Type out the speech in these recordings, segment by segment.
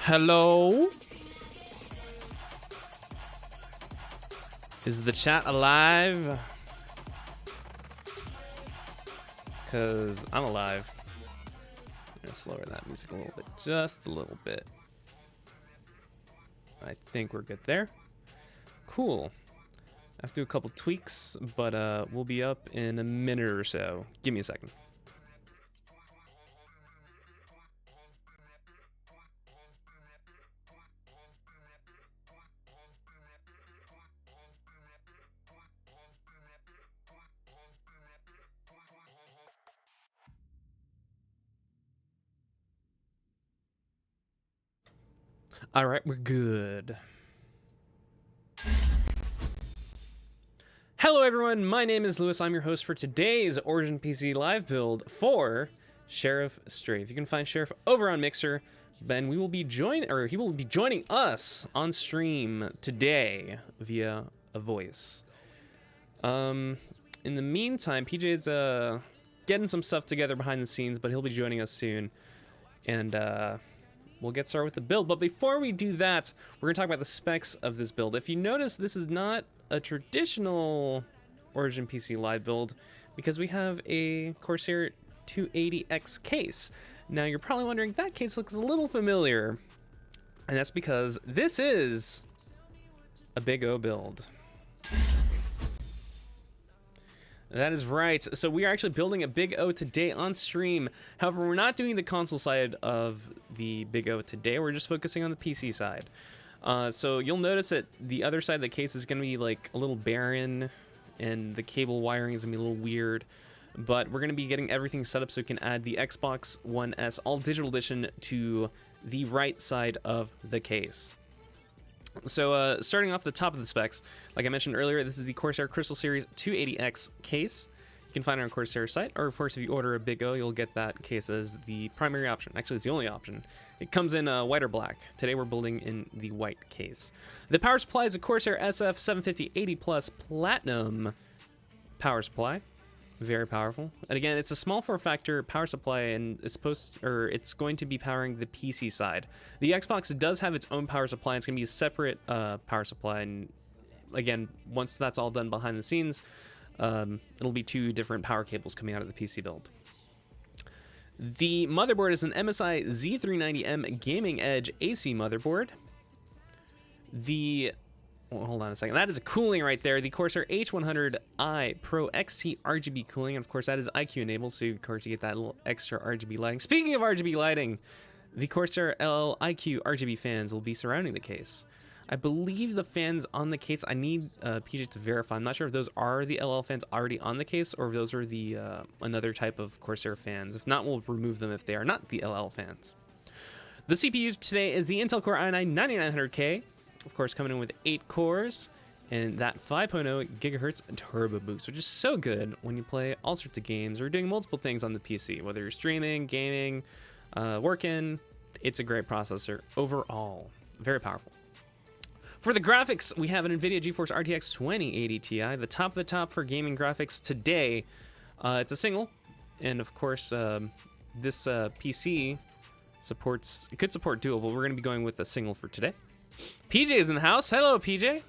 Hello? Is the chat alive? Because I'm alive. I'm going to lower that music a little bit, just a little bit. I think we're good there. Cool. I have to do a couple tweaks, but we'll be up in a minute or so. Give me a second. All right, we're good. Hello everyone, my name is Lewis. I'm your host for today's Origin PC live build for Sheriff Strafe. You can find Sheriff over on Mixer. Ben, he will be joining us on stream today via a voice. In the meantime, PJ's getting some stuff together behind the scenes, but he'll be joining us soon. And we'll get started with the build. But before we do that, we're gonna talk about the specs of this build. If you notice, this is not a traditional Origin PC live build because we have a Corsair 280X case. Now you're probably wondering, that case looks a little familiar, and that's because this is a Big O build. That is right. So we are actually building a Big O today on stream. However, we're not doing the console side of the Big O today. We're just focusing on the PC side. So you'll notice that the other side of the case is going to be like a little barren, and the cable wiring is going to be a little weird. But we're going to be getting everything set up so we can add the Xbox One S All Digital Edition to the right side of the case. So starting off the top of the specs, like I mentioned earlier, this is the Corsair Crystal Series 280X case. You can find it on Corsair site, or of course if you order a Big O, you'll get that case as the primary option. Actually, it's the only option. It comes in white or black. Today we're building in the white case. The power supply is a Corsair SF750 80+ Platinum power supply. Very powerful. And again, it's a small form factor power supply, and it's going to be powering the PC side. The Xbox does have its own power supply. It's going to be a separate power supply, and again, once that's all done behind the scenes, it'll be two different power cables coming out of the PC build. The motherboard is an MSI Z390M Gaming Edge AC motherboard. Hold on a second. That is a cooling right there. The Corsair H100i Pro XT RGB cooling. And of course, that is iCUE enabled, so of course you get that little extra RGB lighting. Speaking of RGB lighting, the Corsair LL iCUE RGB fans will be surrounding the case. I believe the fans on the case, I need PJ to verify. I'm not sure if those are the LL fans already on the case, or if those are the another type of Corsair fans. If not, we'll remove them if they are not the LL fans. The CPU today is the Intel Core i9-9900K. Of course, coming in with 8 cores and that 5.0 gigahertz turbo boost, which is so good when you play all sorts of games or doing multiple things on the PC, whether you're streaming, gaming, working. It's a great processor overall. Very powerful. For the graphics, we have an NVIDIA GeForce RTX 2080 Ti, the top of the top for gaming graphics today. It's a single, and of course, this PC could support dual, but we're going to be going with a single for today. PJ is in the house. Hello, PJ.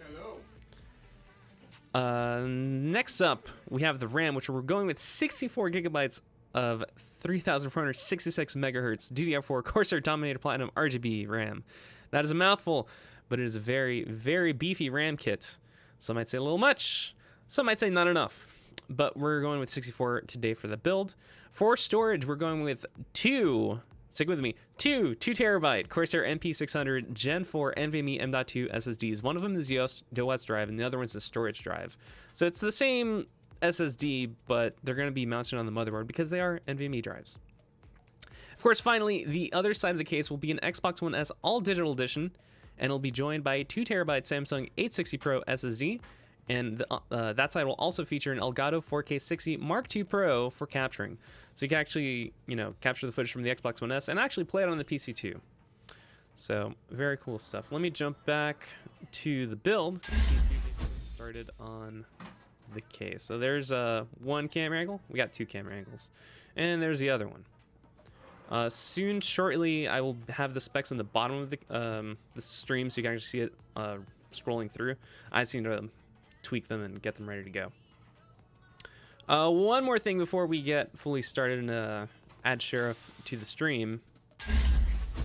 Hello. Next up, we have the RAM, which we're going with 64 gigabytes of 3466 megahertz DDR4 Corsair Dominator Platinum RGB RAM. That is a mouthful, but it is a very, very beefy RAM kit. Some might say a little much, some might say not enough. But we're going with 64 today for the build. For storage, we're going with stick with me, two 2 terabyte Corsair MP600 Gen 4 NVMe M.2 SSDs. One of them is the OS drive, and the other one's the storage drive. So it's the same SSD, but they're going to be mounted on the motherboard because they are NVMe drives. Of course, finally, the other side of the case will be an Xbox One S All Digital Edition, and it'll be joined by a 2 terabyte Samsung 860 Pro SSD. And that side will also feature an Elgato 4K 60 Mark II Pro for capturing. So you can actually, capture the footage from the Xbox One S and actually play it on the PC too. So very cool stuff. Let me jump back to the build. See if we get started on the case. So there's one camera angle. We got 2 camera angles. And there's the other one. Shortly, I will have the specs on the bottom of the stream so you can actually see it scrolling through. I seem to tweak them and get them ready to go. One more thing before we get fully started and add Sheriff to the stream.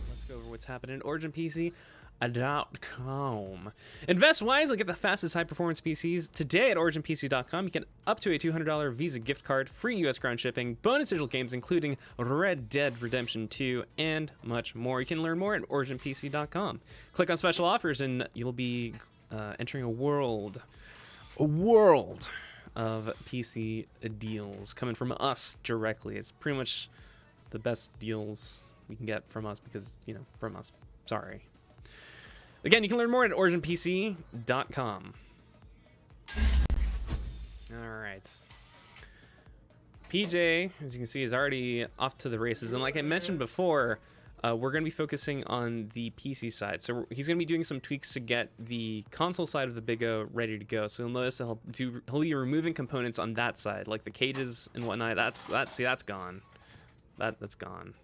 Let's go over what's happening at OriginPC.com. Invest wisely, get the fastest high-performance PCs today at OriginPC.com. You get up to a $200 Visa gift card, free US ground shipping, bonus digital games including Red Dead Redemption 2, and much more. You can learn more at OriginPC.com. Click on special offers and you'll be entering a world of PC deals coming from us directly. It's pretty much the best deals you can get from us because, from us. Sorry. Again, you can learn more at OriginPC.com. All right. PJ, as you can see, is already off to the races. And like I mentioned before, we're going to be focusing on the PC side. So he's going to be doing some tweaks to get the console side of the Big O ready to go. So you'll notice that he'll be removing components on that side, like the cages and whatnot. That's gone. That's gone.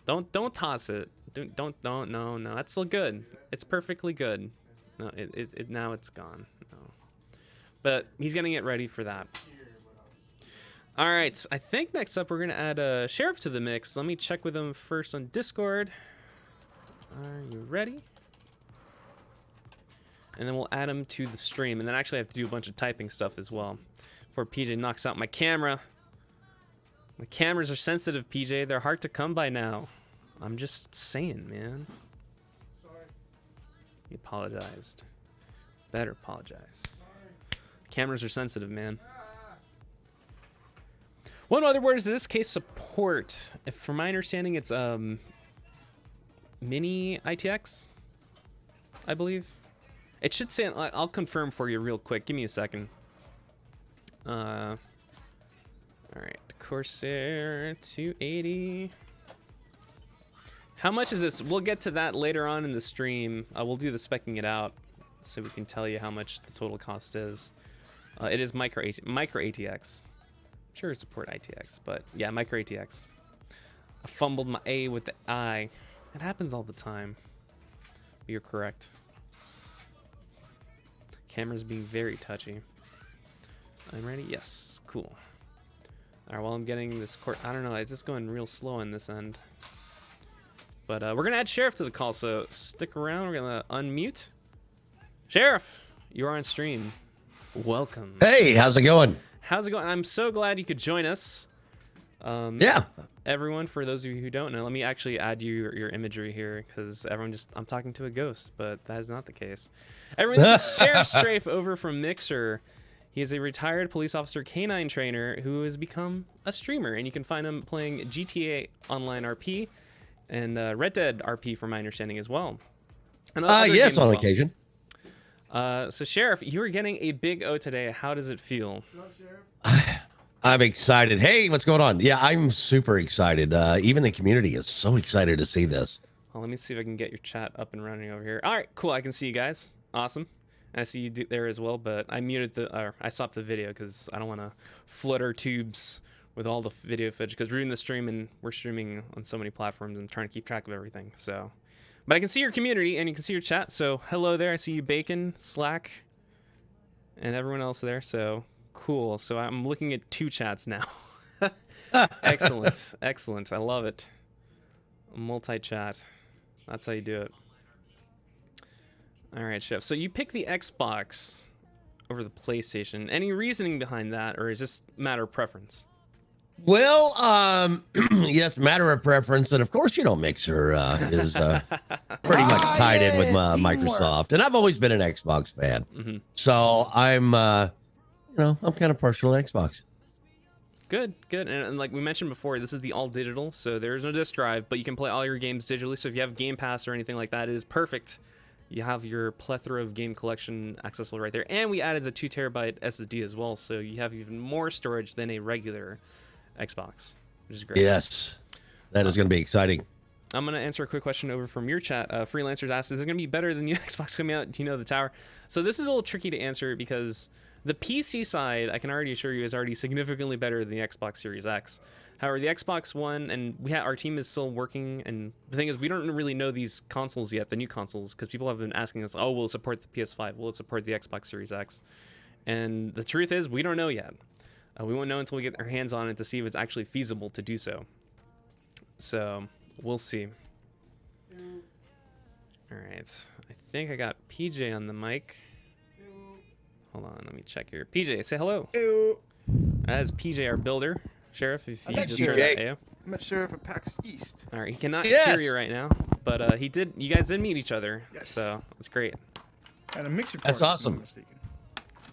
Don't toss it. No. That's still good. It's perfectly good. No, now it's gone. No. But he's getting it ready for that. All right, I think next up we're gonna add Sheriff to the mix. Let me check with him first on Discord. Are you ready? And then we'll add him to the stream. And then actually I have to do a bunch of typing stuff as well before PJ knocks out my camera. My cameras are sensitive, PJ. They're hard to come by now. I'm just saying, man. Sorry. He apologized. Better apologize. Cameras are sensitive, man. What motherboard is this case support? If from my understanding, it's mini ITX, I believe. It should say. I'll confirm for you real quick. Give me a second. All right, Corsair 280. How much is this? We'll get to that later on in the stream. We'll do the speccing it out so we can tell you how much the total cost is. It is micro ATX. Sure, support ITX, but yeah, micro ATX. I fumbled my A with the I. It happens all the time. You're correct. Camera's being very touchy. I'm ready? Yes, cool. All right, while I'm getting this I don't know, it's just going real slow on this end. But we're gonna add Sheriff to the call, so stick around. We're gonna unmute. Sheriff, you're on stream. Welcome. Hey, how's it going? How's it going? I'm so glad you could join us. Yeah. Everyone, for those of you who don't know, let me actually add your imagery here because I'm talking to a ghost, but that is not the case. Everyone, this is Sheriff Strafe over from Mixer. He is a retired police officer canine trainer who has become a streamer, and you can find him playing GTA Online RP and Red Dead RP, from my understanding, as well. And yes, on occasion. So Sheriff, you are getting a big O today. How does it feel? I'm excited. Hey, what's going on? Yeah, I'm super excited. Even the community is so excited to see this. Well, let me see if I can get your chat up and running over here. All right, cool. I can see you guys. Awesome. And I see you there as well, but I muted I stopped the video because I don't want to flood our tubes with all the video footage because we're doing the stream and we're streaming on so many platforms and trying to keep track of everything. So, but I can see your community and you can see your chat. So hello there. I see you, Bacon, Slack, and everyone else there. So cool. So I'm looking at 2 chats now. Excellent, excellent. I love it. Multi-chat. That's how you do it. All right, Chef. So you pick the Xbox over the PlayStation. Any reasoning behind that, or is just matter of preference? Well, yes, matter of preference, and of course, Mixer is pretty much tied in with Microsoft, and I've always been an Xbox fan, so I'm, I'm kind of partial to Xbox. Good, good. And like we mentioned before, this is the all digital, so there is no disk drive, but you can play all your games digitally. So if you have Game Pass or anything like that, it is perfect. You have your plethora of game collection accessible right there, and we added the 2 terabyte SSD as well, so you have even more storage than a regular Xbox, which is great. Yes, that is going to be exciting. I'm going to answer a quick question over from your chat. Freelancers asked, is it going to be better than the Xbox coming out? Do you know the tower? So this is a little tricky to answer because the PC side, I can already assure you, is already significantly better than the Xbox Series X. However, the Xbox One, and our team is still working, and the thing is, we don't really know these consoles yet, the new consoles, because people have been asking us, oh, will it support the PS5? Will it support the Xbox Series X? And the truth is, we don't know yet. We won't know until we get our hands on it to see if it's actually feasible to do so. So, we'll see. All right. I think I got PJ on the mic. Hold on, let me check here. PJ, say hello. Ew. That is PJ, our builder. Sheriff, if you just heard PJ. that, yeah. I'm not sure if it packs east. All right, he cannot Yes. hear you right now, but you guys did meet each other, Yes. so it's great. And a mixer That's party, if I'm awesome. not mistaken.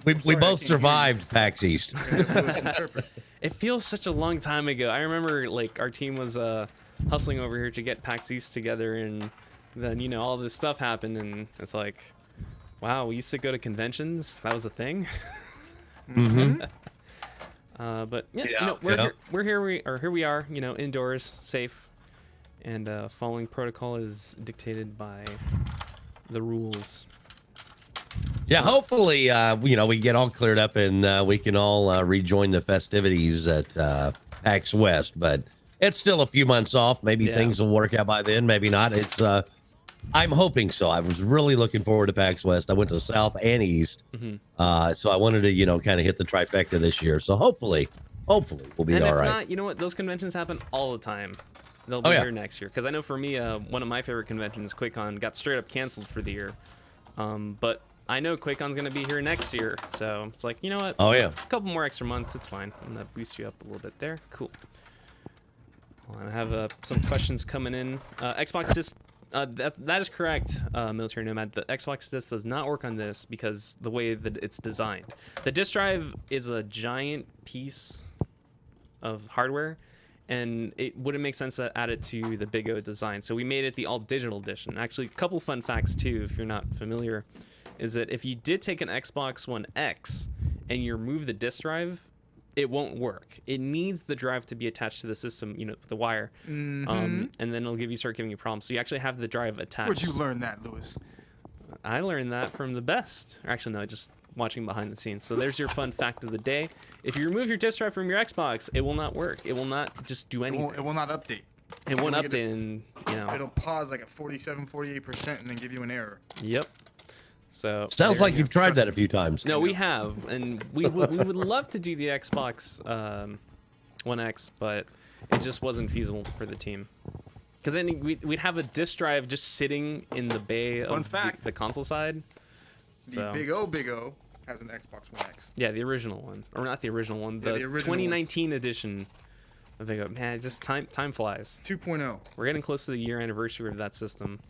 We sorry, I both can't hear you. survived PAX East. Let's interpret. It feels such a long time ago. I remember, like, our team was hustling over here to get PAX East together, and then, all this stuff happened, and it's like, wow, we used to go to conventions? That was a thing? Mm-hmm. But yeah, Yeah. here we are, indoors, safe, and following protocol is dictated by the rules. Yeah, hopefully, we get all cleared up and we can all rejoin the festivities at PAX West. But it's still a few months off. Maybe things will work out by then. Maybe not. I'm hoping so. I was really looking forward to PAX West. I went to South and East, so I wanted to, kind of hit the trifecta this year. So hopefully, we'll be And all if right. not, you know what? Those conventions happen all the time. They'll be here next year. Because I know for me, one of my favorite conventions, QuakeCon, got straight up canceled for the year. But I know QuakeCon's going to be here next year. So it's like, you know what? Oh, yeah. A couple more extra months. It's fine. I'm going to boost you up a little bit there. Cool. Hold on, I have some questions coming in. Xbox disc. That is correct, Military Nomad. The Xbox disc does not work on this because the way that it's designed. The disc drive is a giant piece of hardware, and it wouldn't make sense to add it to the Big O design. So we made it the all-digital edition. Actually, a couple fun facts, too, if you're not familiar, is that if you did take an Xbox One X and you remove the disc drive, it won't work. It needs the drive to be attached to the system, with the wire, and then it'll start giving you problems. So you actually have the drive attached. Where'd you learn that, Lewis? I learned that from the best. Or actually, no, just watching behind the scenes. So there's your fun fact of the day. If you remove your disc drive from your Xbox, it will not work. It will not just do anything. It will not update. It won't update, and It'll pause like at 47, 48% and then give you an error. Yep. So Sounds like you've tried that a few times. No, we have, and we would love to do the Xbox One X, but it just wasn't feasible for the team. Because then we'd have a disc drive just sitting in the bay of the console side. The Big O has an Xbox One X. Yeah, the original one, or not the original one, the original 2019 edition. I think, man, it just time flies. 2.0. We're getting close to the year anniversary of that system.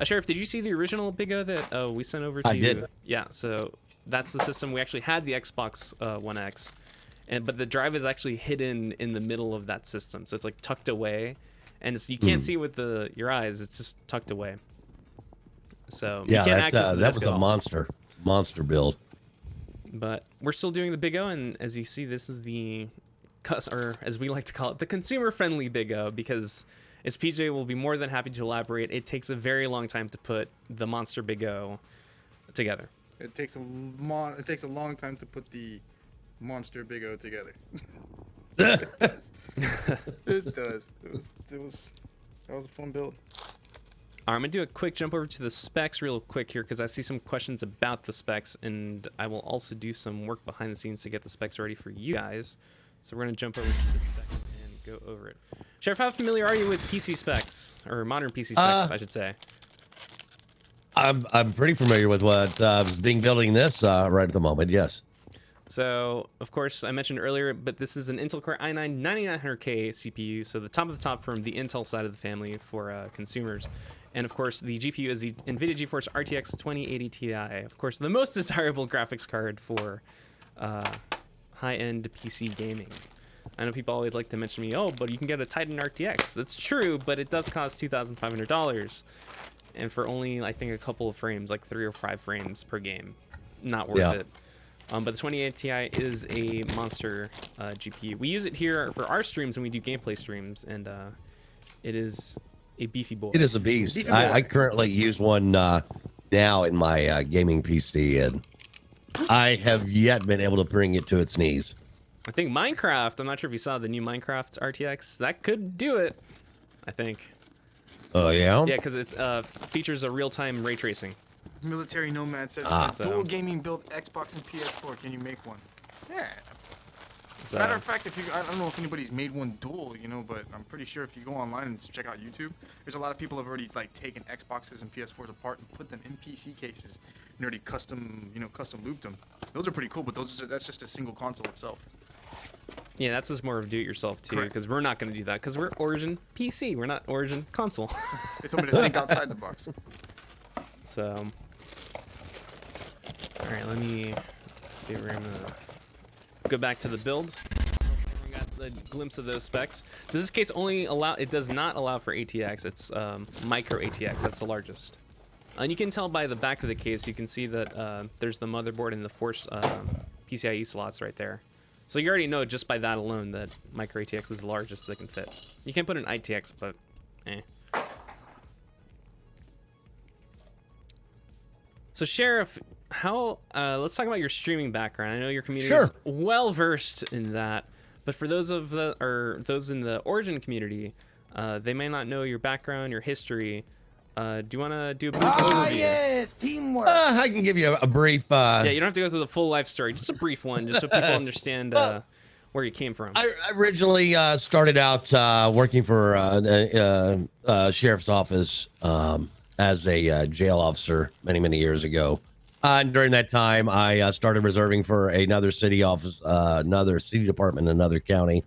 Sheriff, did you see the original Big O that we sent over to you? I did. Yeah, so that's the system. We actually had the Xbox One X, but the drive is actually hidden in the middle of that system. So it's like tucked away, and you can't see it with your eyes. It's just tucked away. So you can't access the that disc was at a all. monster build. But we're still doing the Big O, and as you see, this is or as we like to call it, the consumer-friendly Big O, because as PJ will be more than happy to elaborate, it takes a very long time to put the monster Big O together. It takes a long time to put the monster Big O together. It does. It does. That was a fun build. All right, I'm gonna do a quick jump over to the specs real quick here because I see some questions about the specs, and I will also do some work behind the scenes to get the specs ready for you guys. So we're gonna jump over to the specs and go over it. Sheriff, how familiar are you with PC specs, or modern PC specs, I should say? I'm pretty familiar with what is being building this right at the moment. Yes. So, of course, I mentioned earlier, but this is an Intel Core i9 9900K CPU, so the top of the top from the Intel side of the family for consumers. And of course, the GPU is the NVIDIA GeForce RTX 2080 Ti. Of course, the most desirable graphics card for high-end PC gaming. I know people always like to mention to me, oh, but you can get a Titan RTX. That's true, but it does cost $2,500. And for only, I think, a couple of frames, like 3 or 5 frames per game. Not worth it. But the 2080 Ti is a monster GPU. We use it here for our streams when we do gameplay streams, and it is a beefy boy. It is a beast. I currently use one now in my gaming PC, and I have yet been able to bring it to its knees. I think Minecraft, I'm not sure if you saw the new Minecraft RTX, that could do it, I think. Oh, yeah? Yeah, because it features a real-time ray tracing. Military Nomad said, dual gaming build Xbox and PS4. Can you make one? Yeah. As a matter of fact, I don't know if anybody's made one dual, you know, but I'm pretty sure if you go online and check out YouTube, there's a lot of people have already like taken Xboxes and PS4s apart and put them in PC cases and already custom looped them. Those are pretty cool, but that's just a single console itself. Yeah, that's just more of do-it-yourself too, because we're not going to do that because we're Origin PC. We're not Origin console. They told me to think outside the box. So, all right, let's see. We're gonna go back to the build. We got the glimpse of those specs. This case it does not allow for ATX. It's micro ATX. That's the largest. And you can tell by the back of the case. You can see that there's the motherboard and the force PCIe slots right there. So you already know just by that alone that micro ATX is the largest they can fit. You can't put an ITX, but eh. So Sheriff, let's talk about your streaming background. I know your community is well versed in that, but for those in the Origin community, they may not know your background, your history. Do you want to do a brief overview? Yes, teamwork. I can give you a brief. Yeah, you don't have to go through the full life story, just a brief one, just so people understand where you came from. I originally started out working for sheriff's office as a jail officer many years ago. And during that time, I started reserving for another city office, another city department, another county,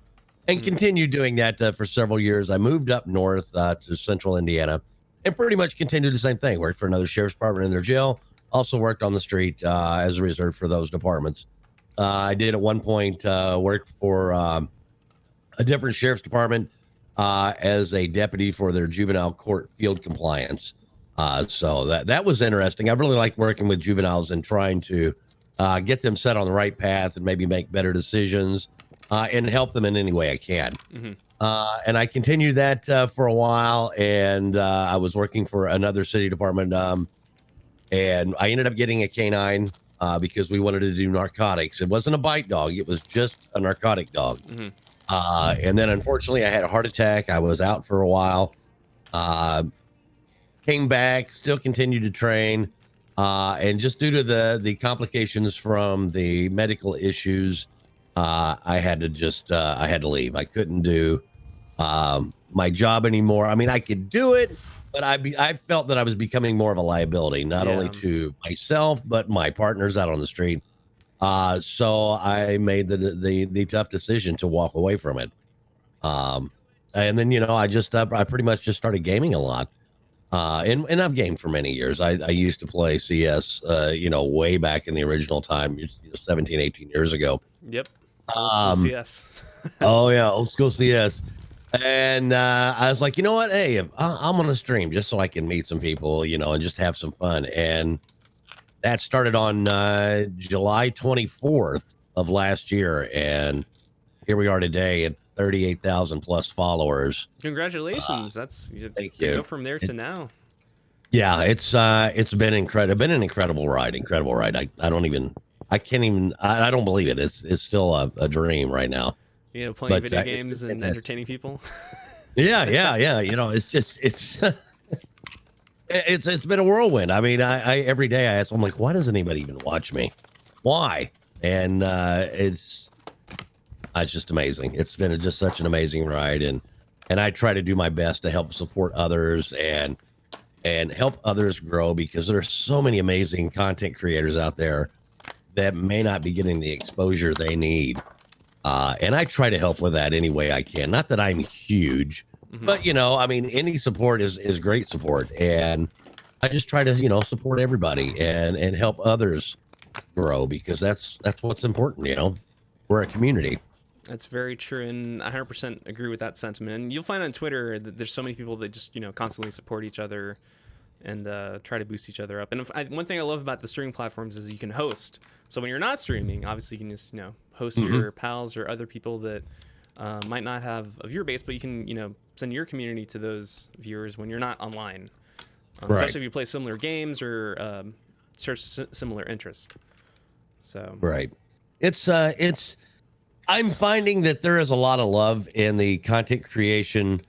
and continued doing that for several years. I moved up north to central Indiana and pretty much continued the same thing. Worked for another sheriff's department in their jail. Also worked on the street as a reserve for those departments. I did at one point work for a different sheriff's department as a deputy for their juvenile court field compliance. So that was interesting. I really like working with juveniles and trying to get them set on the right path and maybe make better decisions and help them in any way I can. And I continued that for a while, and I was working for another city department, and I ended up getting a canine because we wanted to do narcotics. It wasn't a bite dog. It was just a narcotic dog. And then, unfortunately, I had a heart attack. I was out for a while. Came back, still continued to train. And just due to the complications from the medical issues, I had to leave. I couldn't do my job anymore. I mean, I could do it, but I felt that I was becoming more of a liability, not only to myself, but my partners out on the street. So I made the tough decision to walk away from it. And then, I pretty much just started gaming a lot. And I've gamed for many years. I used to play CS, way back in the original time, 17, 18 years ago. Yep. Old school CS. Oh yeah. Old school CS. And I was like, you know what? Hey, I'm on a stream just so I can meet some people, and just have some fun. And that started on July 24th of last year. And here we are today at 38,000 plus followers. Congratulations. That's thank to you. Go from there to now. Yeah, it's been incredible. Been an incredible ride. I don't believe it. It's still a dream right now. Playing video games and entertaining people. Yeah. It's been a whirlwind. I mean, I every day I ask, I'm like, why doesn't anybody even watch me? Why? And It's just amazing. It's been just such an amazing ride, and I try to do my best to help support others and help others grow, because there's so many amazing content creators out there that may not be getting the exposure they need. And I try to help with that any way I can. Not that I'm huge, but I mean, any support is great support. And I just try to, support everybody and help others grow, because that's what's important. We're a community. That's very true, and I 100% agree with that sentiment. And you'll find on Twitter that there's so many people that just constantly support each other and try to boost each other up. And one thing I love about the streaming platforms is you can host. So when you're not streaming, obviously you can just host your pals or other people that might not have a viewer base, but you can send your community to those viewers when you're not online. Right. Especially if you play similar games or search similar interest. So right, it's I'm finding that there is a lot of love in the content creation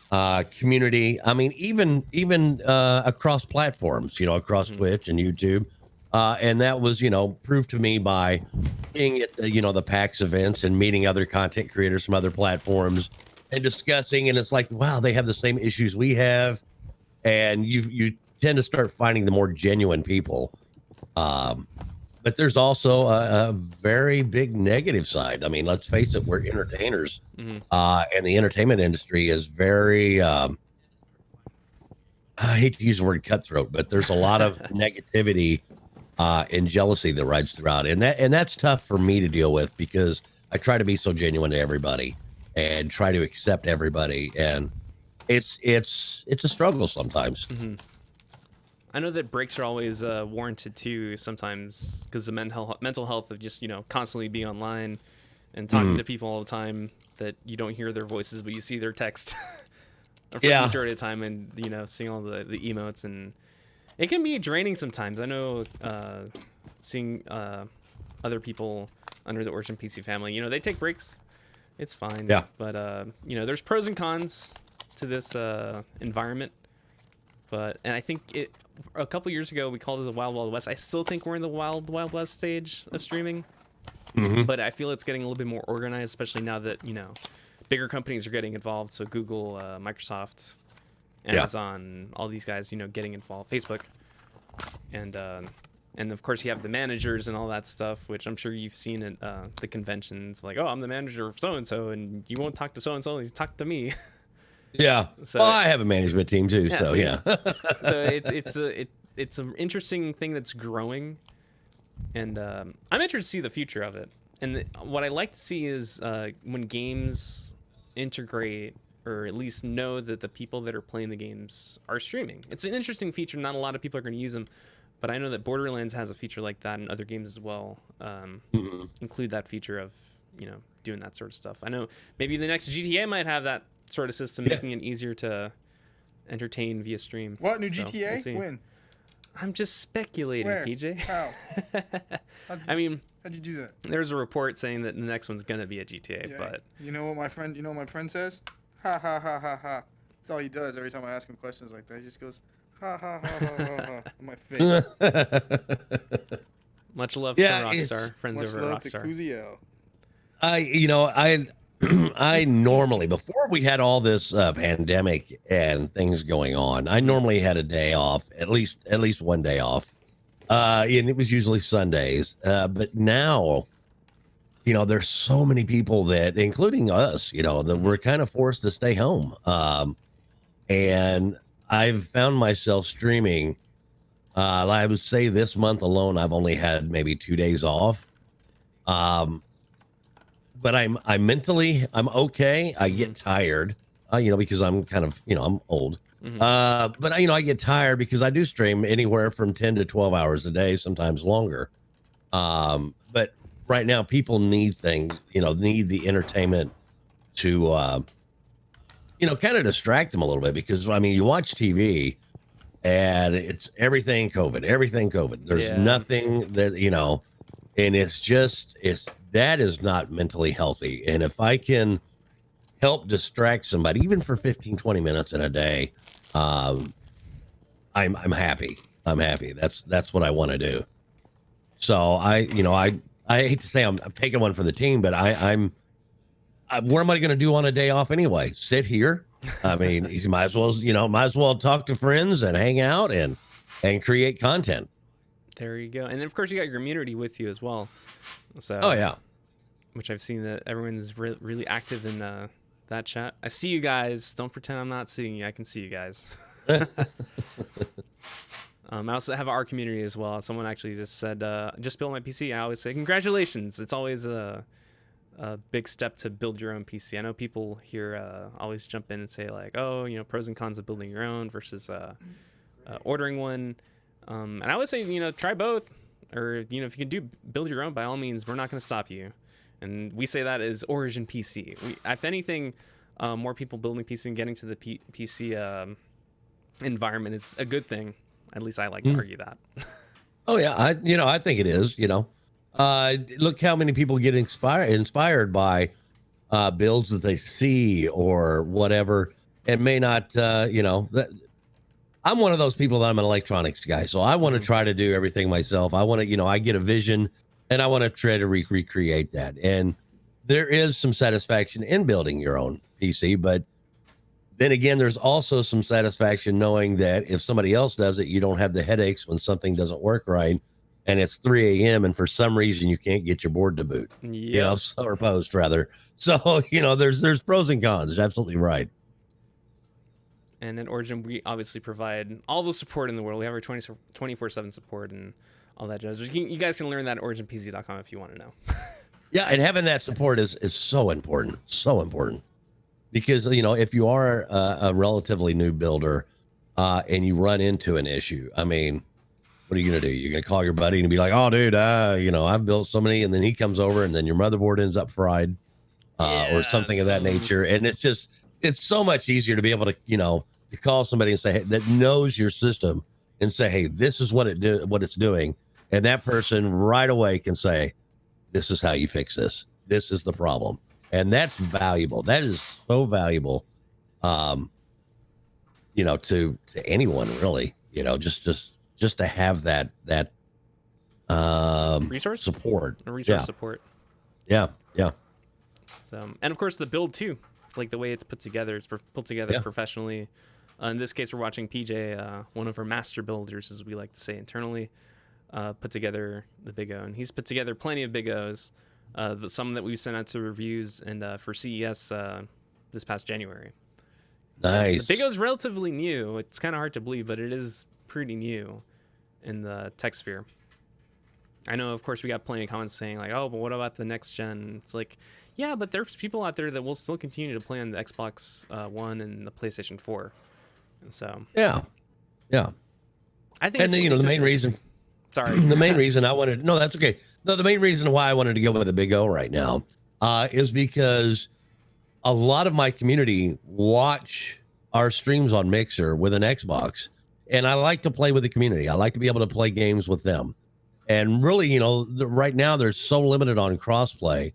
community. I mean, even across platforms, across Twitch and YouTube. And that was, proved to me by being at, the PAX events and meeting other content creators from other platforms and discussing. And it's like, wow, they have the same issues we have. And you tend to start finding the more genuine people. But there's also a very big negative side. I mean, let's face it, we're entertainers, and the entertainment industry is very, I hate to use the word cutthroat, but there's a lot of negativity and jealousy that rides throughout. And that's tough for me to deal with, because I try to be so genuine to everybody and try to accept everybody. And it's a struggle sometimes. I know that breaks are always warranted too sometimes, because the mental health of just constantly being online and talking to people all the time that you don't hear their voices but you see their text for the majority of the time, and seeing all the emotes, and it can be draining sometimes. I know seeing other people under the Origin PC family, they take breaks, it's fine, but there's pros and cons to this environment. And I think a couple years ago, we called it the Wild Wild West. I still think we're in the Wild Wild West stage of streaming. But I feel it's getting a little bit more organized, especially now that, bigger companies are getting involved. So Google, Microsoft, Amazon, all these guys, getting involved. Facebook. And of course, you have the managers and all that stuff, which I'm sure you've seen at the conventions. Like, oh, I'm the manager of so-and-so, and you won't talk to so-and-so, you talk to me. Yeah. So, well, I have a management team too. So it's an interesting thing that's growing, and I'm interested to see the future of it. And what I like to see is when games integrate, or at least know that the people that are playing the games are streaming. It's an interesting feature. Not a lot of people are going to use them, but I know that Borderlands has a feature like that, and other games as well include that feature of doing that sort of stuff. I know maybe the next GTA might have that sort of system, making it easier to entertain via stream. What, new GTA? We'll when? I'm just speculating. Where? PJ. How? I mean, how'd you do that? There's a report saying that the next one's gonna be a GTA, but you know what my friend says? Ha ha ha ha ha. That's all he does every time I ask him questions like that. He just goes ha ha ha ha ha ha on my face. Much love to Rockstar. Friends over at Rockstar. Much love to Kuzio. I normally, before we had all this pandemic and things going on, I normally had a day off, at least one day off, and it was usually Sundays. But now, there's so many people that, including us, that we're kind of forced to stay home. And I've found myself streaming. I would say this month alone, I've only had maybe 2 days off. But I'm okay. I get tired, because I'm kind of, I'm old. But I get tired because I do stream anywhere from 10 to 12 hours a day, sometimes longer. But right now people need things, need the entertainment to, kind of distract them a little bit, because you watch TV and it's everything COVID. There's nothing that, and that is not mentally healthy. And if I can help distract somebody, even for 15, 20 minutes in a day, I'm happy. That's what I want to do. So I hate to say I'm taking one for the team, but I'm what am I going to do on a day off anyway? Sit here? I mean, you might as well, might as well talk to friends and hang out and create content. There you go. And then of course you got your community with you as well. So. Oh yeah. Which I've seen that everyone's really active in that chat. I see you guys. Don't pretend I'm not seeing you. I can see you guys. I also have our community as well. Someone actually just said, just built my PC. I always say, congratulations. It's always a big step to build your own PC. I know people here always jump in and say like, oh, pros and cons of building your own versus ordering one. And I always say, try both. Or, if you can build your own, by all means, we're not going to stop you. And we say that as Origin PC. If anything, more people building PC and getting to the PC environment is a good thing. At least I like to argue that. Oh yeah, I think it is. Look how many people get inspired by builds that they see or whatever, and may not. I'm one of those people that I'm an electronics guy, so I want to try to do everything myself. I want to, I get a vision, and I want to try to recreate that. And there is some satisfaction in building your own PC, but then again, there's also some satisfaction knowing that if somebody else does it, you don't have the headaches when something doesn't work right, and it's 3 a.m. and for some reason you can't get your board to boot. Yep. Or post rather. So there's pros and cons. Absolutely right. And at Origin, we obviously provide all the support in the world. We have our 24/7 support and all that jazz. You guys can learn that at originpc.com if you want to know. Yeah, and having that support is so important. So important. Because, if you are a relatively new builder and you run into an issue, I mean, what are you going to do? You're going to call your buddy and be like, oh, dude, I've built so many. And then he comes over and then your motherboard ends up fried or something of that nature. And it's so much easier to be able to, to call somebody and say, hey, that knows your system and say, hey, this is what it's doing. And that person right away can say, this is how you fix this. This is the problem. And that's valuable. That is so valuable, to anyone really, just to have that resource support, support. Yeah. So, and of course the build too, like the way it's put together, it's put together professionally. In this case, we're watching PJ, one of our master builders, as we like to say internally, put together the Big O, and he's put together plenty of Big O's. Some that we sent out to reviews and for CES this past January. Nice. So the Big O is relatively new. It's kind of hard to believe, but it is pretty new in the tech sphere. I know, of course, we got plenty of comments saying like, "Oh, but what about the next gen?" It's like, yeah, but there's people out there that will still continue to play on the Xbox One and the PlayStation 4. And so yeah. I think, and then, the main reason. Sorry. The main reason I wanted, no, that's okay. No, the main reason why I wanted to go with the Big O right now is because a lot of my community watch our streams on Mixer with an Xbox, and I like to play with the community. I like to be able to play games with them. And really, right now they're so limited on crossplay,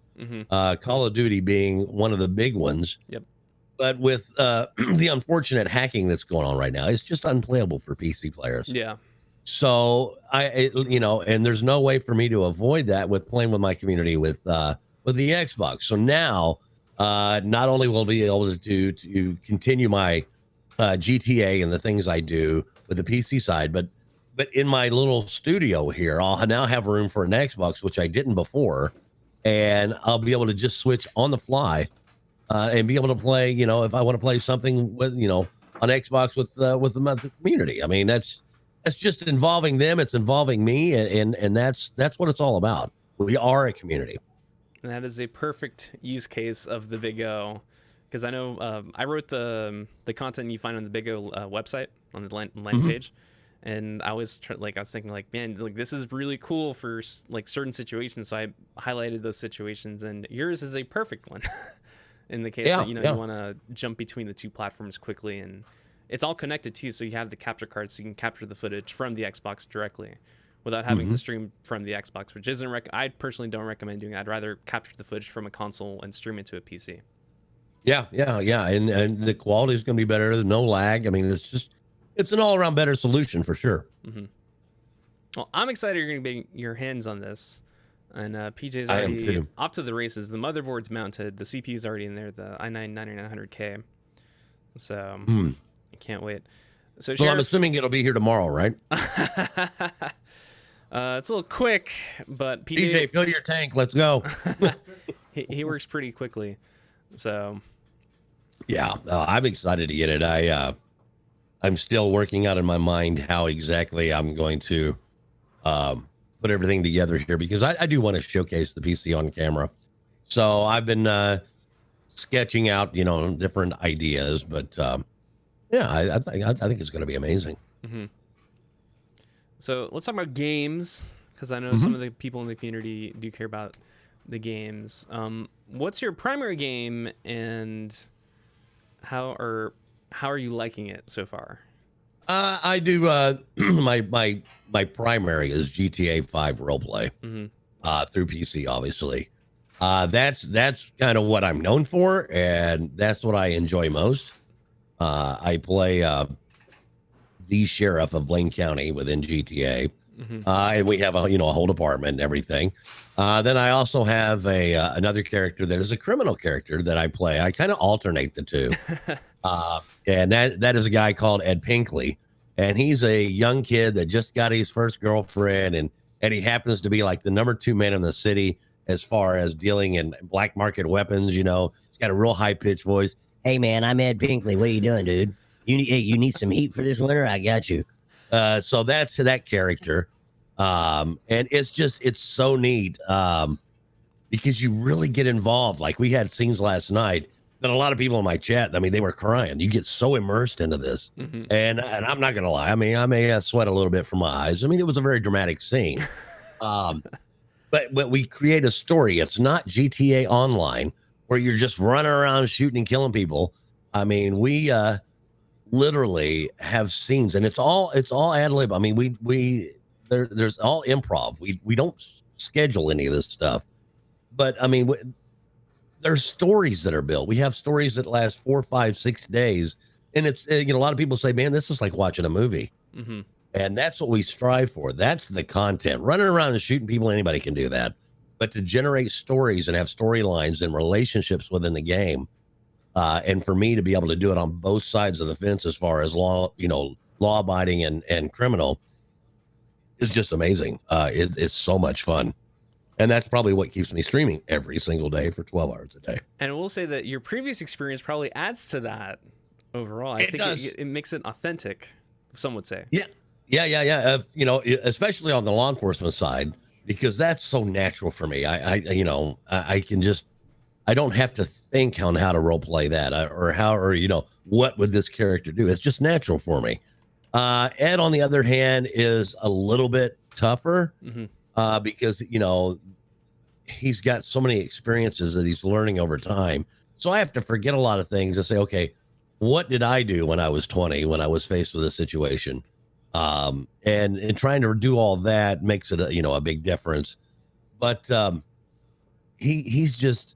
Call of Duty being one of the big ones. Yep. But with the unfortunate hacking that's going on right now, it's just unplayable for PC players. Yeah. So and there's no way for me to avoid that with playing with my community with the Xbox. So now, not only will I be able to continue my GTA and the things I do with the PC side, but in my little studio here, I'll now have room for an Xbox, which I didn't before, and I'll be able to just switch on the fly and be able to play. If I want to play something with on Xbox with the community. I mean, that's just involving them. It's involving me, and that's what it's all about. We are a community. And that is a perfect use case of the Big O, because I know I wrote the content you find on the Big O website on the landing page, and I was thinking like, man, like this is really cool for like certain situations. So I highlighted those situations, and yours is a perfect one. In the case that you want to jump between the two platforms quickly, and it's all connected too, so you have the capture card, so you can capture the footage from the Xbox directly without having to stream from the Xbox, which isn't I personally don't recommend doing that. I'd rather capture the footage from a console and stream it to a PC. Yeah, and the quality is going to be better. There's no lag. I mean, it's an all-around better solution for sure. Well, I'm excited you're going to get your hands on this. And PJ's I am already too. off to the races. The motherboard's mounted. The CPU's already in there, the i9-9900K. So I can't wait. So Well, I'm assuming it'll be here tomorrow, right? It's a little quick, but PJ, fill your tank. Let's go. he works pretty quickly. So yeah, I'm excited to get it. I'm still working out in my mind how exactly I'm going to put everything together here, because I do want to showcase the PC on camera. So I've been sketching out, different ideas, but yeah, I think it's going to be amazing. Mm-hmm. So let's talk about games, because I know some of the people in the community do care about the games. What's your primary game, and how are you liking it so far? I do. My primary is GTA 5 roleplay through PC, obviously. That's kind of what I'm known for, and that's what I enjoy most. I play the sheriff of Blaine County within GTA, and we have a whole department and everything. Then I also have another character that is a criminal character that I play. I kind of alternate the two. And that is a guy called Ed Pinkley, and he's a young kid that just got his first girlfriend, and he happens to be like the number 2 man in the city as far as dealing in black market weapons. He's got a real high pitched voice. Hey man, I'm Ed Pinkley. What are you doing, dude? You need some heat for this winter? I got you. So that's that character, and it's so neat because you really get involved. Like, we had scenes last night that a lot of people in my chat, I mean, they were crying. You get so immersed into this. And I'm not going to lie. I mean, I may sweat a little bit from my eyes. I mean, it was a very dramatic scene. But we create a story. It's not GTA Online where you're just running around shooting and killing people. I mean, we literally have scenes, and it's all ad lib. I mean, there's all improv. We don't schedule any of this stuff. But I mean, there's stories that are built. We have stories that last 4, 5, 6 days. And it's, a lot of people say, man, this is like watching a movie. And that's what we strive for. That's the content. Running around and shooting people, anybody can do that. But to generate stories and have storylines and relationships within the game, and for me to be able to do it on both sides of the fence as far as law abiding and criminal, is just amazing. It's so much fun. And that's probably what keeps me streaming every single day for 12 hours a day. And I will say that your previous experience probably adds to that overall. I think it makes it authentic, some would say. Yeah. Especially on the law enforcement side, because that's so natural for me. I can just, I don't have to think on how to role play that or what would this character do? It's just natural for me. Ed, on the other hand, is a little bit tougher. Because he's got so many experiences that he's learning over time. So I have to forget a lot of things and say, okay, what did I do when I was 20, when I was faced with a situation? And trying to do all that makes it a big difference. But he's just,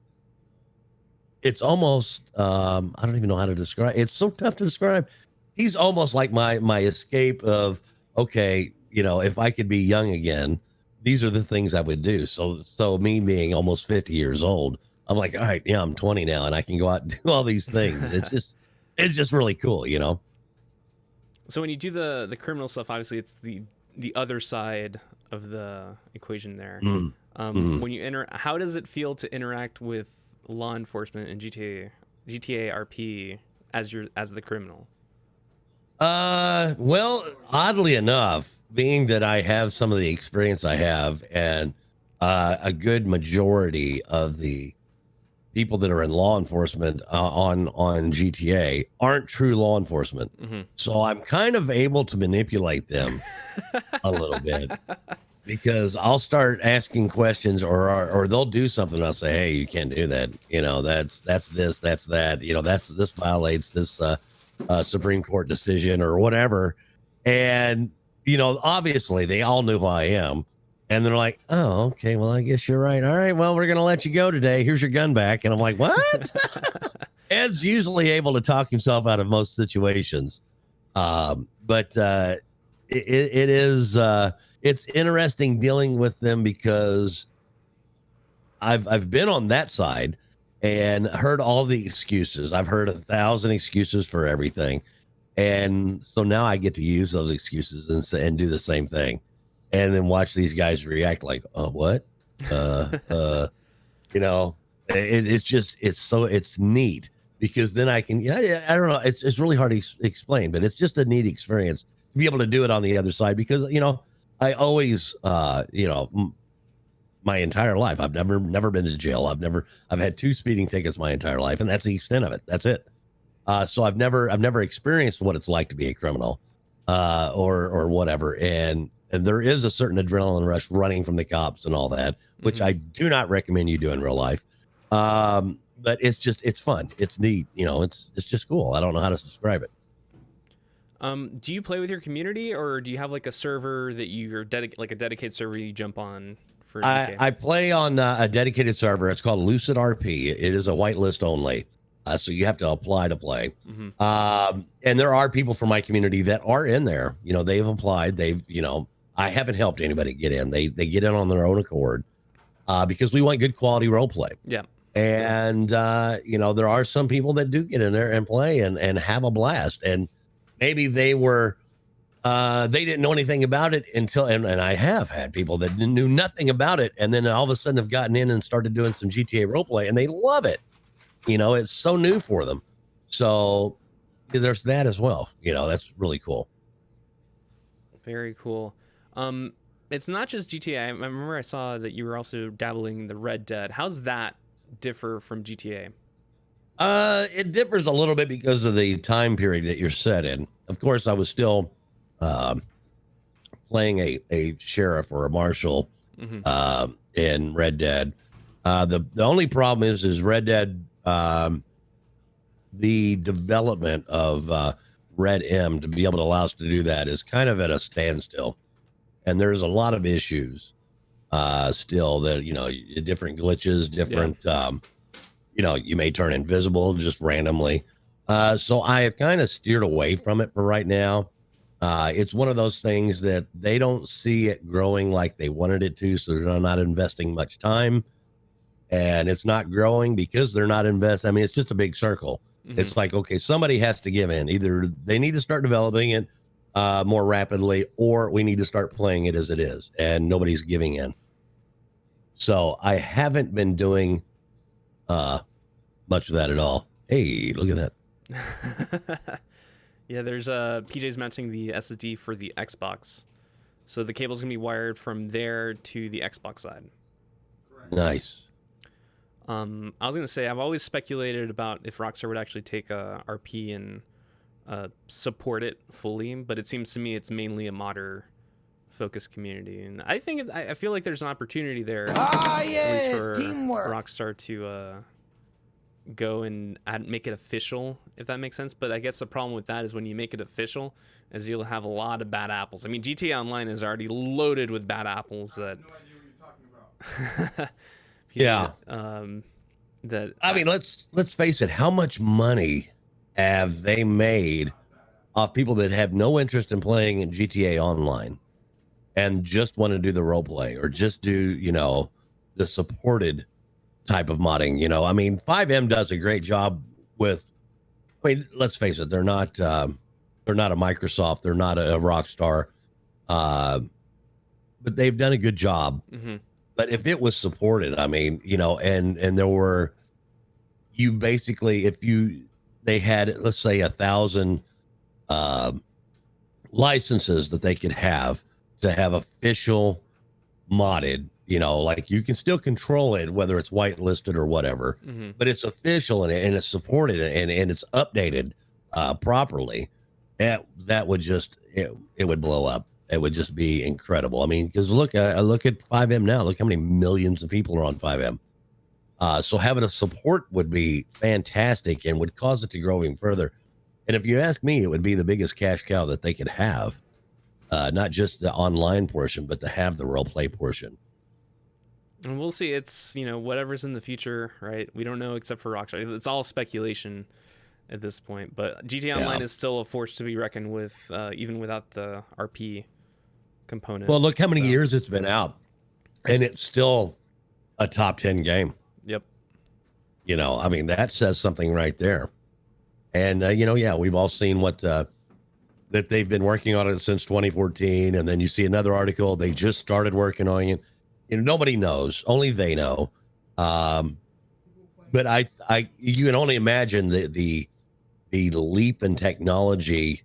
it's almost I don't even know how to describe. It's so tough to describe. He's almost like my escape of, okay, if I could be young again, these are the things I would do. So me being almost 50 years old, I'm like, all right, yeah, I'm 20 now, and I can go out and do all these things. It's just really cool, So when you do the criminal stuff, obviously it's the other side of the equation there. When you how does it feel to interact with law enforcement in GTA RP as the criminal? Well, oddly enough, being that I have some of the experience I have, and a good majority of the people that are in law enforcement on GTA aren't true law enforcement. So I'm kind of able to manipulate them a little bit, because I'll start asking questions, or they'll do something, and I'll say, hey, you can't do that. That's this, that's that, this violates this Supreme Court decision or whatever. And obviously they all knew who I am, and they're like, oh, okay, well, I guess you're right. All right, well, we're going to let you go today. Here's your gun back. And I'm like, what? Ed's usually able to talk himself out of most situations. But it is, it's interesting dealing with them, because I've been on that side and heard all the excuses. I've heard 1,000 excuses for everything. And so now I get to use those excuses and do the same thing, and then watch these guys react like, oh, what? You know, it's neat because then I can, yeah, I don't know. It's really hard to explain, but it's just a neat experience to be able to do it on the other side because, I always, my entire life, I've never been to jail. I've had 2 speeding tickets my entire life, and that's the extent of it. That's it. So I've never experienced what it's like to be a criminal, or whatever. And there is a certain adrenaline rush running from the cops and all that, which I do not recommend you do in real life. But it's fun. It's neat. It's just cool. I don't know how to describe it. Do you play with your community, or do you have like a server that you're like a dedicated server you jump on for GTA? I play on a dedicated server. It's called Lucid RP. It is a whitelist only. So you have to apply to play. And there are people from my community that are in there. They've applied. I haven't helped anybody get in. They get in on their own accord because we want good quality role play. Yeah. And, there are some people that do get in there and play and have a blast. And maybe they didn't know anything about it until, and I have had people that knew nothing about it. And then all of a sudden have gotten in and started doing some GTA role play and they love it. It's so new for them. So there's that as well. That's really cool. Very cool. It's not just GTA. I remember I saw that you were also dabbling in the Red Dead. How's that differ from GTA? It differs a little bit because of the time period that you're set in. Of course, I was still playing a sheriff or a marshal in Red Dead. The only problem is Red Dead, the development of Red M to be able to allow us to do that is kind of at a standstill. And there's a lot of issues still that, different glitches, different, you may turn invisible just randomly. So I have kind of steered away from it for right now. It's one of those things that they don't see it growing like they wanted it to. So they're not investing much time. And it's not growing because they're not investing. I mean, it's just a big circle. It's like, okay, somebody has to give in. Either they need to start developing it more rapidly, or we need to start playing it as it is. And nobody's giving in. So I haven't been doing much of that at all. Hey, look at that. Yeah, there's PJ's mounting the SSD for the Xbox. So the cable's going to be wired from there to the Xbox side. Nice. I was going to say, I've always speculated about if Rockstar would actually take RP and support it fully, but it seems to me it's mainly a modder focused community. And I think I feel like there's an opportunity there, at least for teamwork. Rockstar to go and make it official, if that makes sense. But I guess the problem with that is when you make it official, is you'll have a lot of bad apples. I mean, GTA Online is already loaded with bad apples that... I have no idea what you're talking about. Yeah. I mean, let's face it. How much money have they made off people that have no interest in playing in GTA Online and just want to do the role play or just do, the supported type of modding? I mean, 5M does a great job with, let's face it. They're not a Microsoft. They're not a Rockstar. But they've done a good job. But if it was supported, I mean, and there were, you basically, they had, let's say 1,000 licenses that they could have to have official modded, like you can still control it, whether it's whitelisted or whatever, but it's official and it's supported and it's updated properly. That would just, it would blow up. It would just be incredible. I mean, because look at 5M now. Look how many millions of people are on 5M. So having a support would be fantastic and would cause it to grow even further. And if you ask me, it would be the biggest cash cow that they could have. Not just the online portion, but to have the role play portion. And we'll see. It's, whatever's in the future, right? We don't know except for Rockstar. It's all speculation at this point. But GTA Online is still a force to be reckoned with, even without the RP component. Well, look how many years it's been out, and it's still a top 10 game. Yep. You know, I mean, that says something right there. And, you know, yeah, we've all seen what that they've been working on it since 2014. And then you see another article. They just started working on it. You know, nobody knows. Only they know. But you can only imagine the leap in technology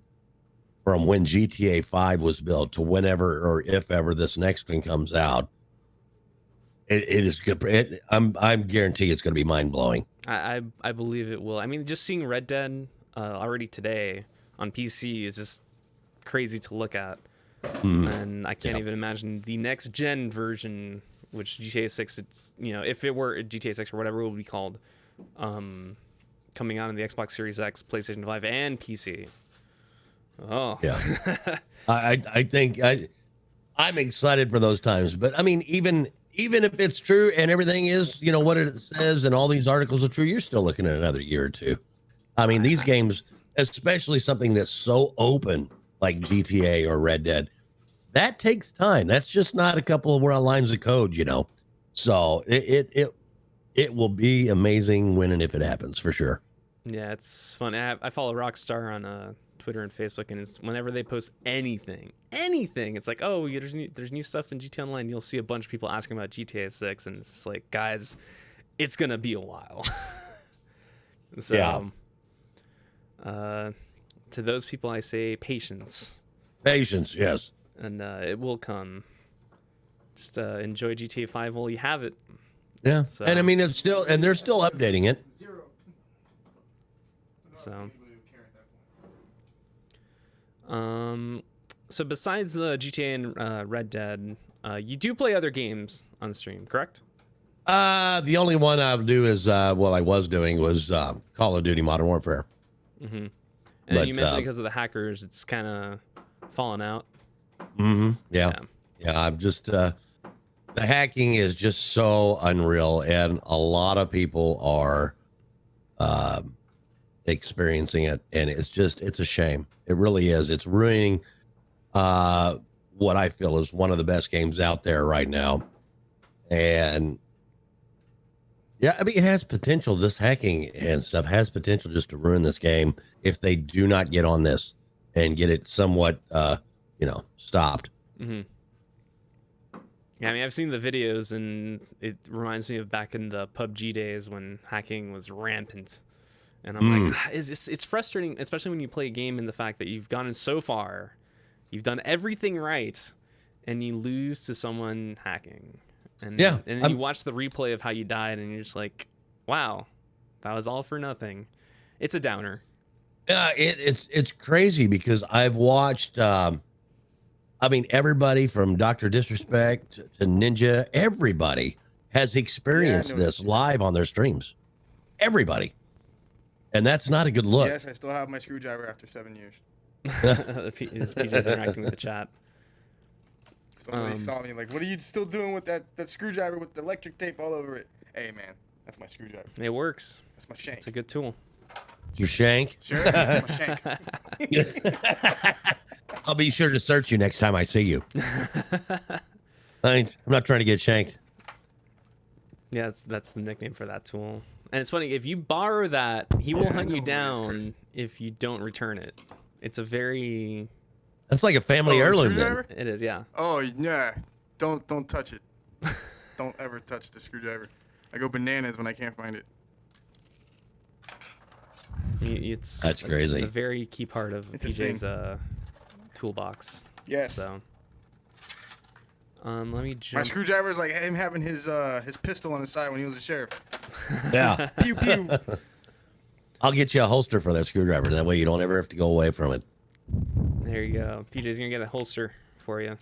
from when GTA 5 was built to whenever or if ever this next one comes out. It is good. I'm guarantee it's going to be mind blowing. I believe it will. I mean, just seeing Red Dead already today on PC is just crazy to look at, and I can't even imagine the next gen version, which GTA 6. It's, you know, if it were GTA 6 or whatever it would be called, coming out on the Xbox Series X, PlayStation 5, and PC. Oh yeah. I think I'm excited for those times. But I mean, even if it's true and everything is, you know, what it says and all these articles are true, you're still looking at another year or two. I mean, these games, especially something that's so open like GTA or Red Dead, that takes time. That's just not a couple of lines of code, you know. So it will be amazing when and if it happens, for sure. Yeah, it's fun. I follow Rockstar on Twitter and Facebook, and it's whenever they post anything, it's like, oh, there's new stuff in GTA Online. You'll see a bunch of people asking about GTA 6, and it's like, guys, it's gonna be a while. So, yeah. To those people, I say patience. Patience, yes. And it will come. Just enjoy GTA 5 while you have it. Yeah, so, and I mean, they're still updating it. So. So besides the GTA and Red Dead, you do play other games on the stream, correct? The only one I'll do is I was doing was Call of Duty Modern Warfare. Mm-hmm. And you mentioned because of the hackers, it's kind of fallen out. Mm-hmm. Yeah. I'm just the hacking is just so unreal, and a lot of people are experiencing it, and it's a shame. It really is. It's ruining what I feel is one of the best games out there right now. And yeah, I mean, it has potential. This hacking and stuff has potential just to ruin this game if they do not get on this and get it somewhat, stopped. Mm-hmm. Yeah, I mean, I've seen the videos, and it reminds me of back in the PUBG days when hacking was rampant. And I'm like, it's frustrating, especially when you play a game in the fact that you've gotten so far, you've done everything right, and you lose to someone hacking. And then you watch the replay of how you died, and you're just like, wow, that was all for nothing. It's a downer. It's crazy because I've watched, everybody from Dr. Disrespect to Ninja, everybody has experienced this live on their streams. Everybody. And that's not a good look. Yes, I still have my screwdriver after 7 years. PJ's interacting with the chat. Somebody saw me like, what are you still doing with that screwdriver with the electric tape all over it? Hey, man, that's my screwdriver. It works. That's my shank. It's a good tool. Your shank? Sure, that's my shank. I'll be sure to search you next time I see you. I'm not trying to get shanked. Yeah, that's the nickname for that tool. And it's funny, if you borrow that, he will hunt you down if you don't return it. It's a very... That's like a family heirloom then. It is, yeah. Oh, yeah. Don't touch it. Don't ever touch the screwdriver. I go bananas when I can't find it. That's crazy. It's a very key part of PJ's toolbox. Yes. So, let me jump. My screwdriver is like him having his pistol on his side when he was a sheriff. Yeah. Pew pew. I'll get you a holster for that screwdriver. That way you don't ever have to go away from it. There you go. PJ's gonna get a holster for you.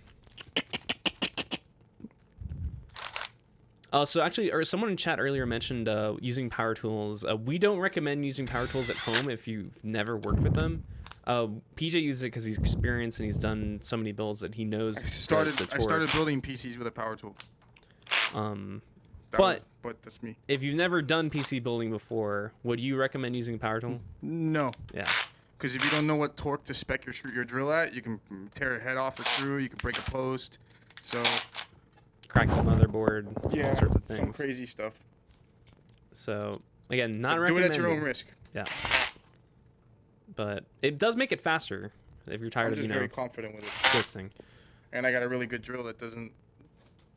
So actually, or someone in chat earlier mentioned using power tools. We don't recommend using power tools at home if you've never worked with them. PJ uses it because he's experienced and he's done so many builds that he knows. I started building PCs with a power tool. But that's me. If you've never done PC building before, would you recommend using a power tool? No. Yeah. Because if you don't know what torque to spec your drill at, you can tear a head off a screw. You can break a post. So. crack the motherboard, Yeah, all sorts of things. some crazy stuff. So again, not Do it recommended. at your own risk. Yeah. But it does make it faster if you're tired I'm of, just very confident with it. twisting. And I got a really good drill that doesn't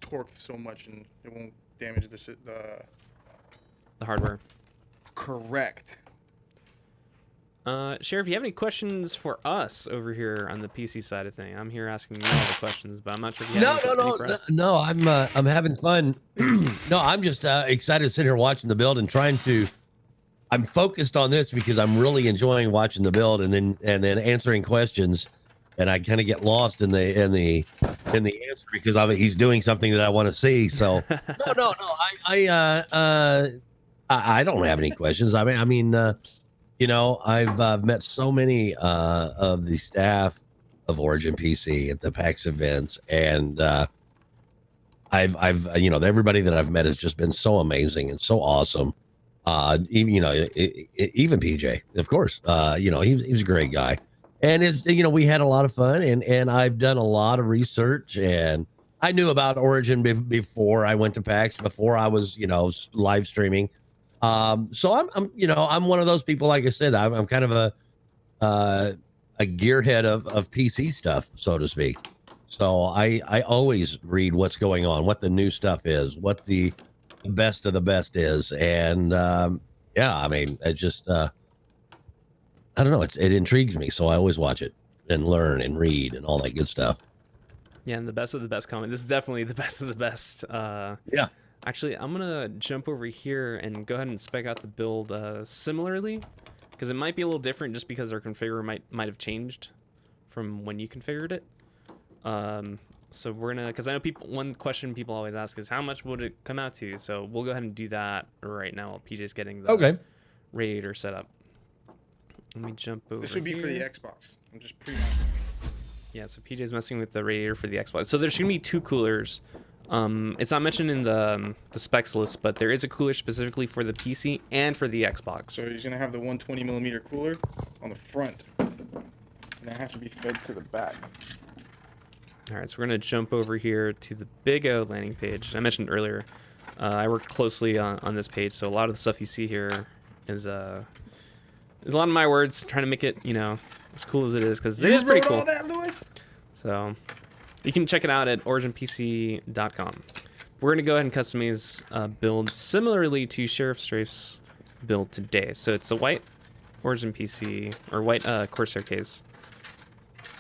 torque so much and it won't damage The hardware. Correct. Sheriff, do you have any questions for us over here on the PC side of thing? I'm here asking you all the questions, but I'm not sure if you have any for us. No, I'm having fun. No, I'm just excited to sit here watching the build and I'm focused on this because I'm really enjoying watching the build and then answering questions, and I kind of get lost in the answer because he's doing something that I want to see. So no, I don't have any questions. I mean, I've met so many of the staff of Origin PC at the PAX events, and I've everybody that I've met has just been so amazing and so awesome. Even PJ, of course, he's a great guy, and we had a lot of fun, and I've done a lot of research, and I knew about Origin before I went to PAX, before I was live streaming. So I'm one of those people. Like I said, I'm kind of a gearhead of PC stuff, so to speak. So I always read what's going on, what the new stuff is, what the best of the best is, and I mean, it just I don't know, it intrigues me, so I always watch it and learn and read and all that good stuff. Yeah, and the best of the best comment. This is definitely the best of the best. Yeah. Actually, I'm gonna jump over here and go ahead and spec out the build similarly, because it might be a little different just because our configure might have changed from when you configured it. So we're gonna, because I know one question people always ask is how much would it come out to? So we'll go ahead and do that right now while PJ's getting the radiator set up. Let me jump over. This would be for the Xbox. I'm just Yeah, so PJ's messing with the radiator for the Xbox. So there's gonna be two coolers. It's not mentioned in the specs list, but there is a cooler specifically for the PC and for the Xbox. So he's gonna have the 120mm cooler on the front, and that has to be fed to the back. All right, so we're gonna jump over here to the Big O landing page. I mentioned earlier, I worked closely on this page, so a lot of the stuff you see here is a lot of my words, trying to make it as cool as it is, because it is pretty cool. You wrote all that, Lewis? So you can check it out at originpc.com. We're gonna go ahead and customize build similarly to Sheriff Strafe's build today. So it's a white Origin PC or white Corsair case.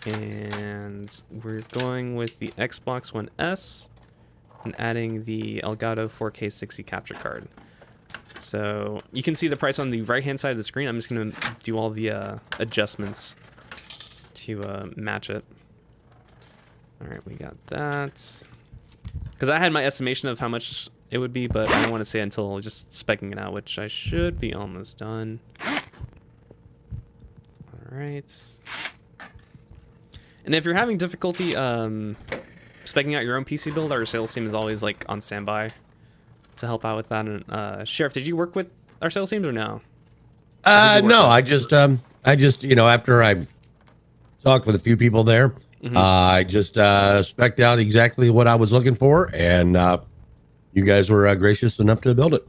And we're going with the Xbox One S and adding the Elgato 4K 60 capture card. So you can see the price on the right-hand side of the screen. I'm just going to do all the adjustments to match it. All right, we got that. Because I had my estimation of how much it would be, but I don't want to say until just speccing it out, which I should be almost done. All right. And if you're having difficulty speccing out your own PC build, our sales team is always on standby to help out with that. And Sheriff, did you work with our sales teams or no? No, I just after I talked with a few people there, I just specced out exactly what I was looking for, and you guys were gracious enough to build it.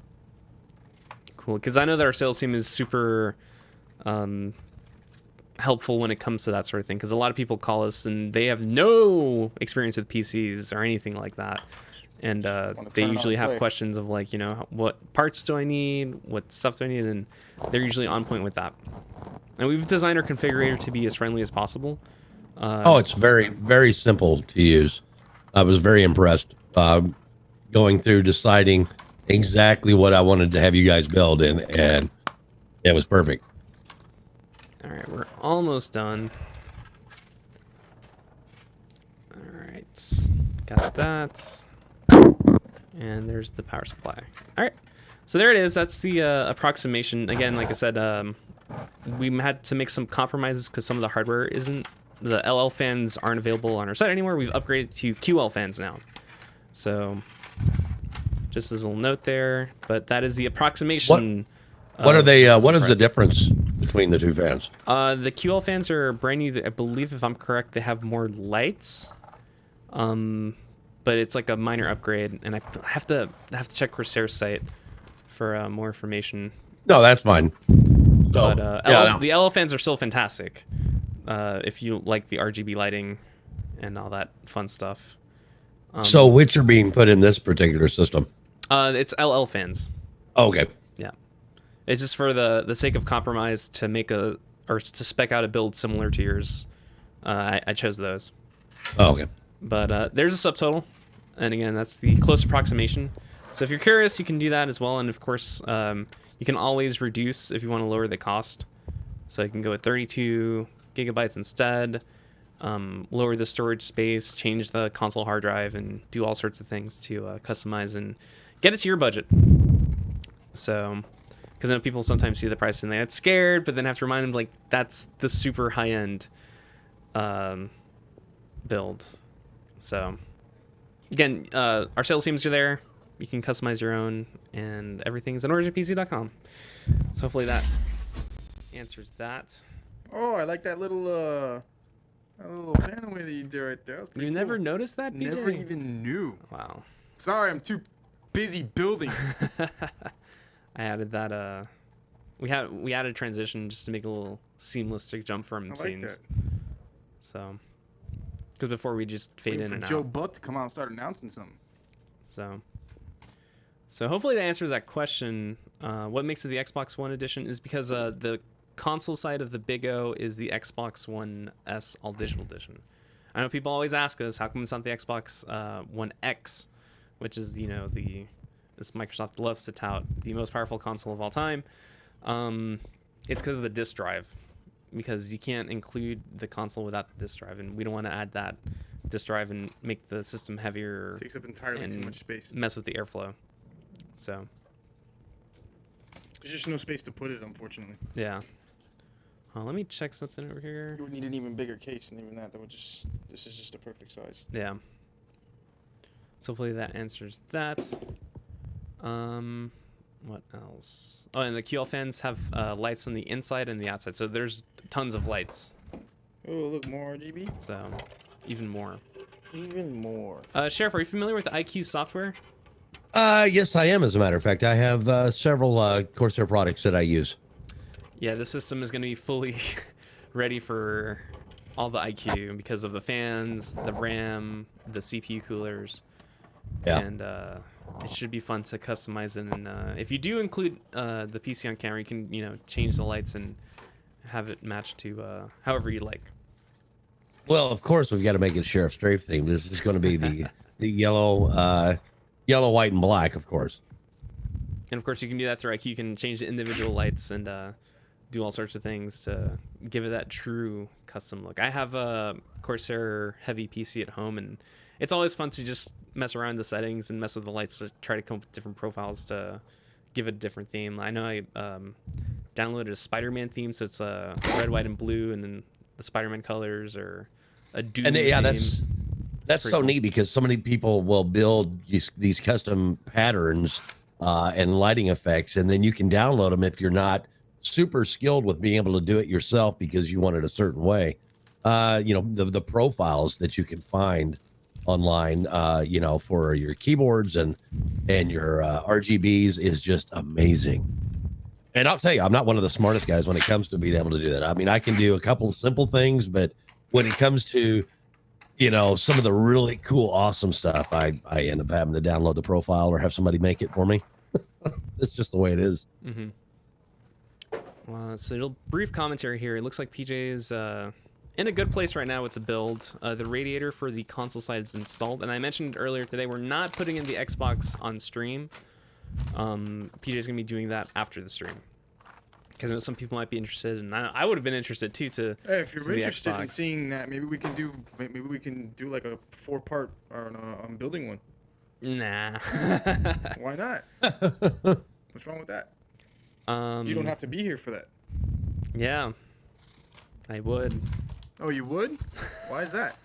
Cool, because I know that our sales team is super helpful when it comes to that sort of thing, because a lot of people call us and they have no experience with PCs or anything like that, and they usually have questions of what parts do I need, what stuff do I need, and they're usually on point with that. And we've designed our configurator to be as friendly as possible. It's very, very simple to use. I was very impressed going through deciding exactly what I wanted to have you guys build in, and it was perfect. All right, we're almost done. All right, got that. And there's the power supply. All right, so there it is. That's the approximation. Again, like I said, we had to make some compromises because some of the hardware isn't. The LL fans aren't available on our site anymore. We've upgraded to QL fans now. So just as a little note there, but that is the approximation. What are they? What is the difference between the two fans? The QL fans are brand new. I believe, if I'm correct, they have more lights. but it's like a minor upgrade, and I have to check Corsair's site for more information. No, that's fine. So, But the LL fans are still fantastic. If you like the RGB lighting and all that fun stuff. So which are being put in this particular system? It's LL fans. Oh, okay. Yeah. It's just for the sake of compromise to make to spec out a build similar to yours. I chose those. Oh, okay. But there's a subtotal. And again, that's the close approximation. So if you're curious, you can do that as well. And of course, you can always reduce if you want to lower the cost. So you can go with 32 gigabytes instead, lower the storage space, change the console hard drive, and do all sorts of things to customize and get it to your budget. So, because I know people sometimes see the price and they get scared, but then have to remind them, like, that's the super high-end build. So, again, our sales teams are there. You can customize your own, and everything's at originpc.com. So hopefully that answers that. Oh, I like that little panel that you did right there. You never noticed that, BJ? Never even knew. Wow. Sorry, I'm too busy building. I added that. We added transition just to make a little seamless to jump from scenes. That. So, because before we just fade in and out. Joe Buck to come out and start announcing something. So hopefully that answers that question. What makes it the Xbox One edition is because the console side of the Big O is the Xbox One S All Digital Edition. I know people always ask us, how come it's not the Xbox One X, which is, as Microsoft loves to tout, the most powerful console of all time. It's because of the disk drive, because you can't include the console without the disk drive, and we don't want to add that disk drive and make the system heavier. It takes up entirely too much space. Mess with the airflow. So there's just no space to put it, unfortunately. Yeah. Let me check something over here. You would need an even bigger case than even that. This is just the perfect size. Yeah. So hopefully that answers that. What else? Oh, and the QL fans have lights on the inside and the outside. So there's tons of lights. Oh, look, more RGB. So even more. Even more. Sheriff, are you familiar with iCUE software? Yes, I am. As a matter of fact, I have several Corsair products that I use. Yeah, the system is going to be fully ready for all the iCUE because of the fans, the RAM, the CPU coolers. Yeah. And it should be fun to customize it. And if you do include the PC on camera, you can change the lights and have it match to however you like. Well, of course, we've got to make it Sheriff Strafe themed. This is going to be the yellow, white, and black, of course. And of course, you can do that through iCUE. You can change the individual lights and do all sorts of things to give it that true custom look. I have a Corsair heavy PC at home, and it's always fun to just mess around the settings and mess with the lights to try to come up with different profiles to give it a different theme. I know I downloaded a Spider-Man theme, so it's red, white, and blue, and then the Spider-Man colors or a Doom theme. That's so cool. Neat because so many people will build these custom patterns and lighting effects, and then you can download them if you're not super skilled with being able to do it yourself because you want it a certain way. The profiles that you can find online, for your keyboards and your RGBs is just amazing. And I'll tell you, I'm not one of the smartest guys when it comes to being able to do that. I mean, I can do a couple of simple things, but when it comes to some of the really cool, awesome stuff, I end up having to download the profile or have somebody make it for me. It's just the way it is. Mm-hmm. So a brief commentary here. It looks like PJ is in a good place right now with the build. The radiator for the console side is installed. And I mentioned earlier today, we're not putting in the Xbox on stream. PJ is going to be doing that after the stream. Because I know some people might be interested, and I would have been interested too to hey, if you're interested in seeing that, maybe we can do like a 4-part on building one. Nah. Why not? What's wrong with that? You don't have to be here for that. Yeah, I would. Oh, you would? Why is that?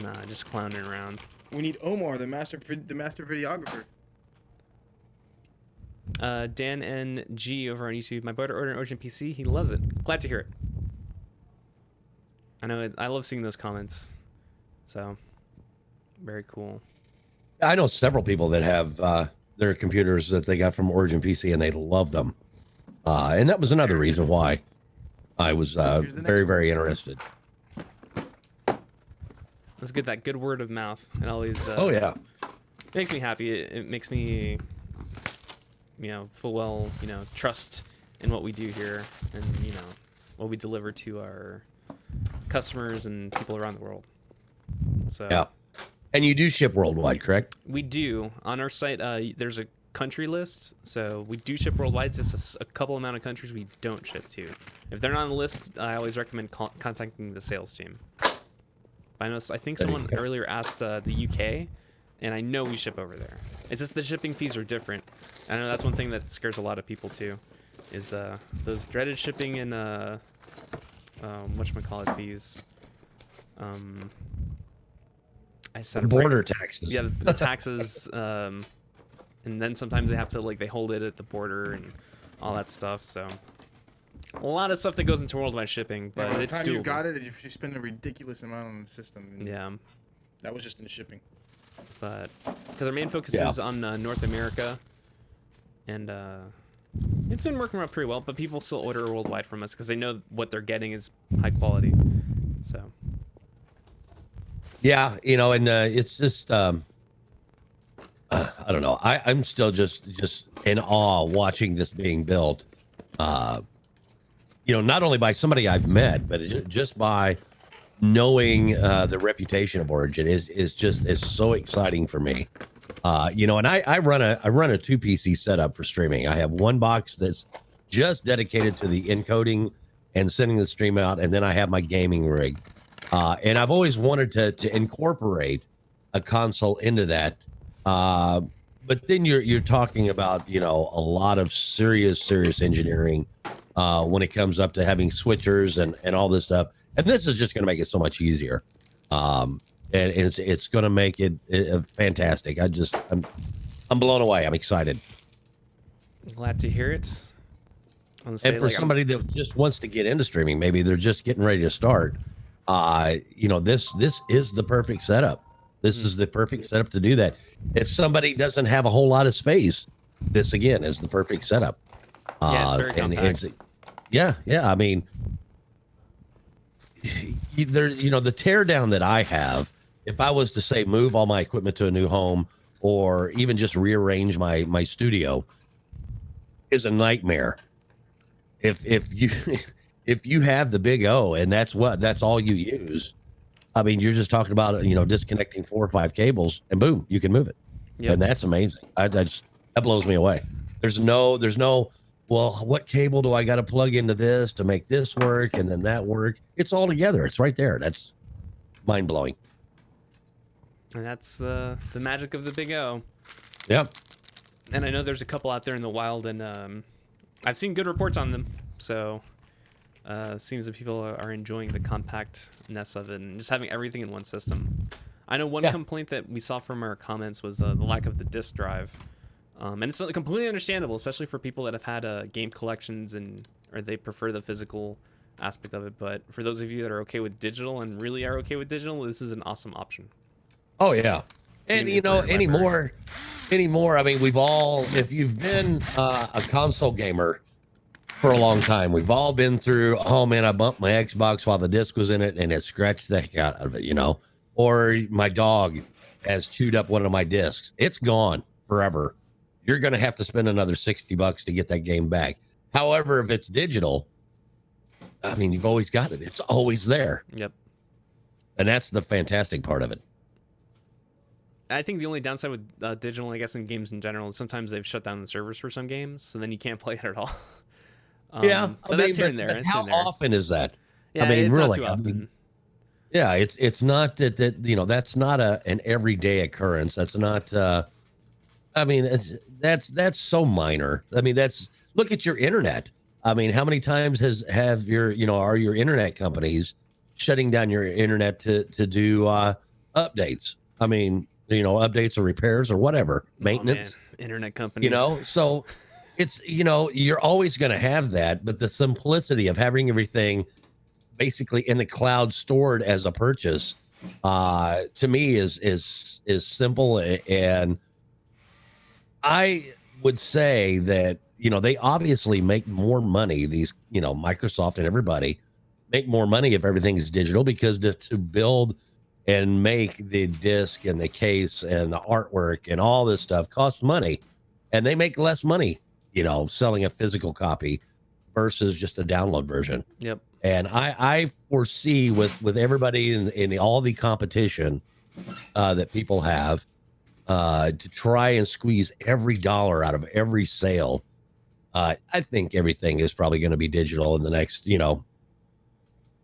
Nah, just clowning around. We need Omar, the master videographer. Dan NG over on YouTube. My brother ordered an Origin PC. He loves it. Glad to hear it. I know I love seeing those comments. So Very cool. I know several people that have their computers that they got from Origin PC, and they love them. And that was another reason why I was very interested. Let's get that good word of mouth. It always oh yeah, makes me happy. It makes me, full well, trust in what we do here, and what we deliver to our customers and people around the world. So yeah. And you do ship worldwide, correct? We do. On our site, there's a country list, so we do ship worldwide. It's just a couple amount of countries we don't ship to. If they're not on the list, I always recommend contacting the sales team. I think someone earlier asked the UK, and I know we ship over there. It's just the shipping fees are different. I know that's one thing that scares a lot of people too, is those dreaded shipping and whatchamacallit fees. I said border taxes. Yeah, the taxes, and then sometimes they have to they hold it at the border and all that stuff. So a lot of stuff that goes into worldwide shipping, but by the it's time doable. you got it, you spend a ridiculous amount on the system. Yeah, that was just in the shipping. But because our main focus is on North America, and it's been working out pretty well. But people still order worldwide from us because they know what they're getting is high quality. So. Yeah, and it's just I don't know. I'm still just in awe watching this being built. Not only by somebody I've met, but just by knowing the reputation of Origin is so exciting for me. And I run a 2 PC setup for streaming. I have one box that's just dedicated to the encoding and sending the stream out, and then I have my gaming rig. And I've always wanted to incorporate a console into that. But then you're talking about, a lot of serious engineering when it comes up to having switchers and all this stuff. And this is just going to make it so much easier. And it's going to make it fantastic. I'm blown away. I'm excited. Glad to hear it. And for somebody that just wants to get into streaming, maybe they're just getting ready to start. This is the perfect setup. This is the perfect setup to do that. If somebody doesn't have a whole lot of space, this again is the perfect setup. Yeah, it's very compact. Yeah. I mean, the teardown that I have, if I was to say move all my equipment to a new home or even just rearrange my studio, is a nightmare. If you have the big O and that's all you use, I mean, you're just talking about, disconnecting 4 or 5 cables and boom, you can move it. Yep. And that's amazing. That blows me away. There's no, well, what cable do I got to plug into this to make this work and then that work? It's all together. It's right there. That's mind blowing. And that's the magic of the big O. Yep. And I know there's a couple out there in the wild, and I've seen good reports on them. So it seems that people are enjoying the compactness of it and just having everything in one system. I know one complaint that we saw from our comments was the lack of the disk drive. And it's completely understandable, especially for people that have had game collections or they prefer the physical aspect of it. But for those of you that are okay with digital and really are okay with digital, this is an awesome option. Oh, yeah. And, anymore, I mean, we've all, if you've been a console gamer for a long time, we've all been through, oh, man, I bumped my Xbox while the disc was in it and it scratched the heck out of it, Or my dog has chewed up one of my discs. It's gone forever. You're going to have to spend another $60 to get that game back. However, if it's digital, I mean, you've always got it. It's always there. Yep. And that's the fantastic part of it. I think the only downside with digital, I guess, in games in general, is sometimes they've shut down the servers for some games, so then you can't play it at all. But that's here and there. How often is that? Yeah, I mean, it's really not too often. Yeah, it's not that that's not an everyday occurrence. That's not. I mean, that's so minor. I mean, look at your internet. I mean, how many times are your internet companies shutting down your internet to do updates? I mean, updates or repairs or whatever, maintenance. Oh, man. Internet companies. So it's, you're always going to have that, but the simplicity of having everything basically in the cloud stored as a purchase to me is simple, and I would say that, they obviously make more money. These, Microsoft and everybody make more money if everything is digital, because to build and make the disc and the case and the artwork and all this stuff costs money, and they make less money, selling a physical copy versus just a download version. Yep. And I foresee with everybody in all the competition that people have, to try and squeeze every dollar out of every sale. I think everything is probably going to be digital in the next,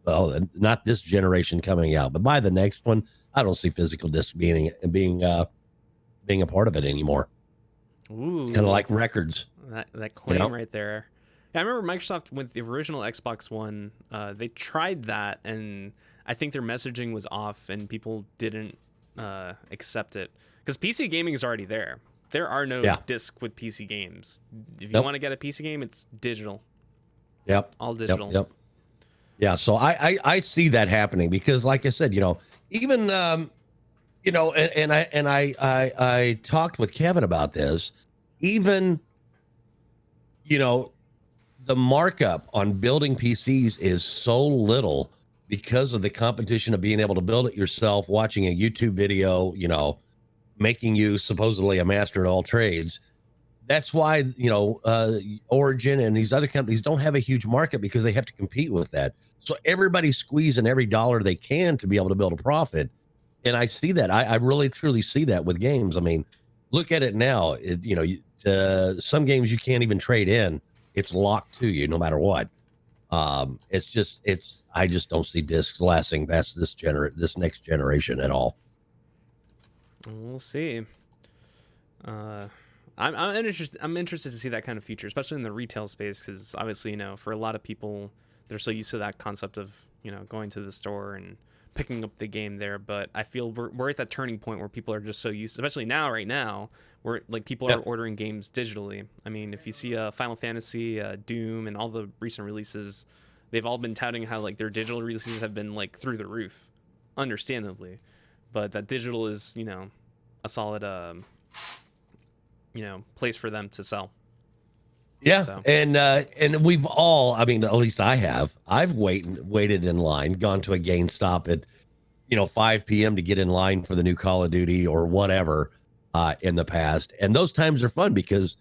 well, not this generation coming out, but by the next one, I don't see physical disc being a part of it anymore. Ooh, kind of like records. That claim right there. Yeah, I remember Microsoft with the original Xbox One. They tried that, and I think their messaging was off, and people didn't accept it, because PC gaming is already there. There are no disc with PC games. If you want to get a PC game, it's digital. Yep. All digital. Yep. Yeah. So I see that happening, because, like I said, even and I talked with Kevin about this. Even the markup on building PCs is so little because of the competition of being able to build it yourself, watching a YouTube video, making you supposedly a master at all trades. That's why, Origin and these other companies don't have a huge market, because they have to compete with that. So everybody's squeezing every dollar they can to be able to build a profit. And I see that. I really, truly see that with games. I mean, look at it now. Some games you can't even trade in. It's locked to you no matter what. I just don't see discs lasting past this next generation at all. We'll see. I'm interested to see that kind of future, especially in the retail space, because obviously, for a lot of people, they're so used to that concept of, going to the store and picking up the game there. But I feel we're at that turning point where people are just so used, especially right now, where like people are ordering games digitally. I mean, if you see Final Fantasy, Doom, and all the recent releases, they've all been touting how like their digital releases have been like through the roof, understandably. But that digital is, a solid, place for them to sell. Yeah. So. And we've all, I mean, at least I've waited in line, gone to a GameStop at, 5 p.m. to get in line for the new Call of Duty or whatever, in the past. And those times are fun, because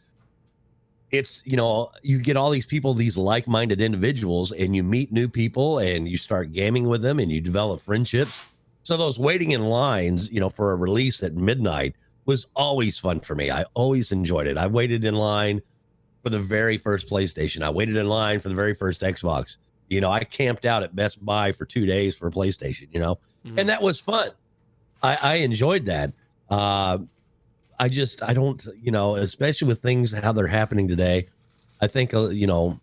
it's, you get all these people, these like-minded individuals, and you meet new people and you start gaming with them and you develop friendships. So those waiting in lines, for a release at midnight was always fun for me. I always enjoyed it. I waited in line for the very first PlayStation. I waited in line for the very first Xbox. I camped out at Best Buy for 2 days for a PlayStation, and that was fun. I enjoyed that. I don't, especially with things, how they're happening today. I think, I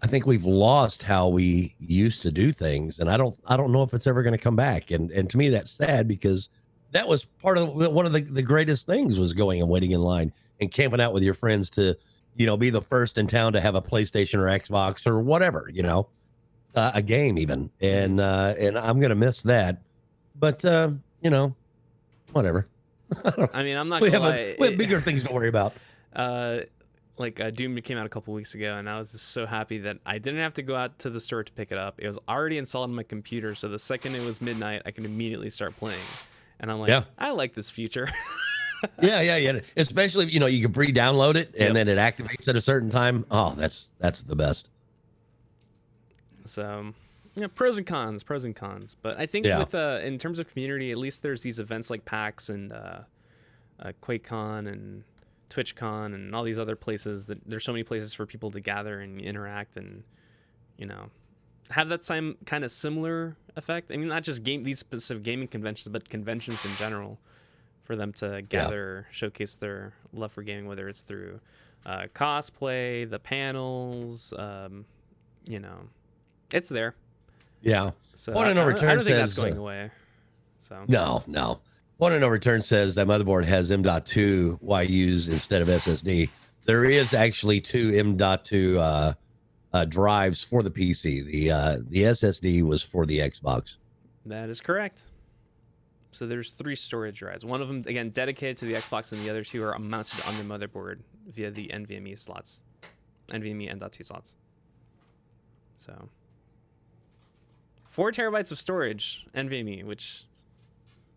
think we've lost how we used to do things, and I don't know if it's ever going to come back. And to me, that's sad, because that was part of one of the greatest things, was going and waiting in line and camping out with your friends to, be the first in town to have a PlayStation or Xbox or whatever, a game even. And I'm going to miss that, but whatever. I mean, I'm not gonna lie. We have bigger things to worry about. Doom came out a couple weeks ago, and I was just so happy that I didn't have to go out to the store to pick it up. It was already installed on my computer, so the second it was midnight, I can immediately start playing. And I'm like, I like this feature. Yeah. Especially if, you can pre-download it and then it activates at a certain time. Oh, that's the best. So, pros and cons. But I think with in terms of community, at least there's these events like PAX and QuakeCon and TwitchCon and all these other places that there's so many places for people to gather and interact and, have that same kind of similar effect. I mean, not just these specific gaming conventions, but conventions in general, for them to gather, showcase their love for gaming, whether it's through cosplay, the panels, it's there. Yeah. So I don't think that's going away. So no. Point of no return says that motherboard has M.2 YUs instead of SSD. There is actually two M.2 drives for the PC. The SSD was for the Xbox. That is correct. So there's 3 storage drives. One of them, again, dedicated to the Xbox, and the other 2 are mounted on the motherboard via the NVMe slots. NVMe M.2 slots. So 4 terabytes of storage, NVMe, which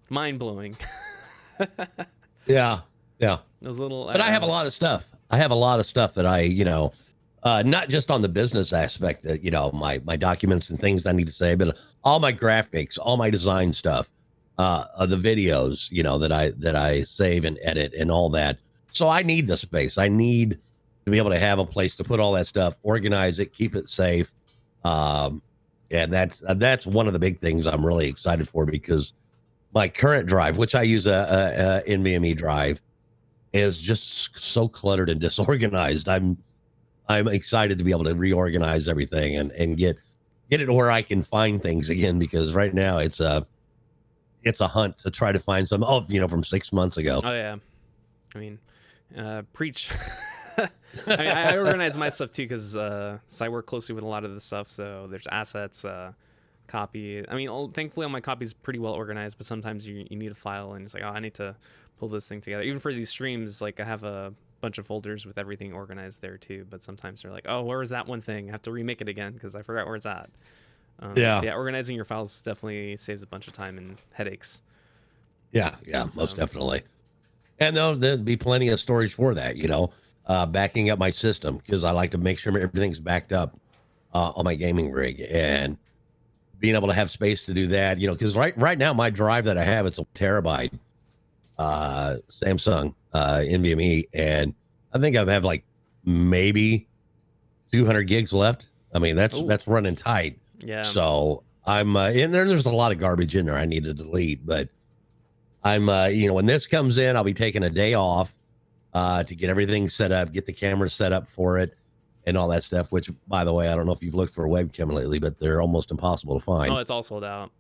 mind-blowing. Yeah. Those little. But I have a lot of stuff. I have a lot of stuff that I, not just on the business aspect that, my documents and things I need to say, but all my graphics, all my design stuff, the videos, that I save and edit and all that. So I need the space. I need to be able to have a place to put all that stuff, organize it, keep it safe. And that's one of the big things I'm really excited for, because my current drive, which I use a NVMe drive, is just so cluttered and disorganized. I'm excited to be able to reorganize everything and get it to where I can find things again, because right now it's a hunt to try to find some from 6 months ago. Oh yeah. I mean, preach. I organize my stuff too, because I work closely with a lot of the stuff. So there's assets, copy. I mean, thankfully all my copies pretty well organized, but sometimes you need a file and it's like, oh, I need to pull this thing together. Even for these streams, like I have a bunch of folders with everything organized there too, but sometimes they're like, oh, where was that one thing? I have to remake it again because I forgot where it's at. Yeah, organizing your files definitely saves a bunch of time and headaches. Yeah, most definitely. And there'll be plenty of storage for that, backing up my system, because I like to make sure everything's backed up on my gaming rig, and being able to have space to do that, because right now my drive that I have, it's a terabyte Samsung NVMe, and I think I have like maybe 200 gigs left. I mean, that's running tight. Yeah. So I'm in there. There's a lot of garbage in there I need to delete, but I'm when this comes in, I'll be taking a day off to get everything set up, get the camera set up for it, and all that stuff. Which, by the way, I don't know if you've looked for a webcam lately, but they're almost impossible to find. Oh, it's all sold out.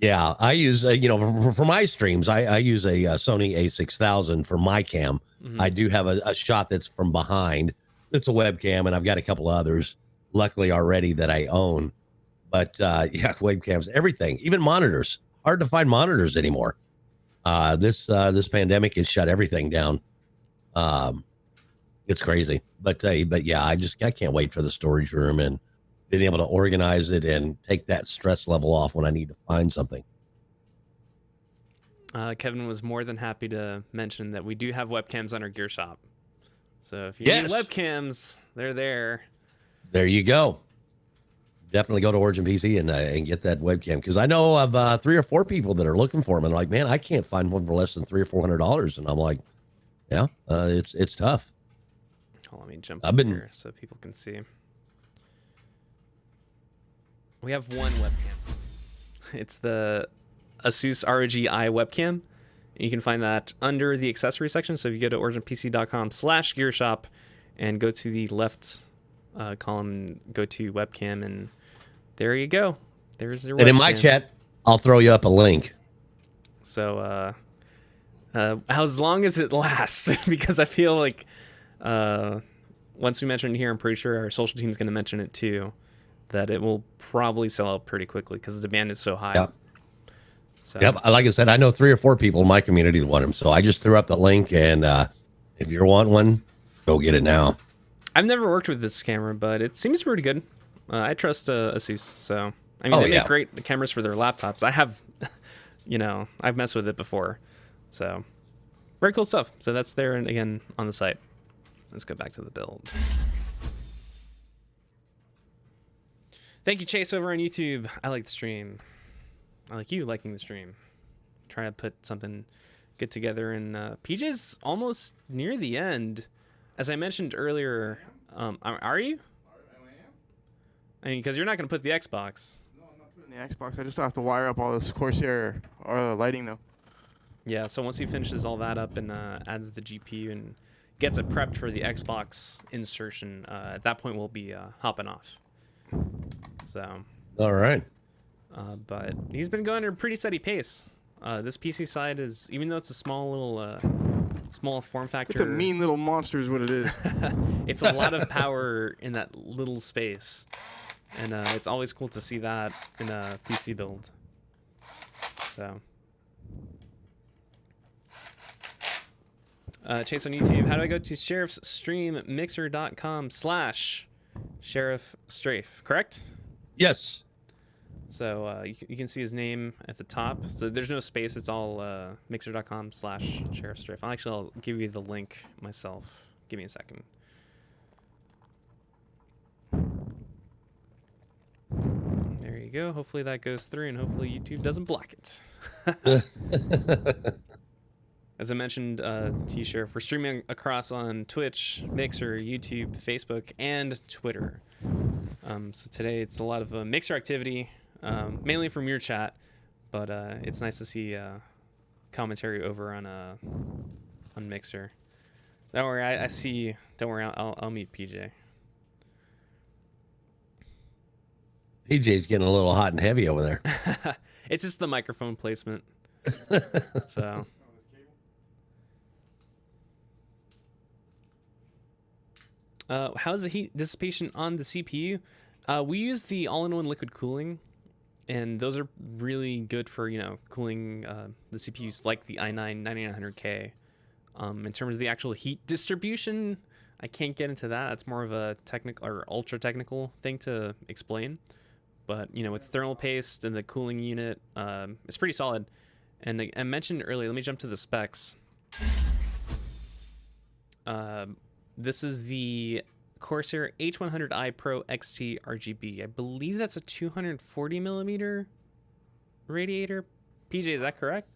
Yeah, I use for my streams, I use a Sony A6000 for my cam. Mm-hmm. I do have a shot that's from behind. It's a webcam, and I've got a couple others, luckily already, that I own. But webcams, everything, even monitors. Hard to find monitors anymore. This pandemic has shut everything down. It's crazy, but yeah, I can't wait for the storage room and being able to organize it and take that stress level off when I need to find something. Kevin was more than happy to mention that we do have webcams on our gear shop. So if you need webcams, they're there. There you go. Definitely go to Origin PC and get that webcam, because I know of 3 or 4 people that are looking for them and like, man, I can't find one for less than $300 or $400, and I'm like, yeah, it's tough. Let me jump up here so people can see. We have one webcam. It's the Asus ROG Eye webcam. You can find that under the accessory section. So if you go to originpc.com/gearshop and go to the left column, go to webcam, and there you go. There's your webcam. And in my chat, I'll throw you up a link. So as long as it lasts, because I feel like once we mention it here, I'm pretty sure our social team is going to mention it too, that it will probably sell out pretty quickly because the demand is so high. Yep. So. Yep. Like I said, I know 3 or 4 people in my community that want them. So I just threw up the link, and if you want one, go get it now. I've never worked with this camera, but it seems pretty good. I trust Asus. So, I mean, they make great cameras for their laptops. I have, I've messed with it before. So, very cool stuff. So that's there, and again, on the site. Let's go back to the build. Thank you, Chase, over on YouTube. I like the stream. I like you liking the stream. Trying to put something good together. And PJ's almost near the end. As I mentioned earlier, are you? I mean, because you're not going to put the Xbox. No, I'm not putting the Xbox. I just have to wire up all this Corsair lighting, though. Yeah, so once he finishes all that up and adds the GPU and gets it prepped for the Xbox insertion, at that point we'll be hopping off. So. All right. But he's been going at a pretty steady pace. This PC side is, even though it's a small form factor. It's a mean little monster is what it is. It's a lot of power in that little space. And it's always cool to see that in a PC build. So, Chase on YouTube. How do I go to Sheriff's stream? Mixer.com/Sheriff Strafe. Correct? Yes. So you can see his name at the top. So there's no space. It's all Mixer.com/Sheriff Strafe. I'll give you the link myself. Give me a second. There you go. Hopefully that goes through, and hopefully YouTube doesn't block it. As I mentioned to you, Sheriff, we're streaming across on Twitch, Mixer, YouTube, Facebook, and Twitter. So today it's a lot of Mixer activity, mainly from your chat, but it's nice to see commentary over on Mixer. Don't worry, I see. Don't worry, I'll meet PJ. PJ's getting a little hot and heavy over there. It's just the microphone placement. So. How's the heat dissipation on the CPU? We use the all-in-one liquid cooling, and those are really good for, cooling the CPUs like the i9-9900K. In terms of the actual heat distribution, I can't get into that. That's more of a technical or ultra technical thing to explain. But, with thermal paste and the cooling unit, it's pretty solid. And I mentioned earlier, let me jump to the specs. This is the Corsair H100i Pro XT RGB. I believe that's a 240 millimeter radiator. PJ, is that correct?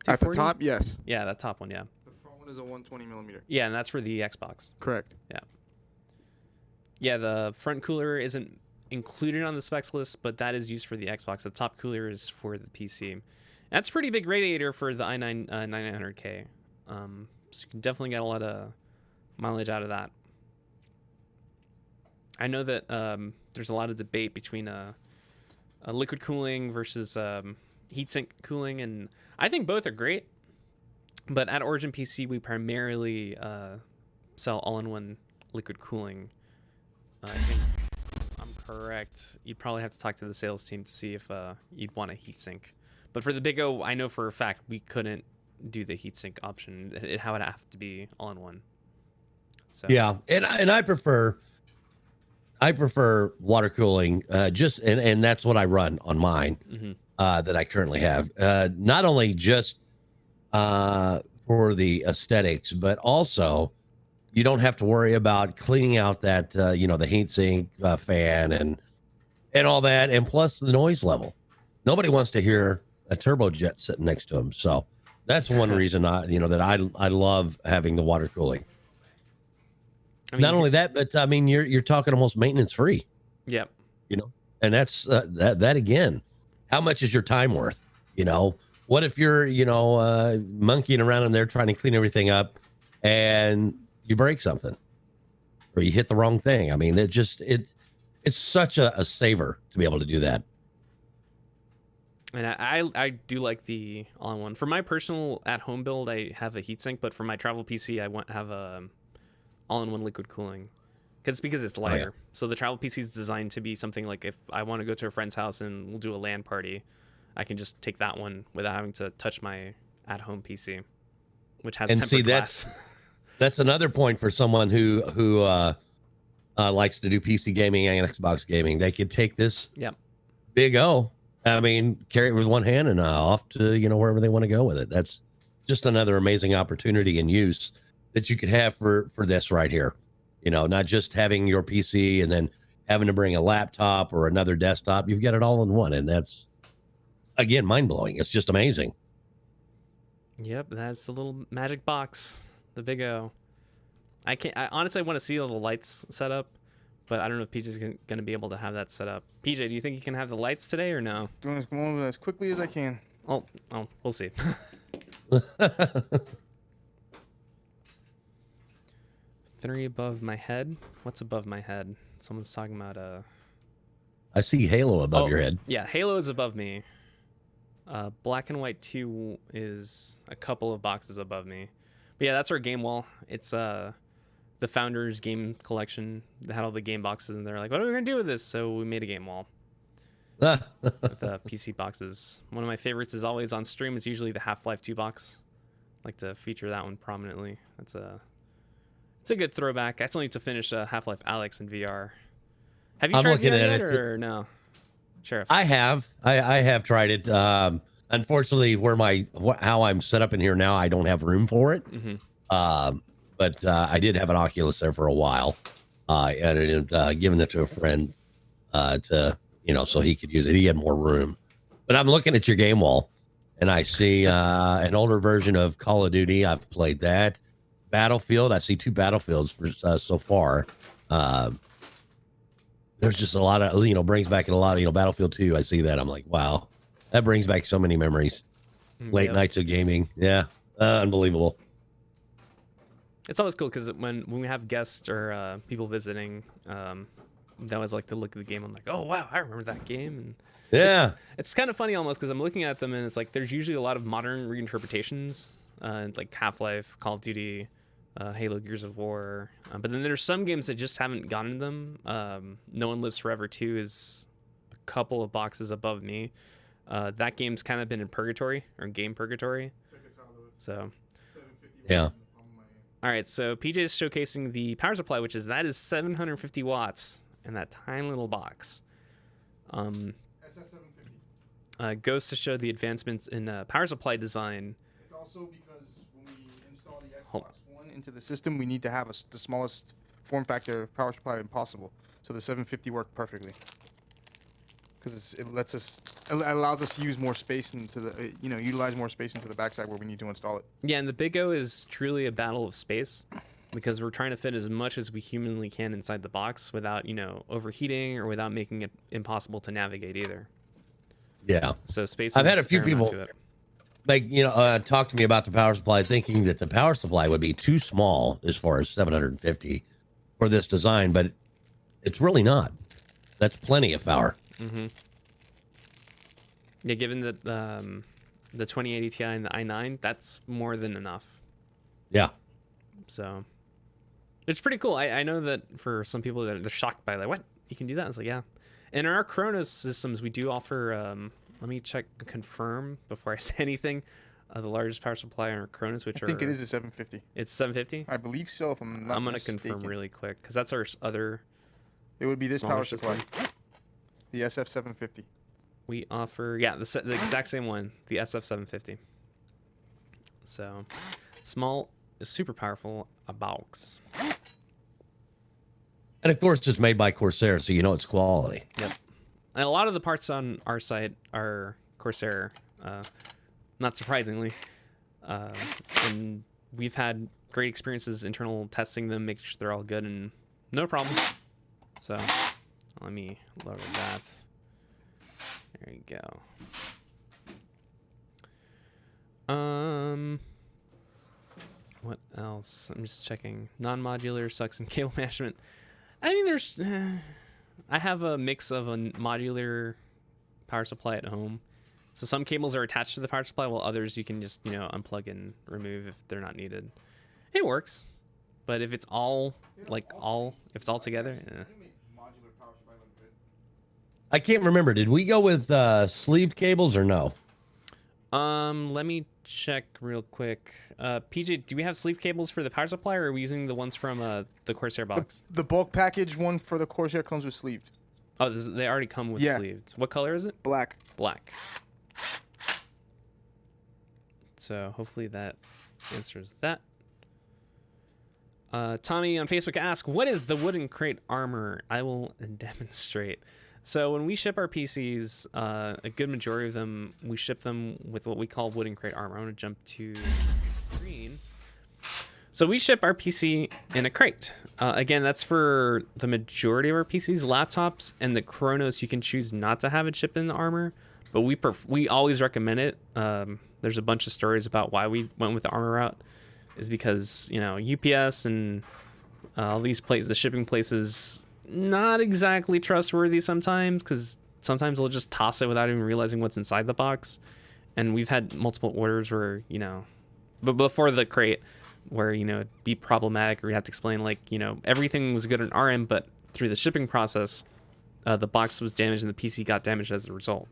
At the top, yes. Yeah, that top one, yeah. The front one is a 120 millimeter. Yeah, and that's for the Xbox. Correct. Yeah. Yeah, the front cooler isn't included on the specs list, but that is used for the Xbox. The top cooler is for the PC. That's a pretty big radiator for the i9-9900K. So you can definitely get a lot of mileage out of that. I know that there's a lot of debate between a liquid cooling versus heatsink cooling, and I think both are great. But at Origin PC, we primarily sell all-in-one liquid cooling. I think I'm correct. You'd probably have to talk to the sales team to see if you'd want a heatsink. But for the Big O, I know for a fact we couldn't do the heatsink option. It would have to be all-in-one. So yeah, and I prefer water cooling. And that's what I run on mine. Mm-hmm. That I currently have. Not only just for the aesthetics, but also you don't have to worry about cleaning out that the heatsink fan and all that, and plus the noise level. Nobody wants to hear a turbojet sitting next to them. So that's one reason I love having the water cooling. I mean, not only that, but I mean you're talking almost maintenance free. Yep. And that's that again. How much is your time worth? What if you're monkeying around in there trying to clean everything up, and you break something, or you hit the wrong thing? I mean, it's such a saver to be able to do that. And I do like the all-in-one. For my personal at-home build, I have a heatsink, but for my travel PC, I have a all-in-one liquid cooling, because it's lighter. Oh, yeah. So the travel PC is designed to be something like if I want to go to a friend's house and we'll do a LAN party, I can just take that one without having to touch my at-home PC, which has tempered glass. That's another point for someone who likes to do PC gaming and Xbox gaming. They could take this Big O. I mean, carry it with one hand and off to wherever they want to go with it. That's just another amazing opportunity and use that you could have for this right here. Not just having your PC and then having to bring a laptop or another desktop. You've got it all in one, and that's again mind-blowing. It's just amazing. Yep, that's the little magic box, the Big O. I honestly want to see all the lights set up, but I don't know if PJ's going to be able to have that set up. PJ, do you think you can have the lights today or no? Doing this one as quickly as I can. Oh, we'll see. 3 above my head. What's above my head? Someone's talking about I see Halo above your head. Yeah, Halo is above me. Black and White 2 is a couple of boxes above me. But yeah, that's our game wall. It's the Founders game collection. They had all the game boxes, and they're like, what are we gonna do with this? So we made a game wall. with PC boxes. One of my favorites is always on stream is usually the Half-Life 2 box. I like to feature that one prominently. It's a good throwback. I still need to finish Half-Life Alyx in VR. Have you tried VR yet or no? Sheriff. I have. I have tried it. Unfortunately, how I'm set up in here now, I don't have room for it. But I did have an Oculus there for a while. I ended up giving it to a friend to, so he could use it. He had more room. But I'm looking at your game wall, and I see an older version of Call of Duty. I've played that. Battlefield. I see 2 Battlefields for so far. There's just a lot of, brings back a lot of, Battlefield 2. I see that. I'm like, wow, that brings back so many memories. Late nights of gaming. Yeah. Unbelievable. It's always cool because when we have guests or people visiting, they always like to look at the game. I'm like, oh, wow, I remember that game. And yeah. It's kind of funny almost because I'm looking at them and it's like there's usually a lot of modern reinterpretations, like Half-Life, Call of Duty, Halo, Gears of War. But then there's some games that just haven't gotten them. No One Lives Forever 2 is a couple of boxes above me. That game's kind of been in purgatory or game purgatory. So, yeah. All right, so PJ is showcasing the power supply, which is 750 watts in that tiny little box. SF750. Goes to show the advancements in power supply design. It's also because when we install the Xbox One into the system, we need to have the smallest form factor power supply possible. So the 750 worked perfectly. Because it allows us to use more space into the, utilize more space into the backside where we need to install it. Yeah, and the Big O is truly a battle of space because we're trying to fit as much as we humanly can inside the box without, overheating or without making it impossible to navigate either. Yeah. So space. I've had a few people talk to me about the power supply, thinking that the power supply would be too small as far as 750 for this design, but it's really not. That's plenty of power. Yeah, given that the 2080 Ti and the i9, that's more than enough. Yeah. So it's pretty cool. I know that for some people that they're shocked by like, what? You can do that? It's like, yeah. And in our Chronos systems, we do offer, let me confirm before I say anything, the largest power supply in our Chronos, which I think it is a 750. It's 750? I believe so, if I'm not I'm going to mistaken. confirm really quick, because that's our other. It would be this power system. supply. The SF750. We offer, the exact same one, the SF750. So, small, super powerful, a box. And of course, it's made by Corsair, so it's quality. Yep. And a lot of the parts on our site are Corsair, not surprisingly. And we've had great experiences internal testing them, making sure they're all good, and no problem. So, let me lower that. There you go. What else? I'm just checking. Non-modular sucks in cable management. I mean, I have a mix of a modular power supply at home. So some cables are attached to the power supply, while others you can just, unplug and remove if they're not needed. It works. But if it's all, if it's all together, yeah. I can't remember. Did we go with sleeved cables or no? Let me check real quick. PJ, do we have sleeve cables for the power supply, or are we using the ones from the Corsair box? The bulk package one for the Corsair comes with sleeved. Oh, they already come with sleeved. What color is it? Black. Black. So hopefully that answers that. Tommy on Facebook asks, what is the wooden crate armor? I will demonstrate. So when we ship our PCs, a good majority of them, we ship them with what we call wooden crate armor. I'm going to jump to screen. So we ship our PC in a crate. Again, that's for the majority of our PCs, laptops, and the Chronos. You can choose not to have it shipped in the armor, but we always recommend it. There's a bunch of stories about why we went with the armor route. Is because UPS and all these places, the shipping places, not exactly trustworthy sometimes, because sometimes they'll just toss it without even realizing what's inside the box. And we've had multiple orders where but before the crate, where it'd be problematic, or we have to explain everything was good on our end, but through the shipping process, the box was damaged and the PC got damaged as a result.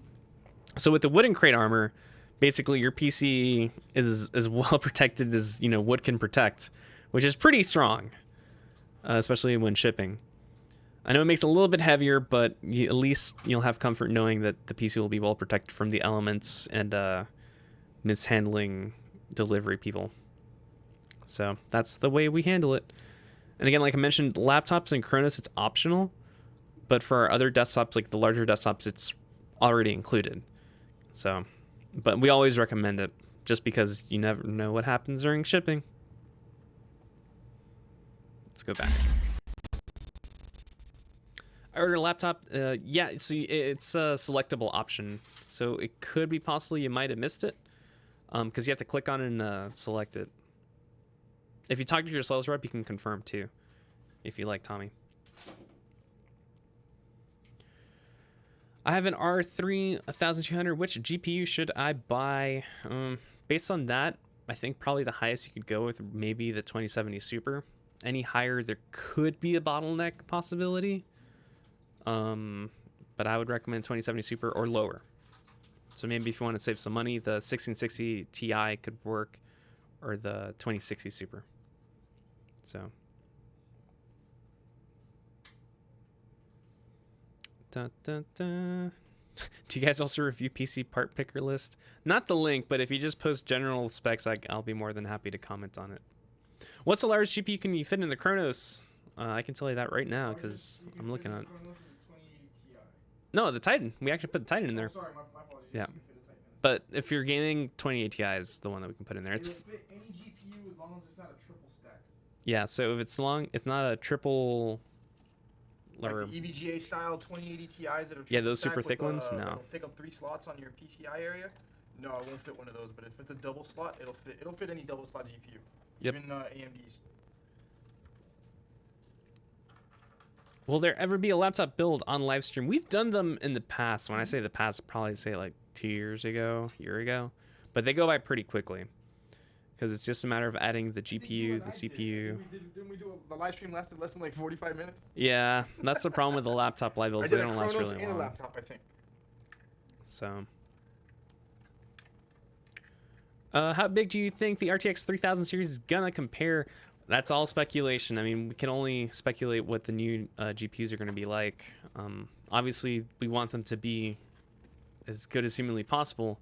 So with the wooden crate armor, basically your PC is as well protected as wood can protect, which is pretty strong, especially when shipping. I know it makes it a little bit heavier, but at least you'll have comfort knowing that the PC will be well protected from the elements and mishandling delivery people. So that's the way we handle it. And again, like I mentioned, laptops and Chronos, it's optional, but for our other desktops, like the larger desktops, it's already included. So, but we always recommend it just because you never know what happens during shipping. Let's go back. I ordered a laptop. Yeah, so it's a selectable option. So it could be possibly you might have missed it because you have to click on it and select it. If you talk to your sales rep, you can confirm too, if you like, Tommy. I have an R3 1200. Which GPU should I buy? Based on that, I think probably the highest you could go with maybe the 2070 Super. Any higher, there could be a bottleneck possibility. But I would recommend 2070 Super or lower. So maybe if you want to save some money, the 1660 Ti could work, or the 2060 Super. So. Da, da, da. Do you guys also review PC part picker list? Not the link, but if you just post general specs, I'll be more than happy to comment on it. What's the largest GPU can you fit in the Chronos? I can tell you that right now because I'm looking at it. No, the Titan. We actually put the Titan in there. Sorry, my apologies. Yeah. But if you're gaming, 2080 Ti is the one that we can put in there. It'll fit any GPU as long as it's not a triple stack. Yeah, so if it's not a triple. Like the EVGA style 2080 Ti's that are triple those super stack thick with, ones. No. It'll take up 3 slots on your PCI area. No, I won't fit one of those. But if it's a double slot, it'll fit. It'll fit any double slot GPU. Yep. Even AMD's. Will there ever be a laptop build on live stream? We've done them in the past. When I say the past, probably say like 2 years ago, year ago. But they go by pretty quickly. Because it's just a matter of adding the GPU, the CPU. Didn't we do the live stream lasted less than like 45 minutes? Yeah, that's the problem with the laptop live builds. They don't last really and long. a laptop, I think. So. How big do you think the RTX 3000 series is gonna compare? That's all speculation. I mean, we can only speculate what the new GPUs are going to be like. Obviously, we want them to be as good as humanly possible.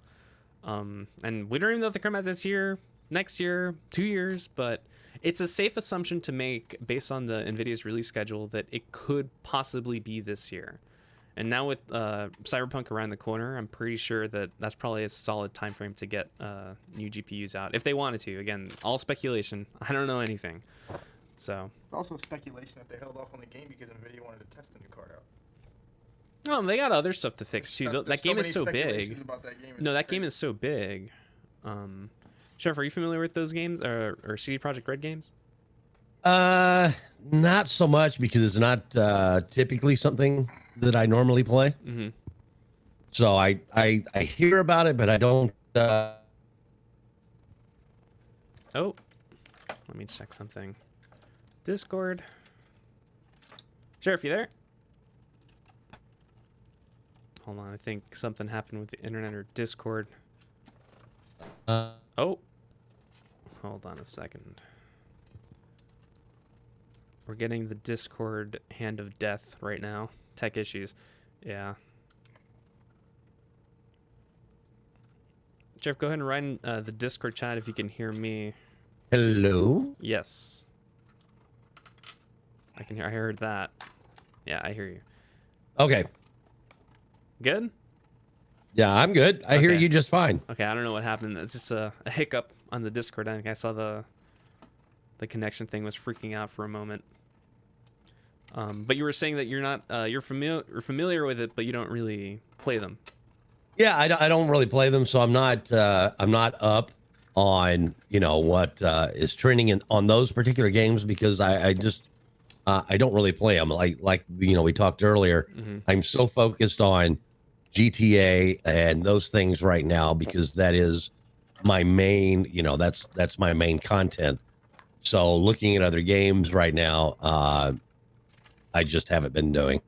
And we don't even know if they come out this year, next year, 2 years, but it's a safe assumption to make based on the NVIDIA's release schedule that it could possibly be this year. And now with Cyberpunk around the corner, I'm pretty sure that that's probably a solid time frame to get new GPUs out if they wanted to. Again, all speculation. I don't know anything. So it's also speculation that they held off on the game because NVIDIA wanted to test the new card out. Oh, they got other stuff to fix too. That game is so big. No, that game is so big. Sheriff, are you familiar with those games or CD Projekt Red games? Not so much because it's not typically something that I normally play. Mm-hmm. So I hear about it, but I don't. Oh, let me check something. Discord. Sheriff, you there? Hold on, I think something happened with the internet or Discord. Oh, hold on a second. We're getting the Discord hand of death right now. Tech issues. Yeah. Jeff, go ahead and write in the Discord chat if you can hear me. Hello? Yes. I can hear. I heard that. Yeah, I hear you. Okay. Good? Yeah, I'm good. I hear you just fine. Okay, I don't know what happened. It's just a hiccup on the Discord. I think I saw the connection thing was freaking out for a moment. But you were saying that you're not you're familiar with it, but you don't really play them. Yeah, I don't really play them, so I'm not up on what is trending on those particular games because I just I don't really play them. Like we talked earlier. Mm-hmm. I'm so focused on GTA and those things right now because that is my main. That's my main content. So looking at other games right now, I just haven't been doing.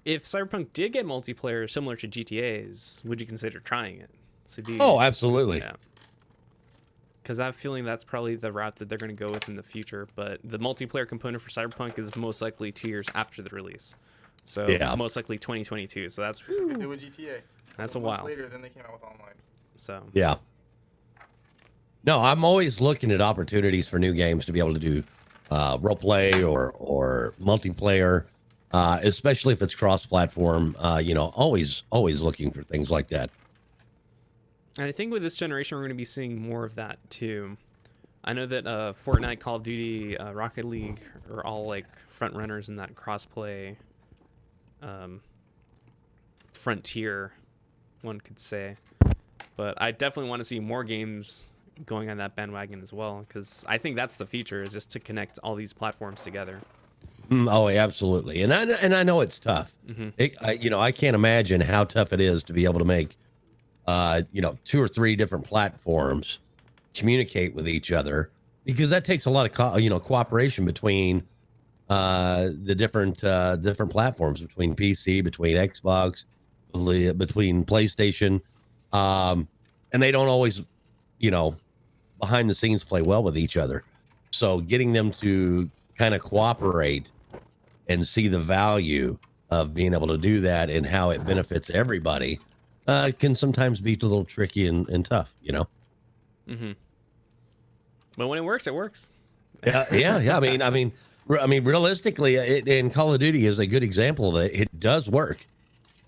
if Cyberpunk did get multiplayer similar to GTA's, would you consider trying it? So Oh, absolutely. Yeah. Because I have a feeling that's probably the route that they're going to go with in the future. But the multiplayer component for Cyberpunk is most likely 2 years after the release. So most likely 2022. So that's we do with GTA. That's a while later than they came out with online. So yeah. No, I'm always looking at opportunities for new games to be able to do role play or multiplayer, especially if it's cross-platform. Always looking for things like that. And I think with this generation, we're going to be seeing more of that too. I know that Fortnite, Call of Duty, Rocket League are all like front runners in that crossplay frontier, one could say. But I definitely want to see more games going on that bandwagon as well, because I think that's the future, is just to connect all these platforms together. Oh, absolutely. And I know it's tough. I can't imagine how tough it is to be able to make 2 or 3 different platforms communicate with each other, because that takes a lot of cooperation between the different platforms, between PC, between Xbox, between PlayStation, and they don't always behind the scenes play well with each other. So getting them to kind of cooperate and see the value of being able to do that and how it benefits everybody can sometimes be a little tricky and tough, But when it works, it works. Yeah. I mean, realistically, and Call of Duty is a good example of it. It does work,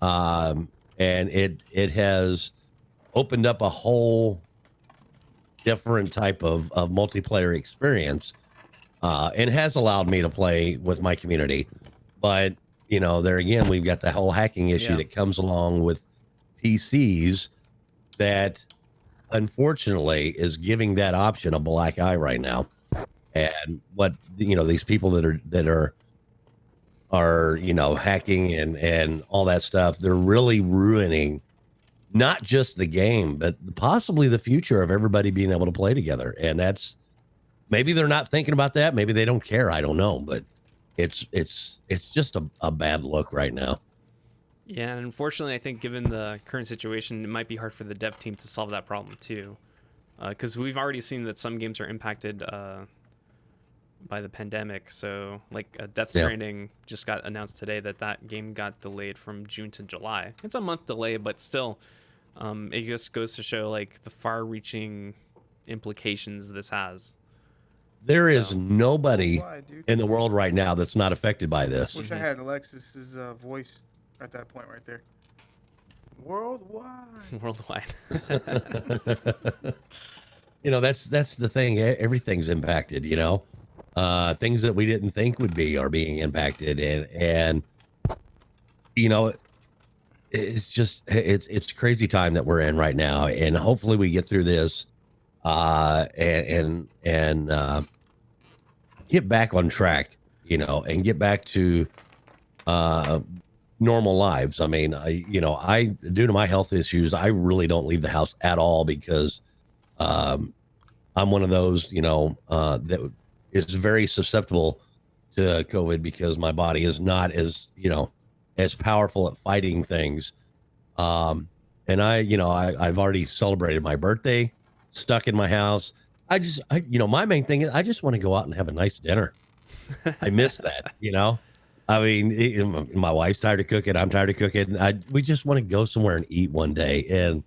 and it has opened up a whole different type of multiplayer experience, and has allowed me to play with my community. But there again, we've got the whole hacking issue that comes along with PCs that unfortunately is giving that option a black eye right now. And what these people that are hacking and all that stuff, they're really ruining not just the game, but possibly the future of everybody being able to play together. And that's, maybe they're not thinking about that, maybe they don't care, I don't know, but it's just a bad look right now. Yeah, and unfortunately, I think given the current situation, it might be hard for the dev team to solve that problem too, because we've already seen that some games are impacted by the pandemic. So like Death Stranding just got announced today that game got delayed from June to July. It's a month delay, but still, it just goes to show like the far-reaching implications this has. There is nobody in the world right now that's not affected by this. Wish I had Alexis's voice at that point right there. Worldwide. That's the thing. Everything's impacted, things that we didn't think would are being impacted. And it's just, it's crazy time that we're in right now. And hopefully we get through this, and get back on track, and get back to, normal lives. I mean, I due to my health issues, I really don't leave the house at all, because I'm one of those, that is very susceptible to COVID, because my body is not as powerful at fighting things. And I've already celebrated my birthday, stuck in my house. My main thing is I just want to go out and have a nice dinner. I miss that, I mean, my wife's tired of cooking. I'm tired of cooking. We just want to go somewhere and eat one day. And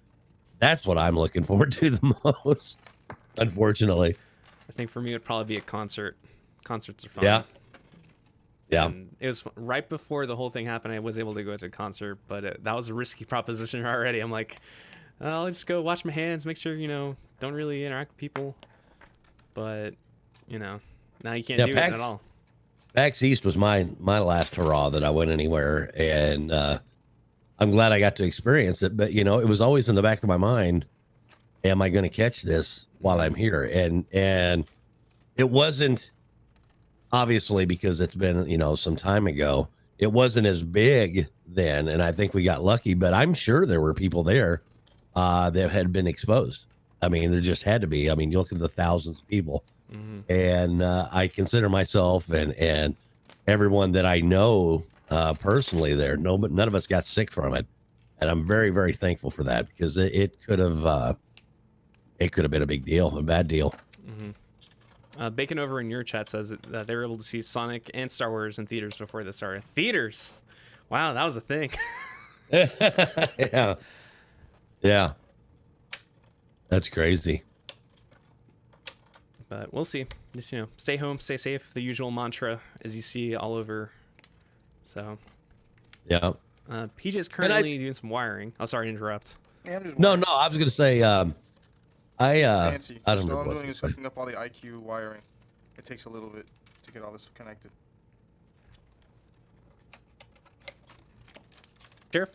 that's what I'm looking forward to the most, unfortunately. I think for me, it would probably be a concert. Concerts are fun. Yeah. And it was right before the whole thing happened. I was able to go to a concert, but that was a risky proposition already. I'm like, I'll just go wash my hands, make sure, don't really interact with people. But, now you can't do it at all. PAX East was my last hurrah that I went anywhere, and I'm glad I got to experience it. But it was always in the back of my mind, am I going to catch this while I'm here? And it wasn't, obviously, because it's been some time ago. It wasn't as big then, and I think we got lucky. But I'm sure there were people there that had been exposed. I mean, there just had to be. I mean, you look at the thousands of people. And I consider myself and everyone that I know personally there. No, but none of us got sick from it, and I'm very, very thankful for that because it could have been a big deal, a bad deal. Bacon over in your chat says that they were able to see Sonic and Star Wars in theaters before this started. Theaters, wow, that was a thing. Yeah, that's crazy. But we'll see. Just stay home, stay safe. The usual mantra, as you see all over. So, yeah. PJ's currently doing some wiring. Oh, sorry to interrupt. Yeah, I'm just No, I was gonna say, fancy. I don't So know. all I'm doing is hooking up all the iCUE wiring. It takes a little bit to get all this connected. Sheriff?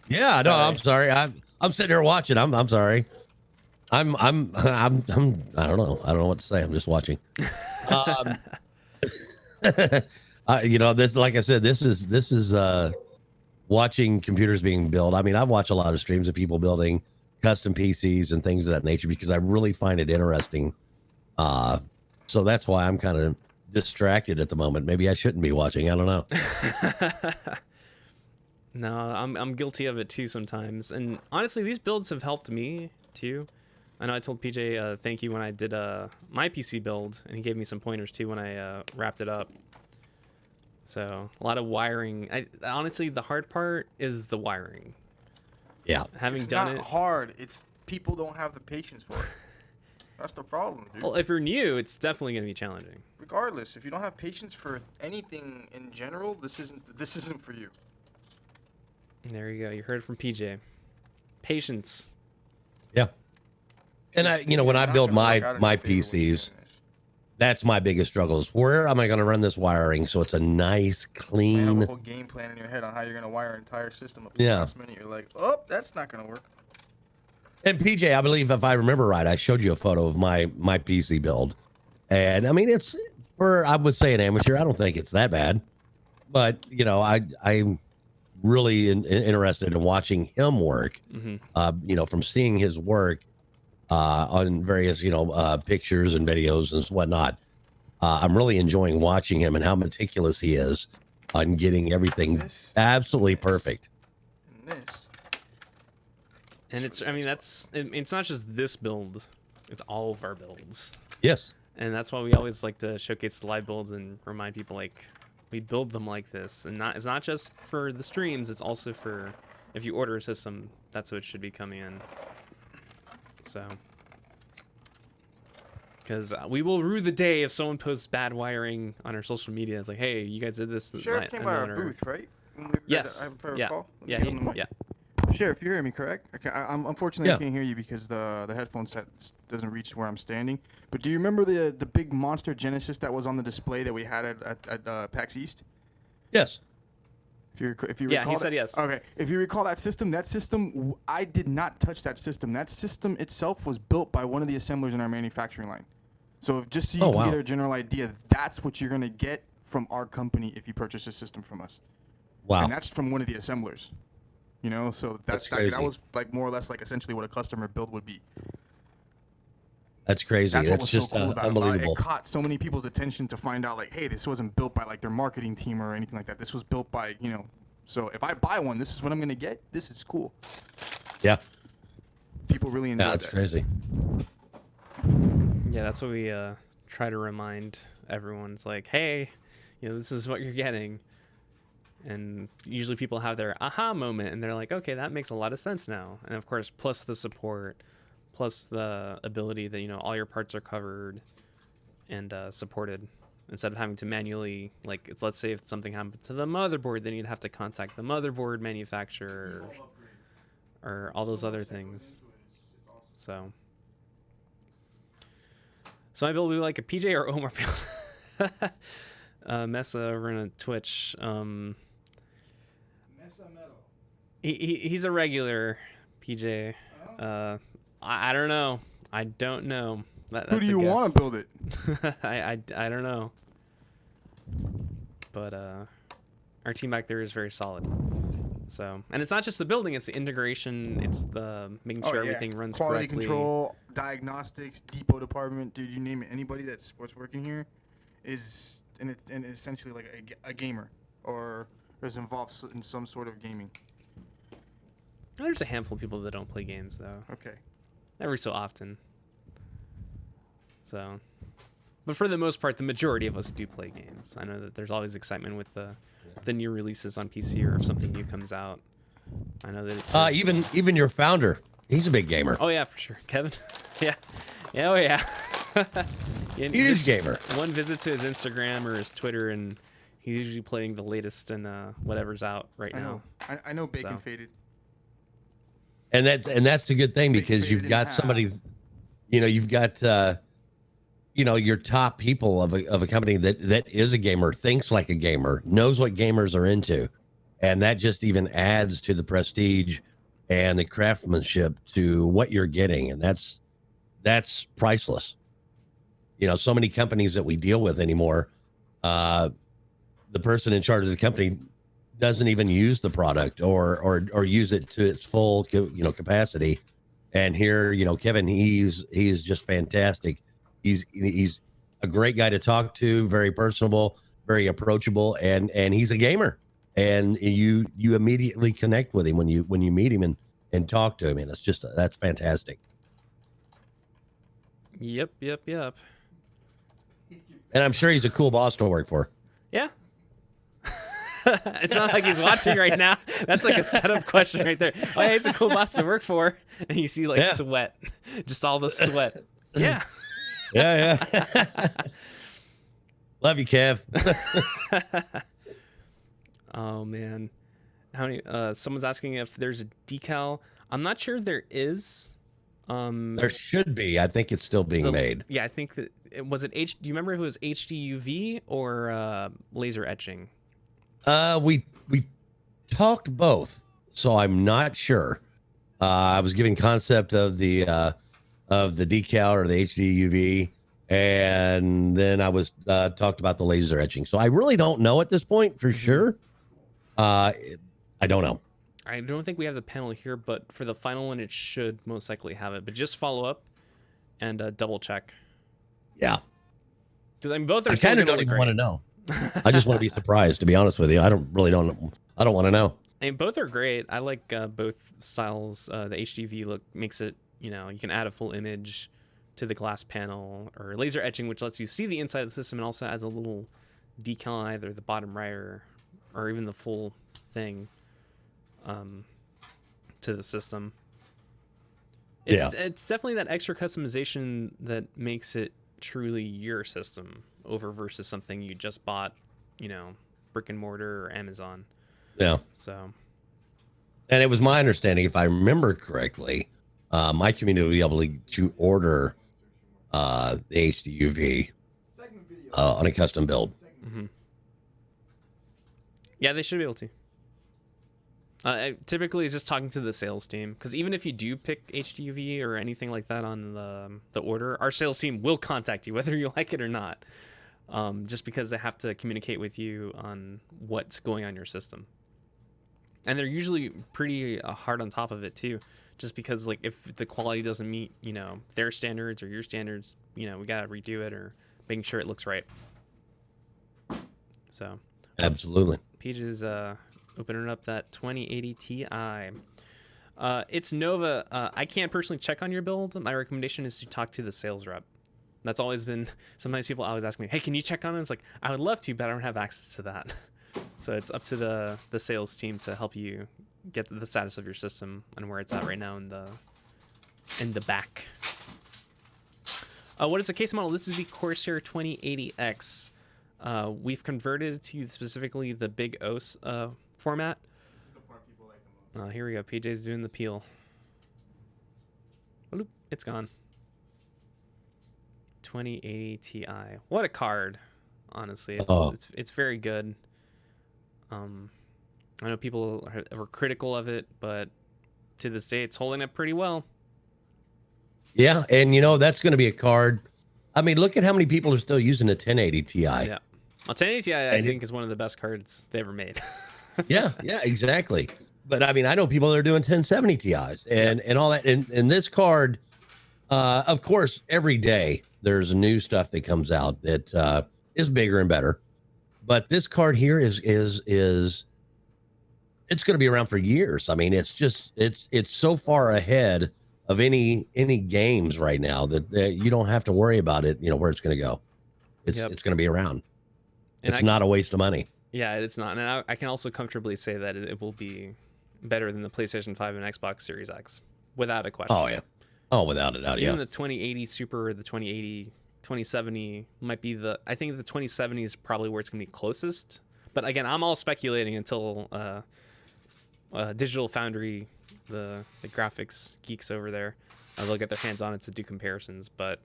Yeah, no, I'm sorry. I'm sitting here watching. I'm sorry. I don't know. I don't know what to say. I'm just watching. This, like I said, this is watching computers being built. I mean, I've watched a lot of streams of people building custom PCs and things of that nature because I really find it interesting. So that's why I'm kind of distracted at the moment. Maybe I shouldn't be watching. I don't know. No, I'm guilty of it too sometimes. And honestly, these builds have helped me too. I know I told PJ thank you when I did my PC build, and he gave me some pointers too when I wrapped it up. So a lot of wiring. Honestly, the hard part is the wiring. Yeah. Having It's done not it hard. It's people don't have the patience for it. That's the problem, dude. Well, if you're new, it's definitely going to be challenging. Regardless, if you don't have patience for anything in general, this isn't for you. There you go. You heard it from PJ. Patience. Yeah. And when I build my PCs, that's my biggest struggle is where am I going to run this wiring so it's a nice, clean. You have a whole game plan in your head on how you're going to wire an entire system up. Yeah. Last minute, you're like, oh, that's not going to work. And PJ, I believe if I remember right, I showed you a photo of my PC build, and I mean it's for I would say an amateur. I don't think it's that bad, but I'm really interested in watching him work. From seeing his work on various pictures and videos and whatnot. I'm really enjoying watching him and how meticulous he is on getting everything absolutely perfect. And it's not just this build, it's all of our builds. Yes. And that's why we always like to showcase the live builds and remind people like we build them like this. And it's not just for the streams, it's also for if you order a system, that's what should be coming in. So because we will rue the day if someone posts bad wiring on our social media. It's like, hey, you guys did this. Sheriff came by our booth, right? Yes. Yeah. Sheriff, you hear me, correct? Okay, I'm unfortunately I can't hear you because the headphone set doesn't reach where I'm standing. But do you remember the big monster Genesis that was on the display that we had at PAX East? Yes. If you yeah, recall he said yes. Okay, if you recall that system, I did not touch that system. That system itself was built by one of the assemblers in our manufacturing line. So just so you can get a general idea, that's what you're gonna get from our company if you purchase a system from us. Wow. And that's from one of the assemblers. So that was like more or less like essentially what a customer build would be. That's crazy. That's That's what was just so cool about unbelievable. It caught so many people's attention to find out like, hey, this wasn't built by like their marketing team or anything like that. This was built by, so if I buy one, this is what I'm going to get. This is cool. Yeah. People really enjoy that. That's crazy. Yeah, that's what we try to remind everyone. It's like, hey, this is what you're getting. And usually people have their aha moment and they're like, okay, that makes a lot of sense now. And of course, plus the support, plus the ability that, all your parts are covered and supported instead of having to manually, like, let's say if something happened to the motherboard, then you'd have to contact the motherboard manufacturer or all those other things. So my build will be like a PJ or Omar build. Mesa over in Twitch. He's a regular, PJ. I don't know. I don't know. Who do you want to build it? I don't know. But our team back there is very solid. So, and it's not just the building; it's the integration. It's the making sure everything runs quality correctly. Control, diagnostics, depot department, dude. You name it. Anybody that's working here is and essentially like a gamer or is involved in some sort of gaming? There's a handful of people that don't play games though. Okay. Every so often. So, but for the most part, the majority of us do play games. I know that there's always excitement with the new releases on PC, or if something new comes out. I know that even your founder, he's a big gamer. Oh yeah, for sure, Kevin. Yeah, oh yeah. Huge gamer. One visit to his Instagram or his Twitter, and he's usually playing the latest and whatever's out right now. I know Bacon Faded. And that's a good thing, because you've got somebody, you've got your top people of a company that is a gamer, thinks like a gamer, knows what gamers are into, and that just even adds to the prestige and the craftsmanship to what you're getting, and that's priceless. So many companies that we deal with anymore, the person in charge of the company doesn't even use the product or use it to its full capacity. And here, Kevin, he's just fantastic. He's a great guy to talk to, very personable, very approachable, and he's a gamer, and you immediately connect with him when you meet him and talk to him, and that's fantastic. Yep. And I'm sure he's a cool boss to work for. Yeah. It's not like he's watching right now. That's like a setup question right there. Oh, yeah, he's a cool boss to work for. And you see sweat. Just all the sweat. Yeah. Yeah. Love you, Kev. Oh, man. How many? Someone's asking if there's a decal. I'm not sure there is. There should be. I think it's still being made. Yeah, I think that do you remember if it was HDUV or laser etching? We talked both, so I'm not sure. I was giving concept of the decal or the HDUV, and then I was talked about the laser etching. So I really don't know at this point for sure. I don't know. I don't think we have the panel here, but for the final one, it should most likely have it. But just follow up and double check. Yeah, because both are. I kind of don't even want to know. I just want to be surprised, to be honest with you. I don't want to know. Both are great. I like both styles. The HDV look makes it, you can add a full image to the glass panel, or laser etching, which lets you see the inside of the system and also adds a little decal on either the bottom right or even the full thing to the system. It's definitely that extra customization that makes it truly your system over versus something you just bought, brick and mortar or Amazon. Yeah. So. And it was my understanding, if I remember correctly, my community will be able to order the HDUV on a custom build. Mm-hmm. Yeah, they should be able to. Typically, it's just talking to the sales team, because even if you do pick HDUV or anything like that on the order, our sales team will contact you whether you like it or not, just because they have to communicate with you on what's going on your system. And they're usually pretty hard on top of it too, just because if the quality doesn't meet their standards or your standards, we gotta redo it or making sure it looks right. So absolutely. Peach is opening up that 2080 Ti. It's Nova. I can't personally check on your build. My recommendation is to talk to the sales rep. That's always been. Sometimes people always ask me, "Hey, can you check on it?" It's like, I would love to, but I don't have access to that. So it's up to the sales team to help you get the status of your system and where it's at right now in the back. What is the case model? This is the Corsair 2080X. We've converted it to specifically the Big O format. This is the part people like the most. Here we go. PJ's doing the peel. Bloop, it's gone. 2080 Ti. What a card. Honestly, it's very good. I know people are critical of it, but to this day, it's holding up pretty well. Yeah, and that's going to be a card. I mean, look at how many people are still using a 1080 Ti. Yeah, well, 1080 Ti I think is one of the best cards they ever made. yeah, exactly. But I mean, I know people that are doing 1070 Ti's and all that. And this card, of course, every day there's new stuff that comes out that is bigger and better. But this card here is it's going to be around for years. I mean, it's so far ahead of any games right now that you don't have to worry about it. You know where it's going to go. It's going to be around. And it's not a waste of money. Yeah, it's not. And I can also comfortably say that it will be better than the PlayStation 5 and Xbox Series X, without a question. Oh yeah. Oh, without a doubt. Even the 2080 Super or the 2070 might be I think the 2070 is probably where it's going to be closest. But again, I'm all speculating until Digital Foundry, the graphics geeks over there, they'll get their hands on it to do comparisons. But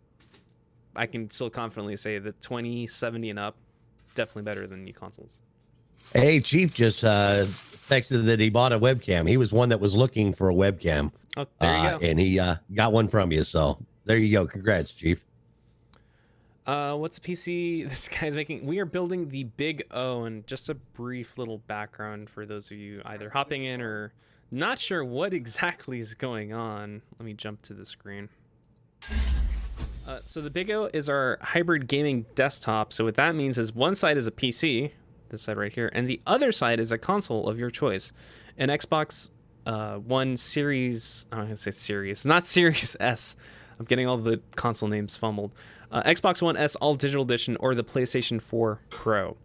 I can still confidently say that 2070 and up, definitely better than new consoles. Hey, Chief just texted that he bought a webcam. He was one that was looking for a webcam. Oh, there you go. And he got one from you. So there you go. Congrats, Chief. What's a PC this guy's making? We are building the Big O, and just a brief little background for those of you either hopping in or not sure what exactly is going on. Let me jump to the screen. So the Big O is our hybrid gaming desktop. So what that means is one side is a PC, this side right here, and the other side is a console of your choice. An Xbox One Series, I'm going to say Series, not Series S. I'm getting all the console names fumbled. Xbox One S All Digital Edition or the PlayStation 4 Pro.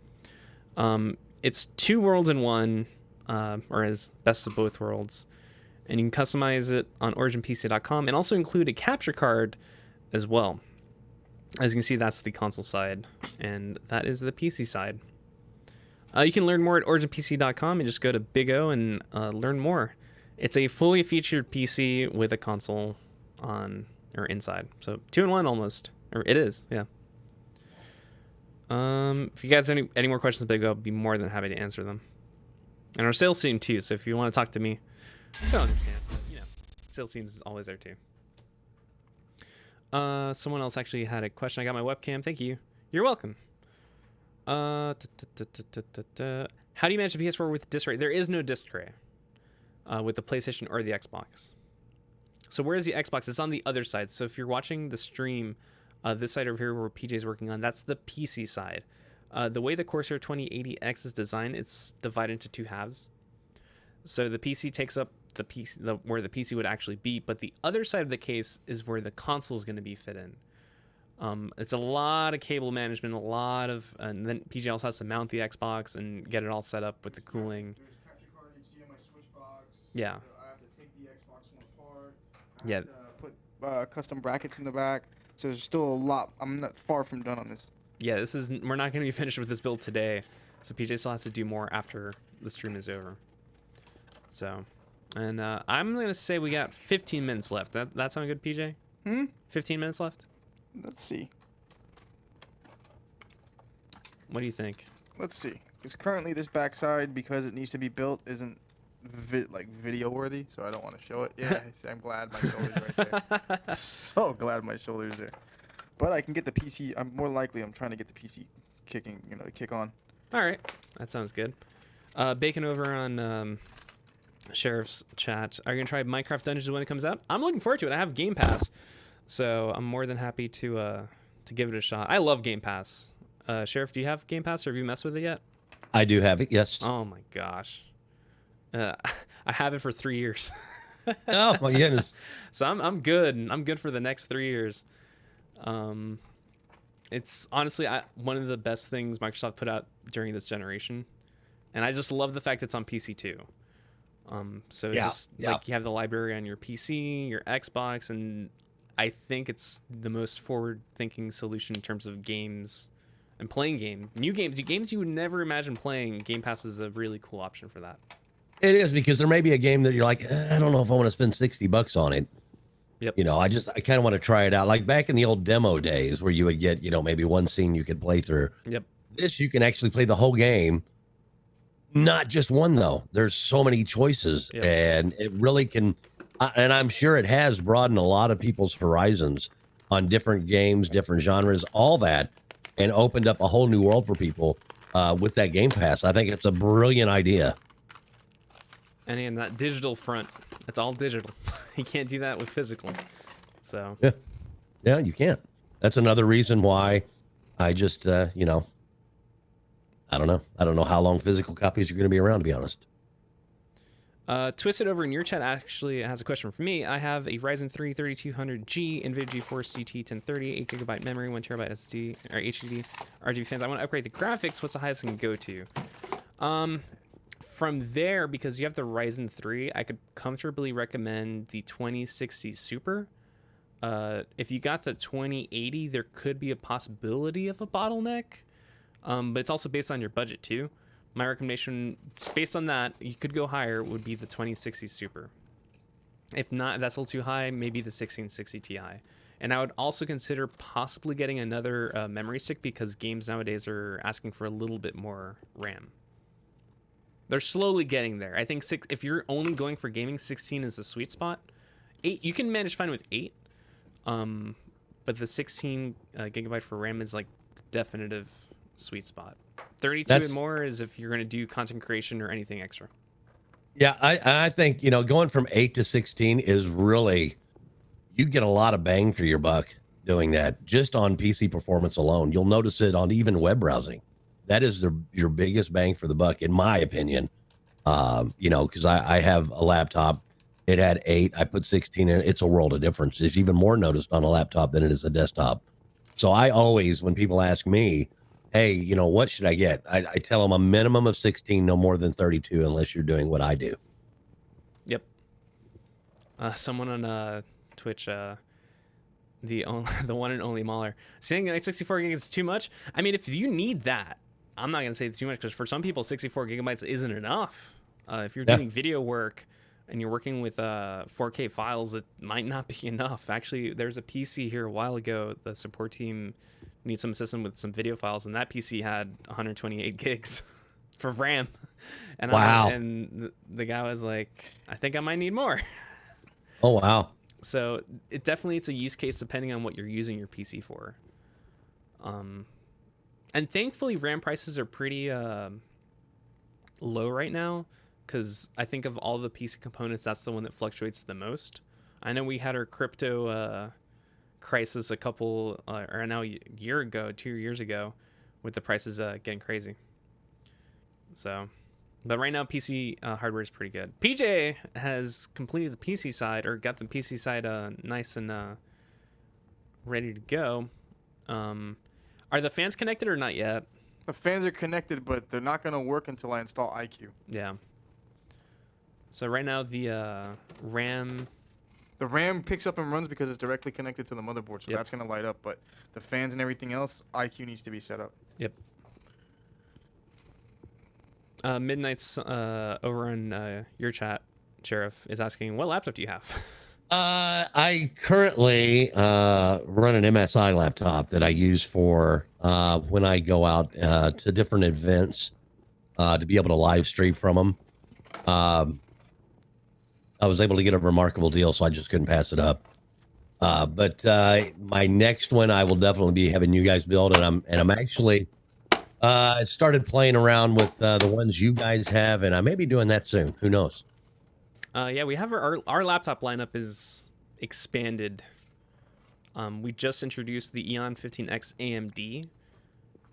It's two worlds in one, or as best of both worlds. And you can customize it on originpc.com and also include a capture card as well. As you can see, that's the console side, and that is the PC side. You can learn more at originpc.com and just go to Big O and learn more. It's a fully featured PC with a console on or inside. So 2-in-1 almost. Or it is, yeah. If you guys have any more questions on Big O, I'll be more than happy to answer them. And our sales team too, so if you want to talk to me, I don't understand, but you know, sales team is always there too. Someone else actually had a question. I got my webcam. Thank you. You're welcome. How do you manage the PS4 with disc tray? There is no disc tray with the PlayStation or the Xbox. So where is the Xbox? It's on the other side. So if you're watching the stream, this side over here where PJ is working on, that's the PC side. The way the Corsair 2080X is designed, it's divided into two halves. So the PC takes up where the PC would actually be, but the other side of the case is where the console is going to be fit in. It's a lot of cable management, and then PJ also has to mount the Xbox and get it all set up with the cooling. There's capture card, HDMI switch box. Yeah. I have to take the Xbox one apart. I have to put custom brackets in the back. So there's still a lot. I'm not far from done on this. Yeah, we're not going to be finished with this build today. So PJ still has to do more after the stream is over. So, and I'm going to say we got 15 minutes left. That sound good, PJ? 15 minutes left? Let's see. What do you think? Let's see. Because currently this backside, because it needs to be built, isn't video worthy, so I don't want to show it. Yeah, I'm glad my shoulder's right there. So glad my shoulder's there. But I can get the PC. I'm trying to get the PC kicking, to kick on. All right, that sounds good. Bacon over on Sheriff's chat. Are you gonna try Minecraft Dungeons when it comes out? I'm looking forward to it. I have Game Pass, so I'm more than happy to give it a shot. I love Game Pass. Sheriff, do you have Game Pass, or have you messed with it yet? I do have it. Yes. Oh my gosh. I have it for 3 years. Oh my goodness. So I'm good. I'm good for the next 3 years. It's honestly one of the best things Microsoft put out during this generation, and I just love the fact it's on PC too. So like you have the library on your PC, your Xbox, and I think it's the most forward-thinking solution in terms of games and playing new games you would never imagine playing. Game Pass is a really cool option for that. It is, because there may be a game that you're like, I don't know if I want to spend $60 on it. Yep. I kind of want to try it out. Like back in the old demo days where you would get, maybe one scene you could play through. Yep. This, you can actually play the whole game. Not just one, though. There's so many choices. Yep. And it really can, and I'm sure it has broadened a lot of people's horizons on different games, different genres, all that, and opened up a whole new world for people with that Game Pass. I think it's a brilliant idea. And in that digital front, it's all digital. You can't do that with physical. So yeah, you can't. That's another reason why I just I don't know. I don't know how long physical copies are going to be around, to be honest. Twisted over in your chat actually has a question for me. I have a Ryzen 3 3200G, NVIDIA GeForce GT 1030, 8GB memory, 1TB SSD or HDD. RGB fans. I want to upgrade the graphics. What's the highest I can go to? From there, because you have the Ryzen 3, I could comfortably recommend the 2060 Super. If you got the 2080, there could be a possibility of a bottleneck, but it's also based on your budget too. My recommendation, based on that, you could go higher, would be the 2060 Super. If not, if that's a little too high, maybe the 1660 Ti. And I would also consider possibly getting another memory stick because games nowadays are asking for a little bit more RAM. They're slowly getting there. I think if you're only going for gaming, 16 is the sweet spot. 8, you can manage fine with 8. But the 16 gigabyte for RAM is like the definitive sweet spot. 32 and more is if you're going to do content creation or anything extra. Yeah, I think, going from 8 to 16 is really, you get a lot of bang for your buck doing that just on PC performance alone. You'll notice it on even web browsing. That is your biggest bang for the buck, in my opinion. Because I have a laptop. It had 8. I put 16 in. It's a world of difference. It's even more noticed on a laptop than it is a desktop. So I always, when people ask me, hey, what should I get? I tell them a minimum of 16, no more than 32, unless you're doing what I do. Yep. Someone on Twitch, the one and only Mauler, saying like 64 gigs is too much. I mean, if you need that, I'm not going to say it's too much because for some people, 64 gigabytes isn't enough. If you're doing video work and you're working with 4K files, it might not be enough. Actually, there's a PC here a while ago. The support team needs some system with some video files, and that PC had 128 gigs for RAM. And wow. And the guy was like, I think I might need more. Oh, wow. So it's a use case depending on what you're using your PC for. And thankfully, RAM prices are pretty low right now, because I think of all the PC components, that's the one that fluctuates the most. I know we had our crypto crisis a couple, or now a year ago, 2 years ago, with the prices getting crazy. So, but right now, PC hardware is pretty good. PJ has completed the PC side, or got the PC side nice and ready to go. Are the fans connected or not yet? The fans are connected, but they're not going to work until I install iCUE. Yeah. So right now the RAM... The RAM picks up and runs because it's directly connected to the motherboard, so that's going to light up. But the fans and everything else, iCUE needs to be set up. Yep. Midnight's over on your chat, Sheriff, is asking, what laptop do you have? I currently run an MSI laptop that I use for when I go out to different events to be able to live stream from them. I was able to get a remarkable deal, so I just couldn't pass it up. But my next one, I will definitely be having you guys build, and I'm actually started playing around with the ones you guys have, and I may be doing that soon. Who knows? Yeah, we have our laptop lineup is expanded. We just introduced the Eon 15X AMD,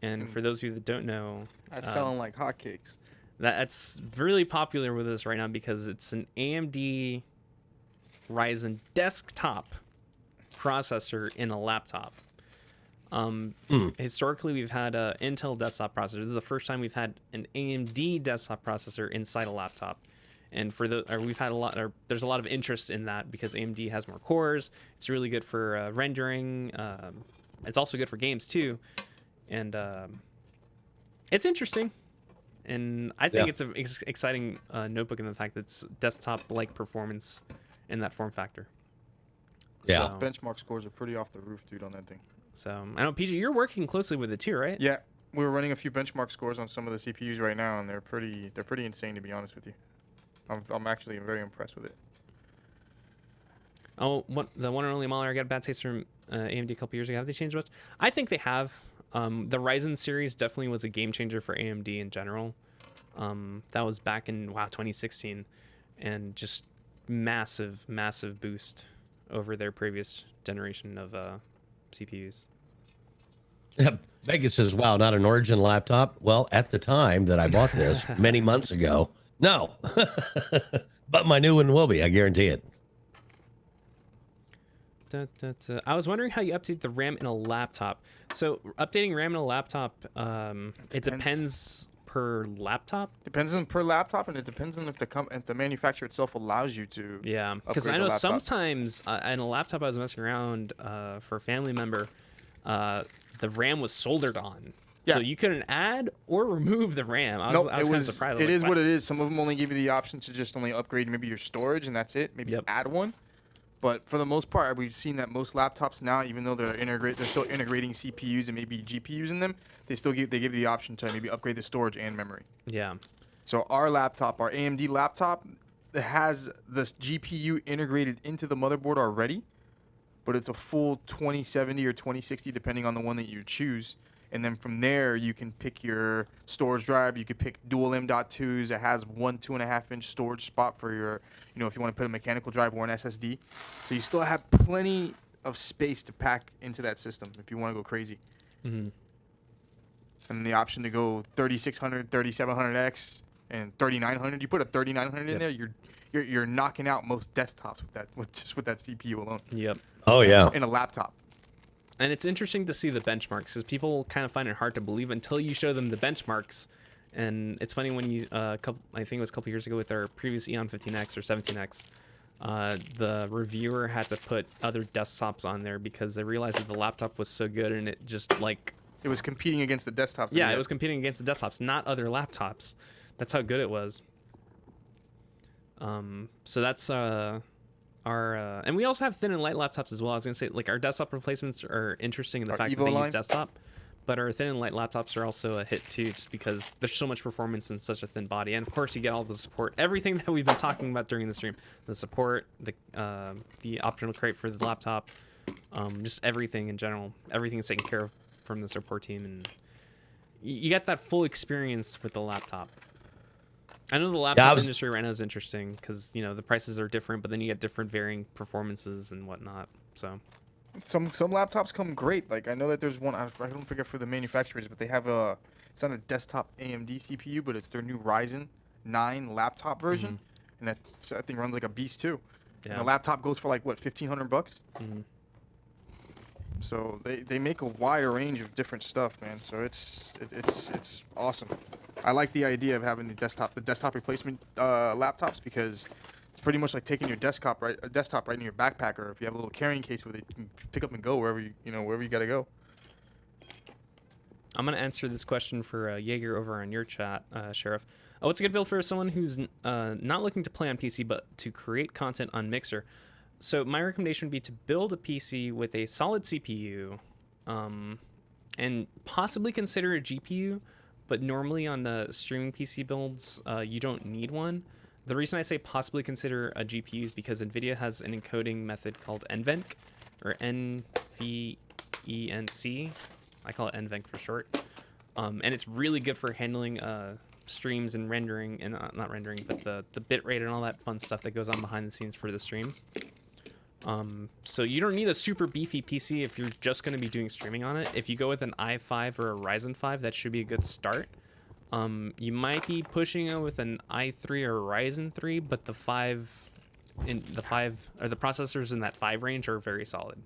and for those of you that don't know, that's selling like hotcakes. That's really popular with us right now because it's an AMD Ryzen desktop processor in a laptop. Historically, we've had an Intel desktop processor. This is the first time we've had an AMD desktop processor inside a laptop. And we've had there's a lot of interest in that because AMD has more cores. It's really good for rendering. It's also good for games too. And it's interesting. And I think it's an exciting notebook in the fact that it's desktop-like performance in that form factor. Yeah. So, benchmark scores are pretty off the roof, dude, on that thing. So I know, PG, you're working closely with it too, right? Yeah, we're running a few benchmark scores on some of the CPUs right now, and they're pretty insane, to be honest with you. I'm actually very impressed with it. Oh, the one and only Mahler, I got a bad taste from AMD a couple years ago. Have they changed much? I think they have. The Ryzen series definitely was a game changer for AMD in general. That was back in 2016, and just massive boost over their previous generation of CPUs. Yep. Vegas says, wow, not an Origin laptop. Well, at the time that I bought this many months ago, no. But my new one will be, I guarantee it. I was wondering how you update the RAM in a laptop. So updating RAM in a laptop, it depends per laptop. Depends on per laptop, and it depends on if the manufacturer itself allows you to. Yeah, because I know sometimes in a laptop I was messing around for a family member, the RAM was soldered on. Yeah. So you couldn't add or remove the RAM. I was kind of surprised. It is what it is. Some of them only give you the option to just only upgrade maybe your storage, and that's it. Maybe add one. But for the most part, we've seen that most laptops now, even though they're still integrating CPUs and maybe GPUs in them, they give you the option to maybe upgrade the storage and memory. Yeah. So our AMD laptop, it has this GPU integrated into the motherboard already, but it's a full 2070 or 2060 depending on the one that you choose. And then from there, you can pick your storage drive. You could pick dual M.2s. It has 1 2.5-inch storage spot for your, if you want to put a mechanical drive or an SSD. So you still have plenty of space to pack into that system if you want to go crazy. Mm-hmm. And the option to go 3600, 3700X, and 3900. You put a 3900 in there, you're knocking out most desktops with that CPU alone. Yep. Oh yeah. In a laptop. And it's interesting to see the benchmarks because people kind of find it hard to believe until you show them the benchmarks. And it's funny when you, I think it was a couple years ago with our previous Eon 15X or 17X, the reviewer had to put other desktops on there because they realized that the laptop was so good and it just like... It was competing against the desktops. Yeah, it was competing against the desktops, not other laptops. That's how good it was. So that's... and we also have thin and light laptops as well. I was gonna say, like, our desktop replacements are interesting in the fact that they use desktop, but our thin and light laptops are also a hit too, just because there's so much performance in such a thin body. And of course, you get all the support, everything that we've been talking about during the stream, the support, the optional crate for the laptop, just everything in general. Everything is taken care of from the support team, and you get that full experience with the laptop. I know the laptop industry right now is interesting because, the prices are different, but then you get different varying performances and whatnot. So some laptops come great. Like, I know that there's one, I don't forget for the manufacturers, but they have it's not a desktop AMD CPU, but it's their new Ryzen 9 laptop version. Mm-hmm. And that thing runs like a beast too. Yeah. And the laptop goes for like, what, $1,500? Mm-hmm. So they make a wider range of different stuff, man. So it's awesome. I like the idea of having the desktop replacement laptops because it's pretty much like taking your desktop right in your backpack, or if you have a little carrying case with it, you can pick up and go wherever you gotta go. I'm gonna answer this question for Jaeger over on your chat, Sheriff. What's a good build for someone who's not looking to play on PC but to create content on Mixer? So my recommendation would be to build a PC with a solid CPU, and possibly consider a GPU. But normally on the streaming PC builds, you don't need one. The reason I say possibly consider a GPU is because NVIDIA has an encoding method called NVENC, or NVENC. I call it NVENC for short. And it's really good for handling streams and rendering, and not rendering, but the bitrate and all that fun stuff that goes on behind the scenes for the streams. So you don't need a super beefy PC if you're just going to be doing streaming on it. If you go with an i5 or a Ryzen 5, that should be a good start. You might be pushing it with an i3 or a Ryzen 3, but the processors in that 5 range are very solid.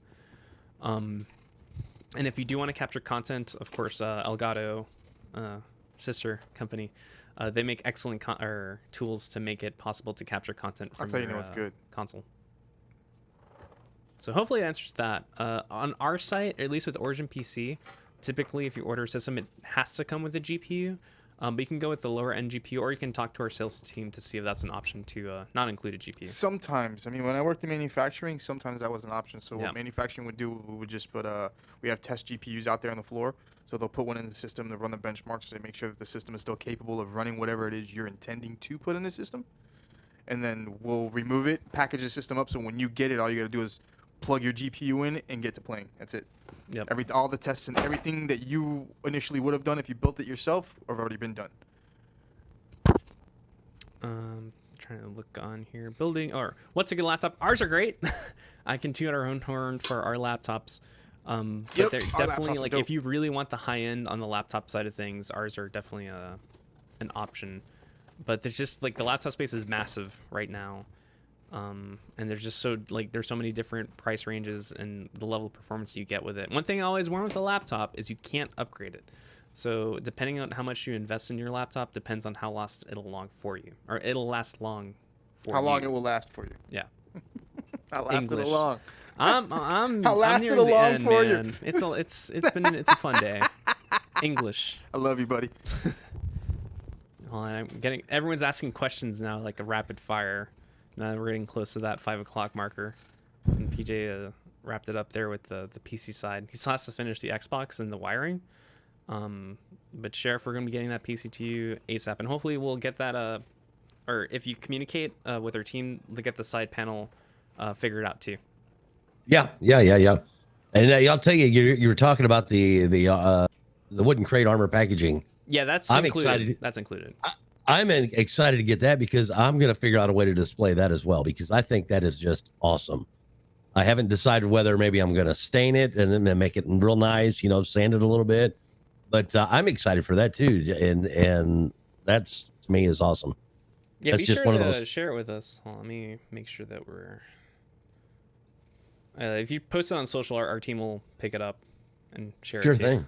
And if you do want to capture content, of course, Elgato, sister company, they make excellent tools to make it possible to capture content from your console. So hopefully it answers that. On our site, or at least with Origin PC, typically if you order a system, it has to come with a GPU. But you can go with the lower end GPU, or you can talk to our sales team to see if that's an option to not include a GPU. Sometimes. I mean, when I worked in manufacturing, sometimes that was an option. So what manufacturing would do, we would just put we have test GPUs out there on the floor. So they'll put one in the system to run the benchmarks to make sure that the system is still capable of running whatever it is you're intending to put in the system. And then we'll remove it, package the system up, so when you get it, all you got to do is plug your GPU in and get to playing. That's it. Yep. All the tests and everything that you initially would have done if you built it yourself have already been done. Trying to look on here. Building, or what's a good laptop? Ours are great. I can toot our own horn for our laptops. But they're definitely like if you really want the high end on the laptop side of things, ours are definitely an option. But there's just like the laptop space is massive right now. And there's just there's so many different price ranges and the level of performance you get with it. One thing I always warn with a laptop is you can't upgrade it. So depending on how much you invest in your laptop depends on how long it'll long for you, or it'll last long for how you. long it will last for you. Yeah. How lasted English. long. I'm how lasted nearing the long end, for man. you. It's a fun day. English. I love you, buddy. Well, everyone's asking questions now, like a rapid fire. Now we're getting close to that 5 o'clock marker. And PJ wrapped it up there with the PC side. He still has to finish the Xbox and the wiring. But Sheriff, we're going to be getting that PC to you ASAP. And hopefully we'll get that, or if you communicate with our team, to get the side panel figured out too. Yeah. And I'll tell you, you were talking about the wooden crate armor packaging. Yeah, that's included. Excited. That's included. I'm excited to get that because I'm going to figure out a way to display that as well, because I think that is just awesome. I haven't decided whether maybe I'm going to stain it and then make it real nice, sand it a little bit. But I'm excited for that too. And that's, to me, is awesome. Yeah, that's be just sure one to of those... share it with us. Well, let me make sure that we're... if you post it on social, our team will pick it up and share it too. Sure thing.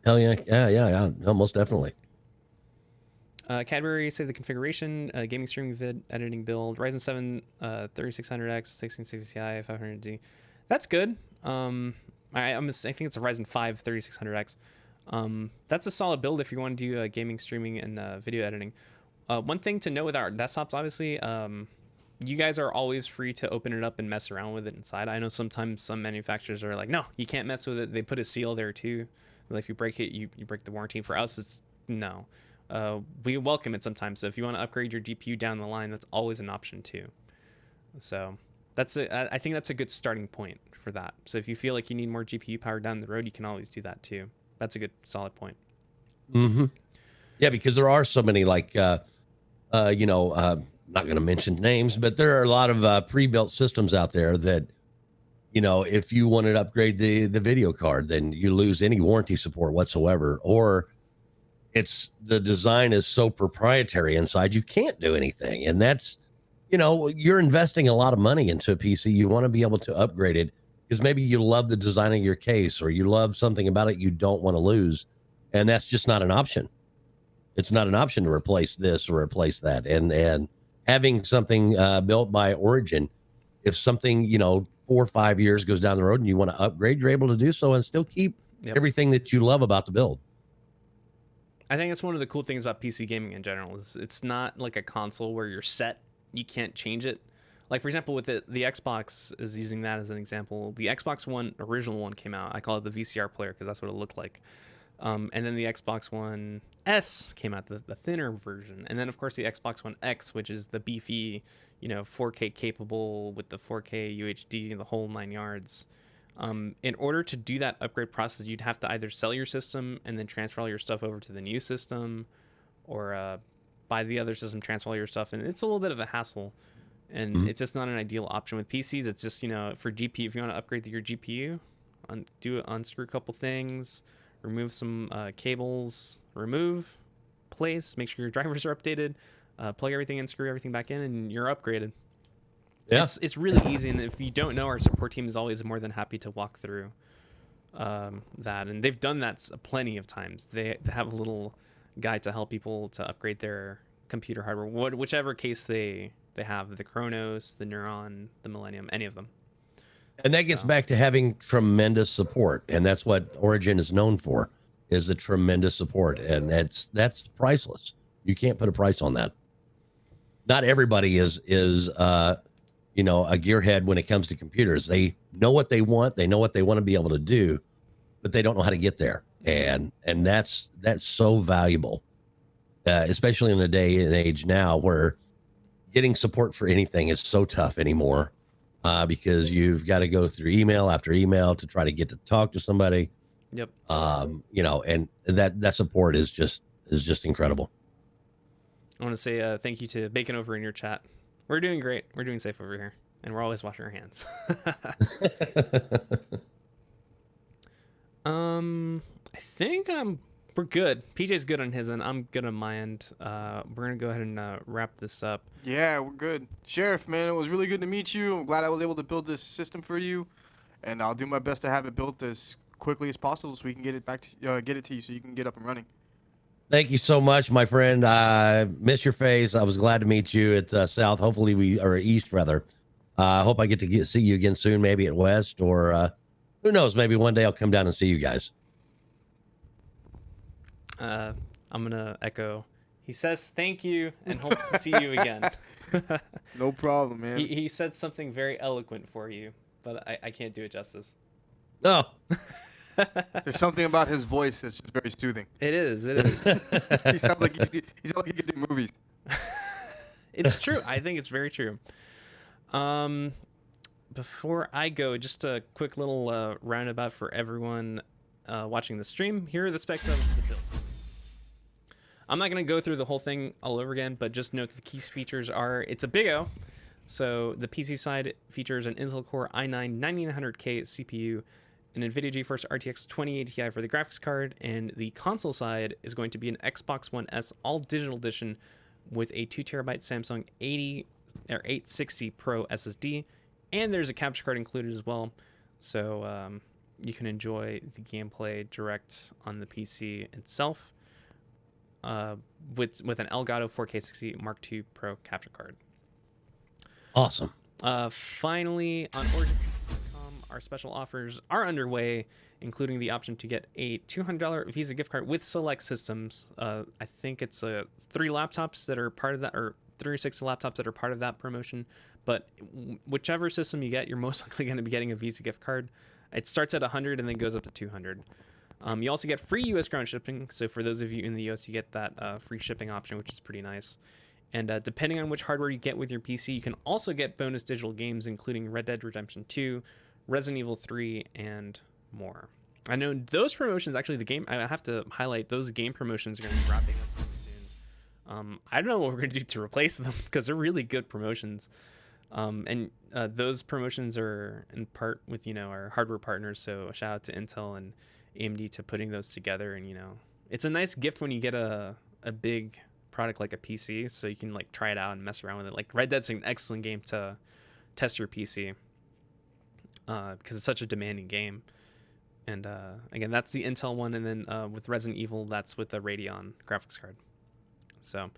Hell yeah. Yeah. No, most definitely. Cadbury saved the configuration, gaming streaming vid editing build, Ryzen 7 3600X, 1660 Ti, 500D. That's good. I think it's a Ryzen 5 3600X. That's a solid build if you want to do gaming streaming and video editing. One thing to note with our desktops, obviously, you guys are always free to open it up and mess around with it inside. I know sometimes some manufacturers are like, no, you can't mess with it. They put a seal there too. Like if you break it, you break the warranty. For us, it's no. We welcome it sometimes. So if you want to upgrade your GPU down the line, that's always an option too. So I think that's a good starting point for that. So if you feel like you need more GPU power down the road, you can always do that too. That's a good solid point. Mm-hmm. Yeah, because there are so many not going to mention names, but there are a lot of pre-built systems out there that, if you wanted to upgrade the video card, then you lose any warranty support whatsoever, or the design is so proprietary inside, you can't do anything. And that's, you're investing a lot of money into a PC. You want to be able to upgrade it because maybe you love the design of your case or you love something about it you don't want to lose. And that's just not an option. It's not an option to replace this or replace that. And having something built by Origin, if something, 4 or 5 years goes down the road and you want to upgrade, you're able to do so and still keep everything that you love about the build. I think it's one of the cool things about PC gaming in general is it's not like a console where you're set. You can't change it. Like, for example, with the Xbox is using that as an example. The Xbox One, original one came out. I call it the VCR player because that's what it looked like. And then the Xbox One S came out, the thinner version. And then, of course, the Xbox One X, which is the beefy, 4K capable with the 4K UHD and the whole 9 yards. In order to do that upgrade process, you'd have to either sell your system and then transfer all your stuff over to the new system, or buy the other system, transfer all your stuff. And it's a little bit of a hassle. And it's just not an ideal option with PCs. It's just, for GPU, if you want to upgrade your GPU, unscrew a couple things, remove some cables, place, make sure your drivers are updated, plug everything in, screw everything back in, and you're upgraded. Yeah. It's really easy. And if you don't know, our support team is always more than happy to walk through that. And they've done that plenty of times. They have a little guide to help people to upgrade their computer hardware, whichever case they have, the Chronos, the Neuron, the Millennium, any of them. And that gets back to having tremendous support. And that's what Origin is known for, is the tremendous support. And that's priceless. You can't put a price on that. Not everybody is a gearhead when it comes to computers. They know what they want. They know what they want to be able to do, but they don't know how to get there. And that's so valuable, especially in the day and age now where getting support for anything is so tough anymore, because you've got to go through email after email to try to get to talk to somebody. Yep. And that support is just incredible. I want to say thank you to Bacon over in your chat. We're doing great. We're doing safe over here, and we're always washing our hands. I think we're good. PJ's good on his end. I'm good on my end. We're gonna go ahead and wrap this up. Yeah, we're good. Sheriff, man, it was really good to meet you. I'm glad I was able to build this system for you, and I'll do my best to have it built as quickly as possible so we can get it back to get it to you so you can get up and running. Thank you so much, my friend. I miss your face. I was glad to meet you at South. Hopefully or East rather. I hope I get to see you again soon, maybe at West, or who knows? Maybe one day I'll come down and see you guys. I'm gonna echo. He says thank you and hopes to see you again. No problem, man. He said something very eloquent for you, but I can't do it justice. No. There's something about his voice that's just very soothing. It is. It is. He sounds like he could do movies. It's true. I think it's very true. Before I go, just a quick little roundabout for everyone watching the stream. Here are the specs of the build. I'm not going to go through the whole thing all over again, but just note that the key features are, it's a big O. So the PC side features an Intel Core i9 9900K CPU, an NVIDIA GeForce RTX 2080 Ti for the graphics card, and the console side is going to be an Xbox One S all digital edition with a 2TB Samsung 860 Pro SSD, and there's a capture card included as well. So you can enjoy the gameplay direct on the PC itself. With an Elgato 4K60 Mark II Pro capture card. Awesome. Finally, on OriginPC.com, our special offers are underway, including the option to get a $200 Visa gift card with select systems. I think it's 3 laptops that are part of that, or 3 or 6 laptops that are part of that promotion. But whichever system you get, you're most likely going to be getting a Visa gift card. It starts at $100 and then goes up to $200. You also get free U.S. ground shipping, so for those of you in the U.S., you get that free shipping option, which is pretty nice. And depending on which hardware you get with your PC, you can also get bonus digital games, including Red Dead Redemption 2, Resident Evil 3, and more. I know those promotions, actually, I have to highlight, those game promotions are going to be wrapping up pretty soon. I don't know what we're going to do to replace them, because they're really good promotions. And those promotions are in part with, our hardware partners, so a shout out to Intel and AMD to putting those together. And it's a nice gift when you get a big product like a PC, so you can like try it out and mess around with it. Like Red Dead's an excellent game to test your PC because it's such a demanding game. And again, that's the Intel one, and then with Resident Evil, that's with the Radeon graphics card. So,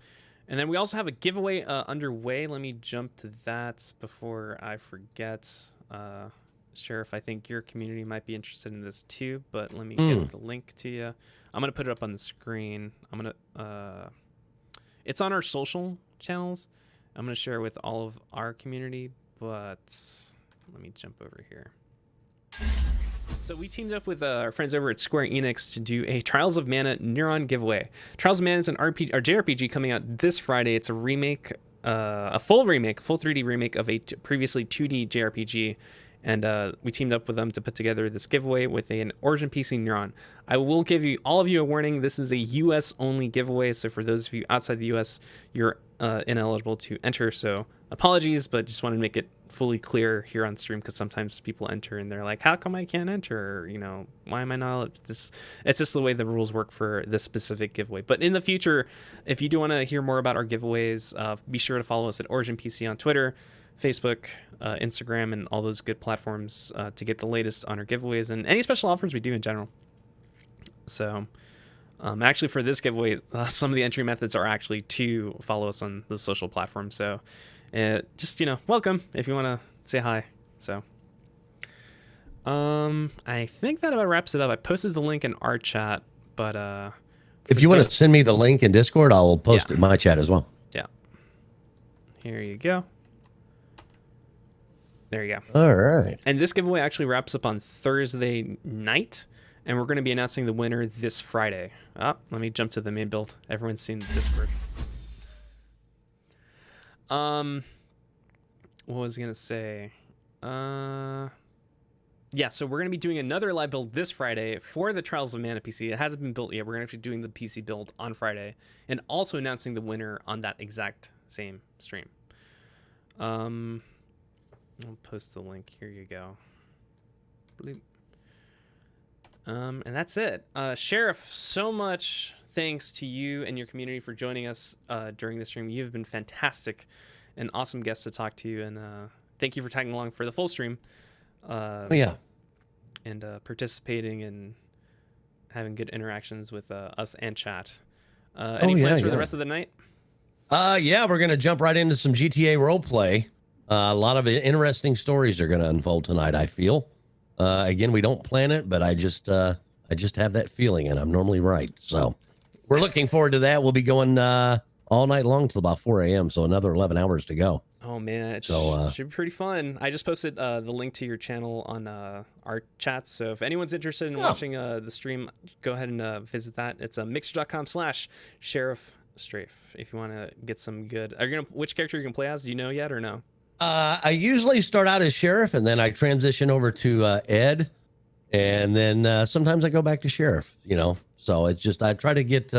and then we also have a giveaway underway. Let me jump to that before I forget. Sheriff, I think your community might be interested in this too, but let me get the link to you. I'm going to put it up on the screen. It's on our social channels. I'm going to share it with all of our community, but let me jump over here. So we teamed up with our friends over at Square Enix to do a Trials of Mana Neuron giveaway. Trials of Mana is an JRPG coming out this Friday. It's a remake, a full 3D remake of a previously 2D JRPG. And we teamed up with them to put together this giveaway with an Origin PC Neuron. I will give all of you a warning. This is a U.S. only giveaway, so for those of you outside the U.S., you're ineligible to enter. So apologies, but just want to make it fully clear here on stream, because sometimes people enter and they're like, "How come I can't enter?" Or, why am I not? It's just the way the rules work for this specific giveaway. But in the future, if you do want to hear more about our giveaways, be sure to follow us at Origin PC on Twitter, Facebook, Instagram, and all those good platforms to get the latest on our giveaways and any special offers we do in general. So actually for this giveaway, some of the entry methods are actually to follow us on the social platforms. So just, welcome if you want to say hi. So I think that about wraps it up. I posted the link in our chat, but if you want to send me the link in Discord, I'll post it in my chat as well. Yeah. Here you go. There you go. All right. And this giveaway actually wraps up on Thursday night, and we're going to be announcing the winner this Friday. Let me jump to the main build. Everyone's seen the Discord. What was I going to say? Yeah, so we're going to be doing another live build this Friday for the Trials of Mana PC. It hasn't been built yet. We're going to be doing the PC build on Friday and also announcing the winner on that exact same stream. I'll post the link. Here you go. And that's it. Sheriff, so much thanks to you and your community for joining us during the stream. You've been fantastic, an awesome guest to talk to you, and thank you for tagging along for the full stream. Yeah. And participating and having good interactions with us and chat. Any plans for the rest of the night? Yeah, we're gonna jump right into some GTA roleplay. A lot of interesting stories are gonna unfold tonight, I feel. Again, we don't plan it, but I just have that feeling, and I'm normally right. So we're looking forward to that. We'll be going all night long till about 4 a.m. So another 11 hours to go. Oh man, it should be pretty fun. I just posted the link to your channel on our chat, so if anyone's interested in watching the stream, go ahead and visit that. It's mixer.com/Sheriff Strafe if you want to get some good. Which character you can play as? Do you know yet or no? I usually start out as Sheriff, and then I transition over to Ed, and then sometimes I go back to Sheriff. So it's just I try to get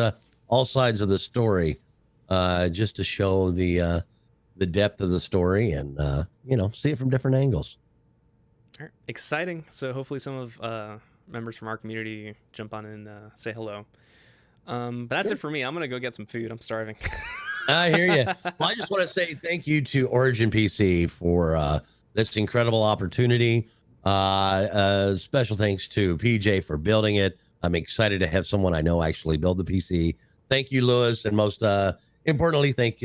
all sides of the story, just to show the depth of the story and see it from different angles. All right. Exciting. So hopefully some of members from our community jump on and say hello. But that's it for me. I'm gonna go get some food. I'm starving. I hear you. Well, I just want to say thank you to Origin PC for this incredible opportunity. Special thanks to PJ for building it. I'm excited to have someone I know actually build the PC. Thank you, Lewis, and most importantly, thank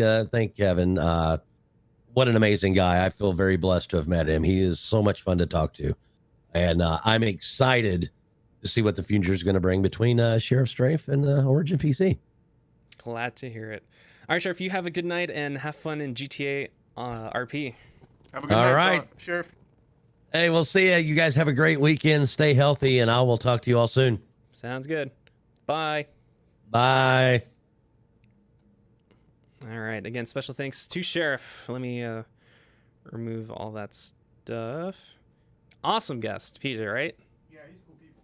Kevin. What an amazing guy. I feel very blessed to have met him. He is so much fun to talk to, and I'm excited to see what the future is going to bring between Sheriff Strafe and Origin PC. Glad to hear it. All right, Sheriff, you have a good night and have fun in GTA RP. Have a good night, Sheriff. Hey, we'll see you. You guys have a great weekend. Stay healthy, and I will talk to you all soon. Sounds good. Bye. Bye. All right. Again, special thanks to Sheriff. Let me remove all that stuff. Awesome guest, Peter, right? Yeah, he's cool people.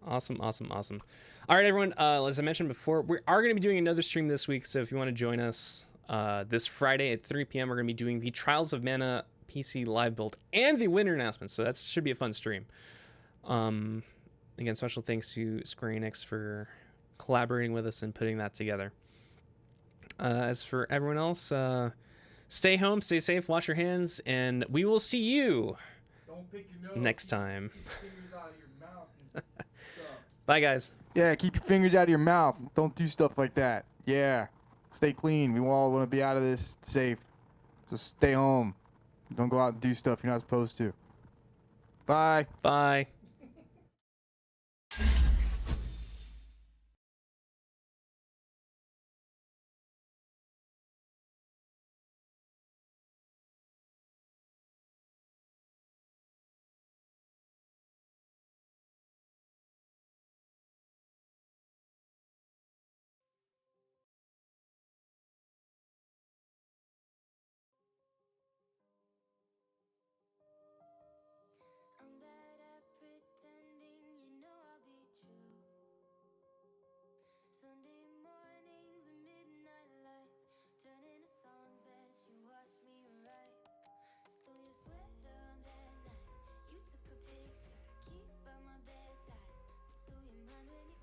Awesome. All right, everyone. As I mentioned before, we are going to be doing another stream this week. So if you want to join us this Friday at 3 p.m., we're going to be doing the Trials of Mana PC live build and the winner announcement. So that should be a fun stream. Again, special thanks to Square Enix for collaborating with us and putting that together. As for everyone else, stay home, stay safe, wash your hands, and we will see you next time. Bye, guys. Yeah, keep your fingers out of your mouth. Don't do stuff like that. Yeah, stay clean. We all want to be out of this safe. So stay home. Don't go out and do stuff you're not supposed to. Bye. Bye. Keep by my bedside, so your mind when you